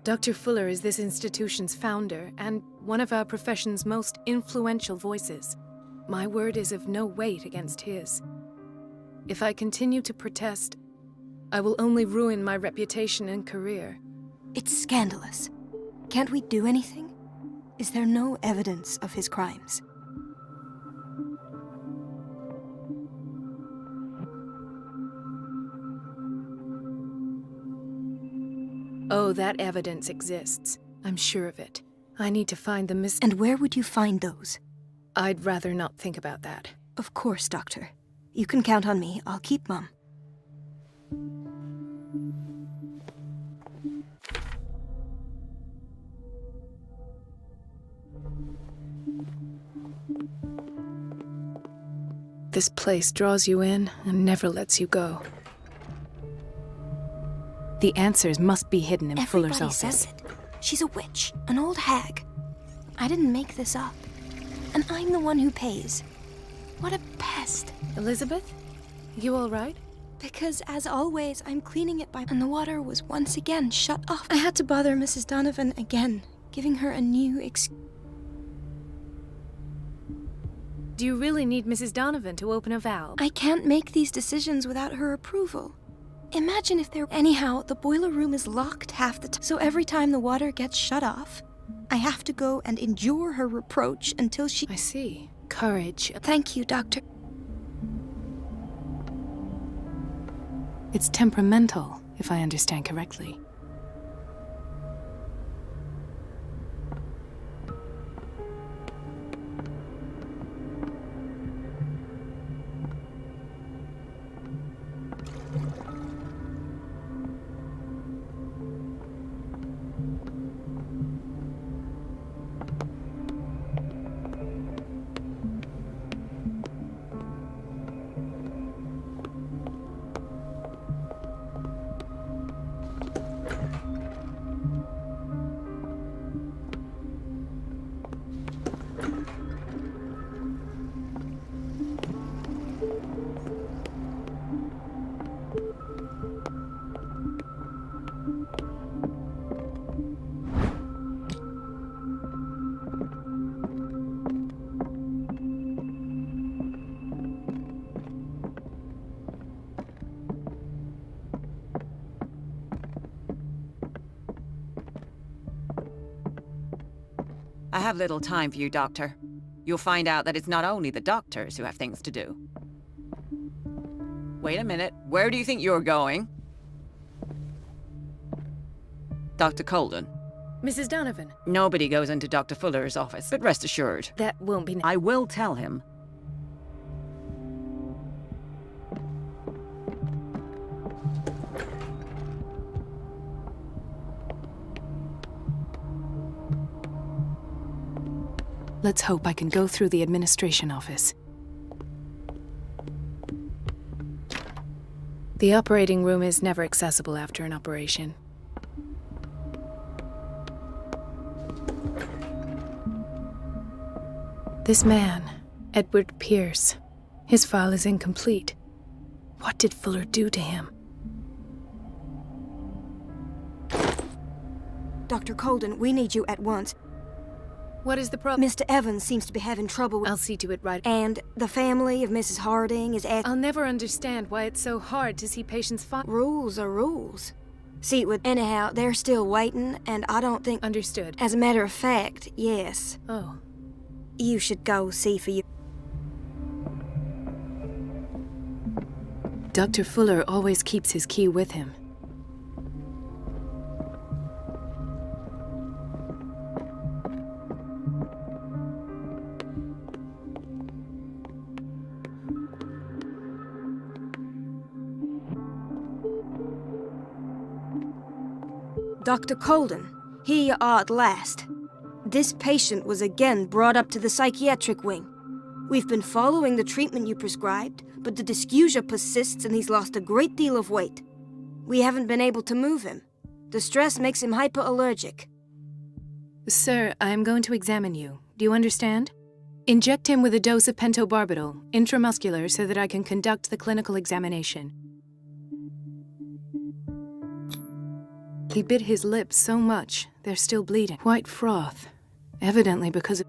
Dr. Fuller is this institution's founder and one of our profession's most influential voices. My word is of no weight against his. If I continue to protest, I will only ruin my reputation and career. It's scandalous. Can't we do anything? Is there no evidence of his crimes? Oh, that evidence exists. I'm sure of it. I need to find the And where would you find those? I'd rather not think about that. Of course, Doctor. You can count on me. I'll keep mum. This place draws you in and never lets you go. The answers must be hidden in Fuller's office. Everybody says it. She's a witch, an old hag. I didn't make this up. And I'm the one who pays. What a pest. Elizabeth? You all right? Because, as always, I'm cleaning it and the water was once again shut off. I had to bother Mrs. Donovan again, giving her a new excuse. Do you really need Mrs. Donovan to open a valve? I can't make these decisions without her approval. Imagine if there— Anyhow, the boiler room is locked half the time, so every time the water gets shut off, I have to go and endure her reproach until she— I see. Courage. Thank you, Doctor. It's temperamental, if I understand correctly. I have little time for you, Doctor. You'll find out that it's not only the doctors who have things to do. Wait a minute. Where do you think you're going? Dr. Colden. Mrs. Donovan. Nobody goes into Dr. Fuller's office, but rest assured. That won't be— I will tell him. Let's hope I can go through the administration office. The operating room is never accessible after an operation. This man, Edward Pierce, his file is incomplete. What did Fuller do to him? Dr. Colden, we need you at once. What is the problem? Mr. Evans seems to be having trouble with— I'll see to it right— And the family of Mrs. Harding is at— I'll never understand why it's so hard to see patients Rules are rules. See, anyhow, they're still waiting, and I don't think— Understood. As a matter of fact, yes. Oh. You should go see for you. Dr. Fuller always keeps his key with him. Dr. Colden, here you are at last. This patient was again brought up to the psychiatric wing. We've been following the treatment you prescribed, but the dysgeusia persists and he's lost a great deal of weight. We haven't been able to move him. The stress makes him hyperallergic. Sir, I am going to examine you. Do you understand? Inject him with a dose of pentobarbital, intramuscular, so that I can conduct the clinical examination. He bit his lips so much, they're still bleeding. White froth, evidently because of...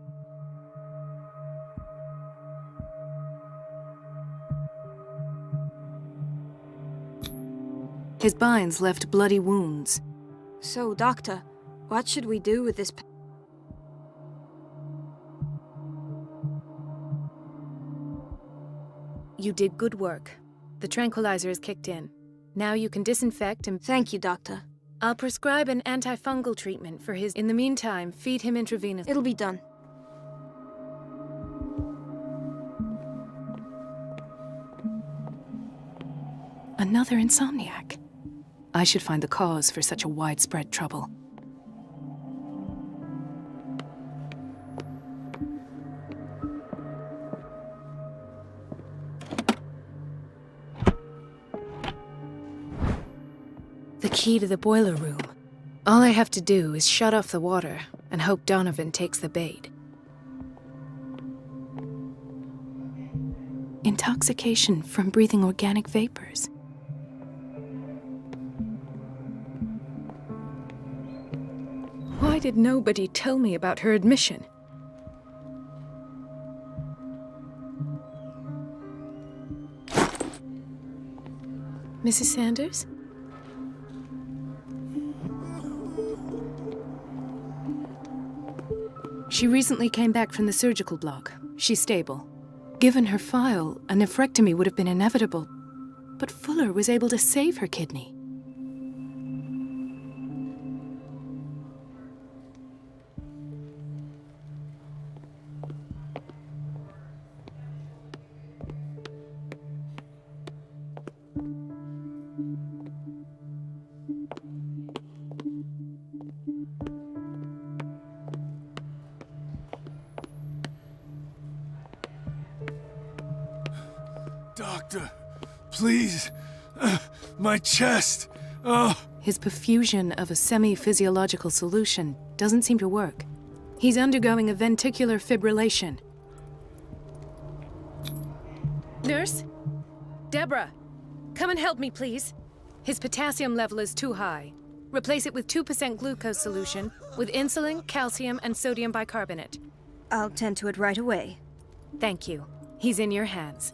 His binds left bloody wounds. So, Doctor, what should we do with this You did good work. The tranquilizer is kicked in. Now you can disinfect and... Thank you, Doctor. I'll prescribe an antifungal treatment for his... In the meantime, feed him intravenously. It'll be done. Another insomniac. I should find the cause for such a widespread trouble. The key to the boiler room. All I have to do is shut off the water and hope Donovan takes the bait. Intoxication from breathing organic vapors. Why did nobody tell me about her admission? Mrs. Sanders? She recently came back from the surgical block. She's stable. Given her file, a nephrectomy would have been inevitable. But Fuller was able to save her kidney. Doctor, please. My chest. Oh. His perfusion of a semi-physiological solution doesn't seem to work. He's undergoing a ventricular fibrillation. Nurse? Deborah, come and help me, please. His potassium level is too high. Replace it with 2% glucose solution with insulin, calcium, and sodium bicarbonate. I'll tend to it right away. Thank you. He's in your hands.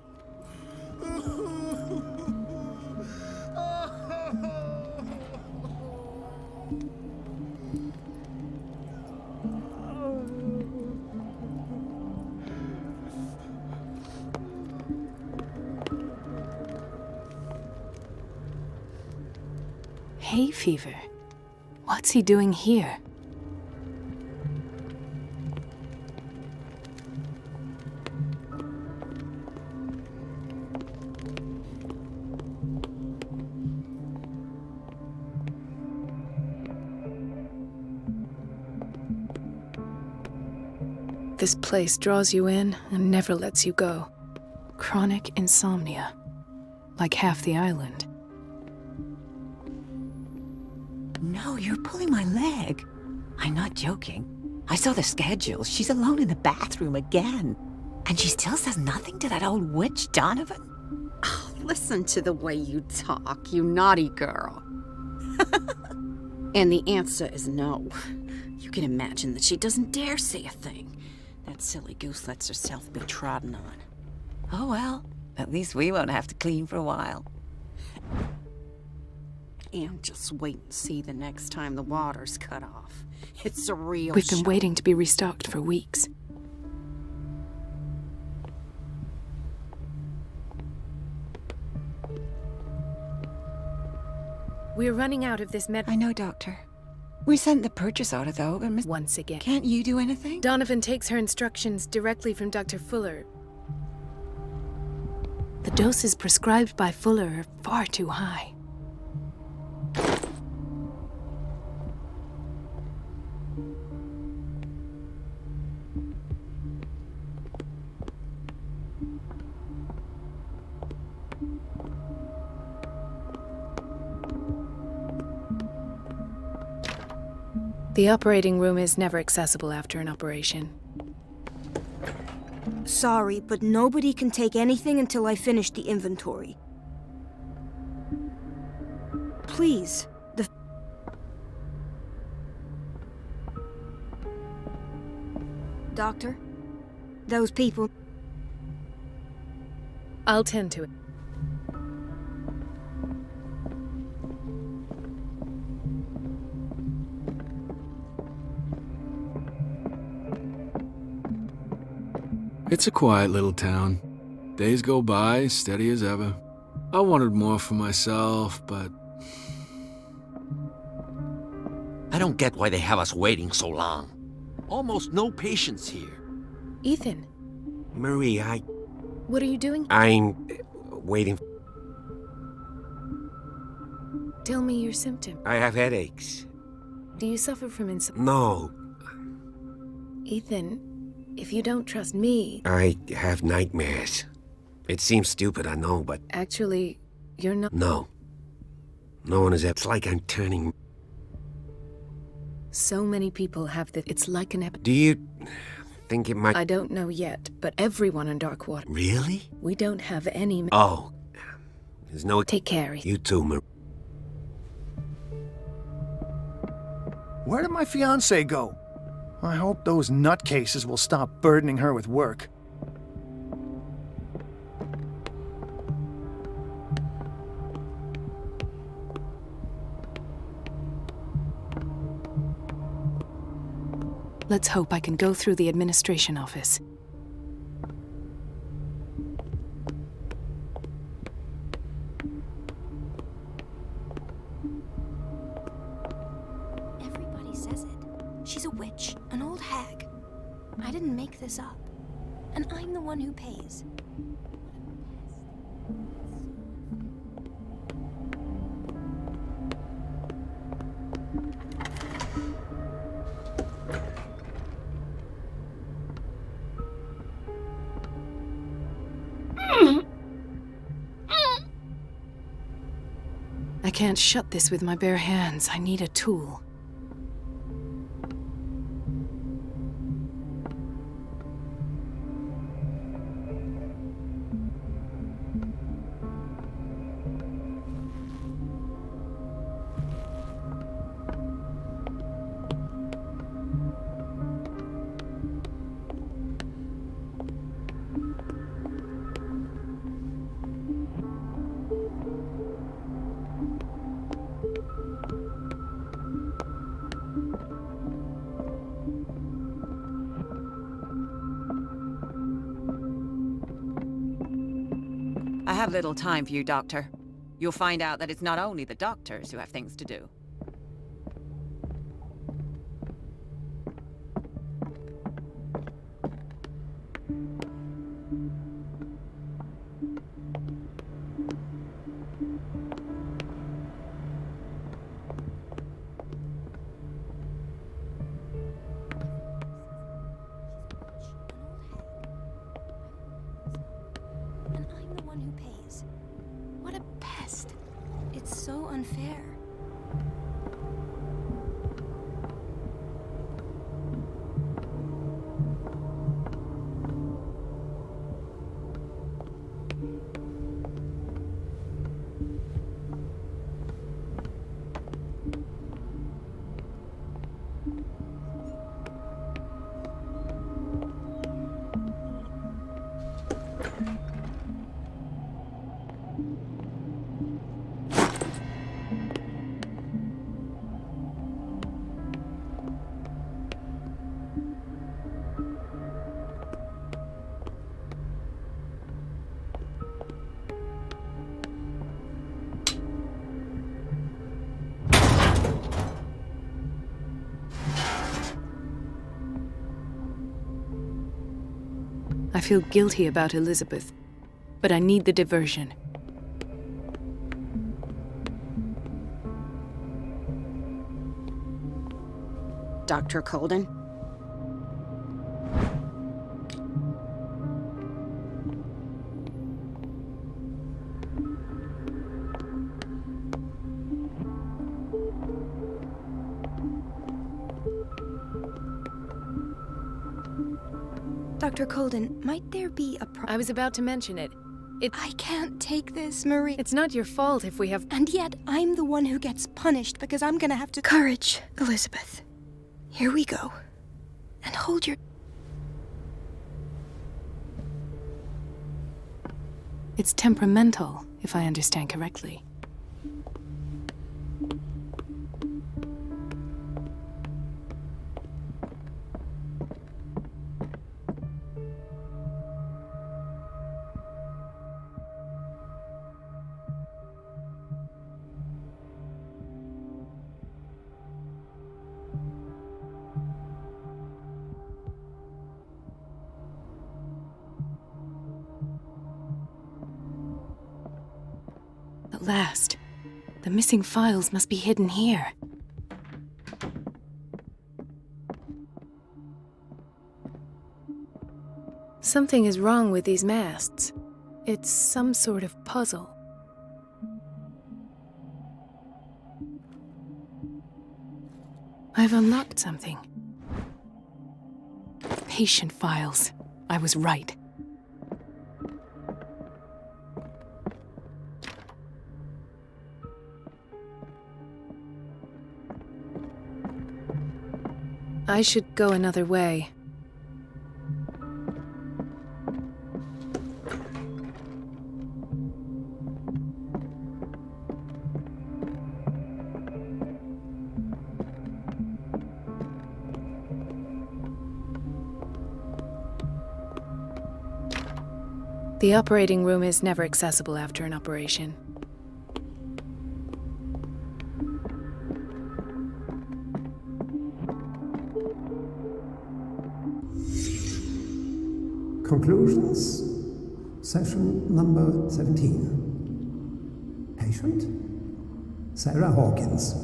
Hay fever. What's he doing here? This place draws you in and never lets you go. Chronic insomnia. Like half the island. No, you're pulling my leg. I'm not joking. I saw the schedule. She's alone in the bathroom again. And she still says nothing to that old witch, Donovan. Oh, listen to the way you talk, you naughty girl. And the answer is no. You can imagine that she doesn't dare say a thing. That silly goose lets herself be trodden on. Oh well, at least we won't have to clean for a while. And just wait and see the next time the water's cut off. It's a real We've been shock. waiting to be restocked for weeks. We're running out of this I know, Doctor. We sent the purchase order, though, but Once again. Can't you do anything? Donovan takes her instructions directly from Dr. Fuller. The doses prescribed by Fuller are far too high. The operating room is never accessible after an operation. Sorry, but nobody can take anything until I finish the inventory. Please, Doctor? Those people... I'll tend to it. It's a quiet little town. Days go by, steady as ever. I wanted more for myself, but... I don't get why they have us waiting so long. Almost no patience here. Ethan, Marie, what are you doing? I'm waiting. Tell me your symptom. I have headaches. Do you suffer from insomnia? No, Ethan, if you don't trust me... I have nightmares. It seems stupid, I know, but... Actually, you're not... No. No one is... It's like I'm turning... So many people have that. It's like an epidemic. Do you think it might... I don't know yet, but everyone in Darkwater... Really? We don't have any... Oh. There's no... Take care. You too, Marie. Where did my fiancée go? I hope those nutcases will stop burdening her with work. Let's hope I can go through the administration office. Everybody says it. She's a witch, an old hag. I didn't make this up. And I'm the one who pays. I can't shut this with my bare hands. I need a tool. I have little time for you, Doctor. You'll find out that it's not only the doctors who have things to do. And I'm the one who pays. What a pest. It's so unfair. I feel guilty about Elizabeth, but I need the diversion. Dr. Colden? Dr. Colden, might there be a I was about to mention it. I can't take this, Marie. It's not your fault if we have... And yet, I'm the one who gets punished because I'm gonna have to... Courage, Elizabeth. Here we go. And hold your... It's temperamental, if I understand correctly. At last, the missing files must be hidden here. Something is wrong with these masts. It's some sort of puzzle. I've unlocked something. Patient files. I was right. I should go another way. The operating room is never accessible after an operation. Conclusions, session number 17. Patient, Sarah Hawkins.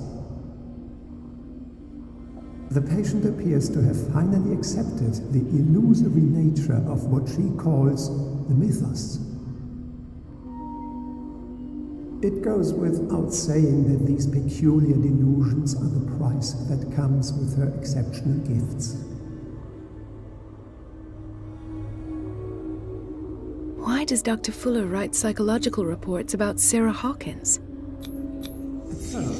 The patient appears to have finally accepted the illusory nature of what she calls the mythos. It goes without saying that these peculiar delusions are the price that comes with her exceptional gifts. Why does Dr. Fuller write psychological reports about Sarah Hawkins?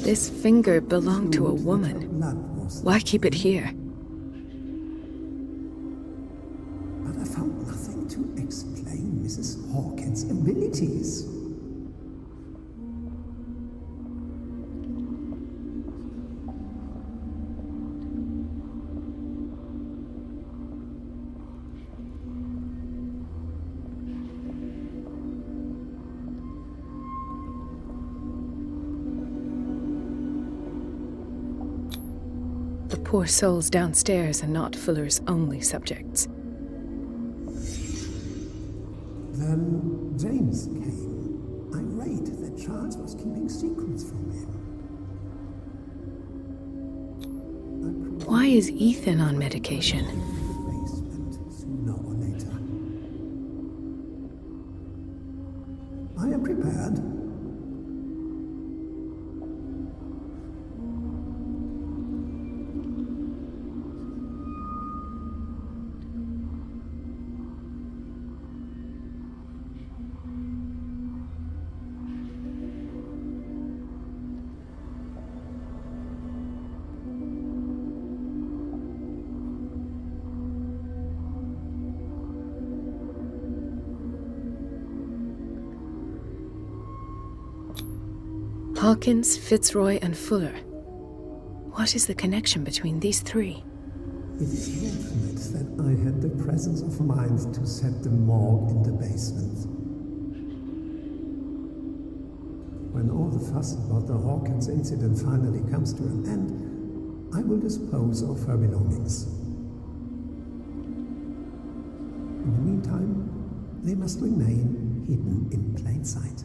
This finger belonged to a woman. Why keep it here? But I found nothing to explain Mrs. Hawkins' abilities. The poor souls downstairs are not Fuller's only subjects. Then James came, irate that Charles was keeping secrets from him. Why is Ethan on medication? Sooner or later. I am prepared. Hawkins, Fitzroy, and Fuller. What is the connection between these three? It is fortunate that I had the presence of mind to set the morgue in the basement. When all the fuss about the Hawkins incident finally comes to an end, I will dispose of her belongings. In the meantime, they must remain hidden in plain sight.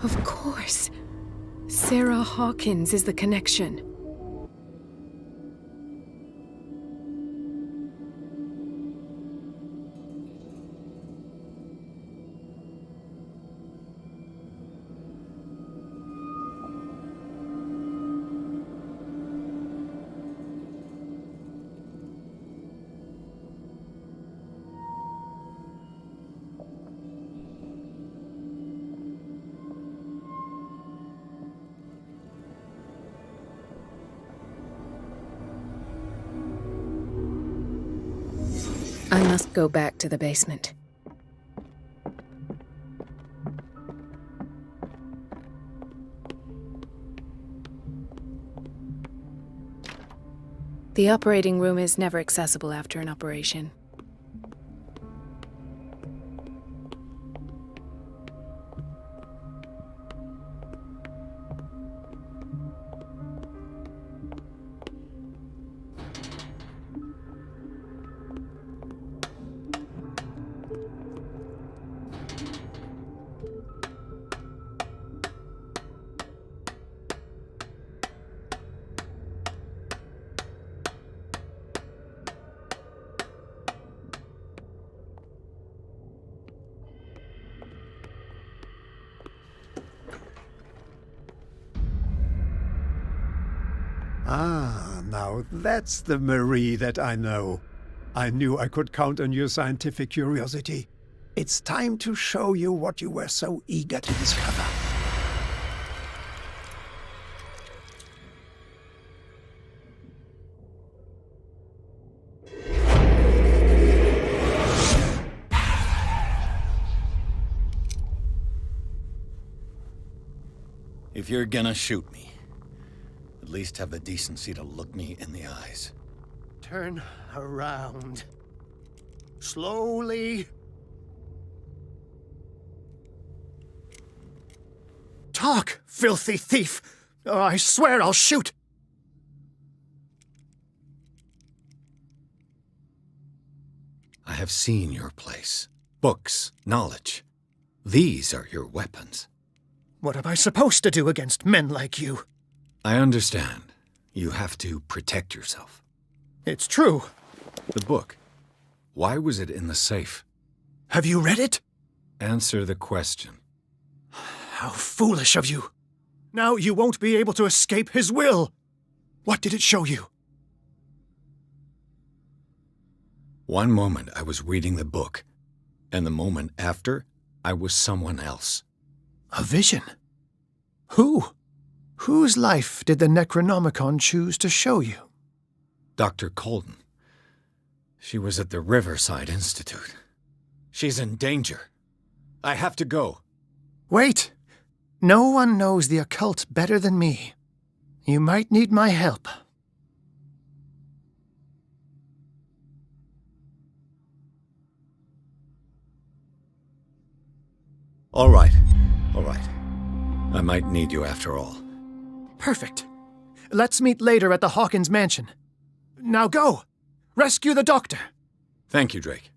Of course. Sarah Hawkins is the connection. I must go back to the basement. The operating room is never accessible after an operation. Ah, now that's the Marie that I know. I knew I could count on your scientific curiosity. It's time to show you what you were so eager to discover. If you're gonna shoot me, at least have the decency to look me in the eyes. Turn around. Slowly. Talk, filthy thief! Oh, I swear I'll shoot! I have seen your place. Books, knowledge. These are your weapons. What am I supposed to do against men like you? I understand. You have to protect yourself. It's true. The book. Why was it in the safe? Have you read it? Answer the question. How foolish of you. Now you won't be able to escape his will. What did it show you? One moment I was reading the book, and the moment after, I was someone else. A vision? Who? Whose life did the Necronomicon choose to show you? Dr. Colden. She was at the Riverside Institute. She's in danger. I have to go. Wait! No one knows the occult better than me. You might need my help. All right. I might need you after all. Perfect. Let's meet later at the Hawkins mansion. Now go! Rescue the doctor! Thank you, Drake.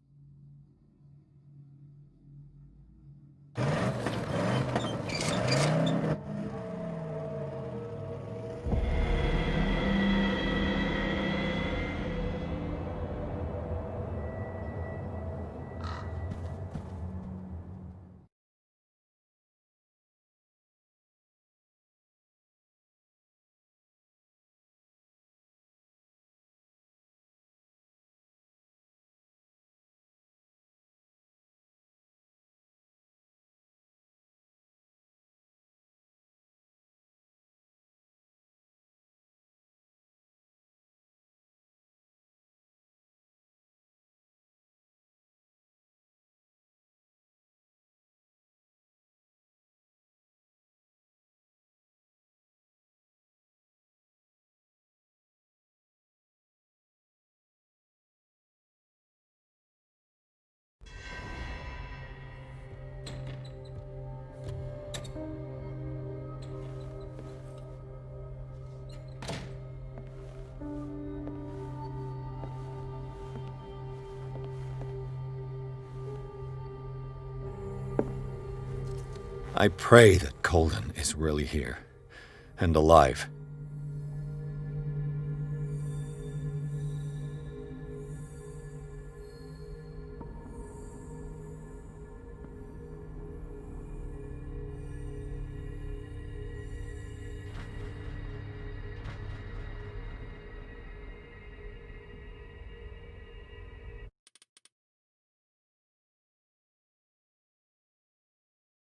I pray that Colden is really here, and alive.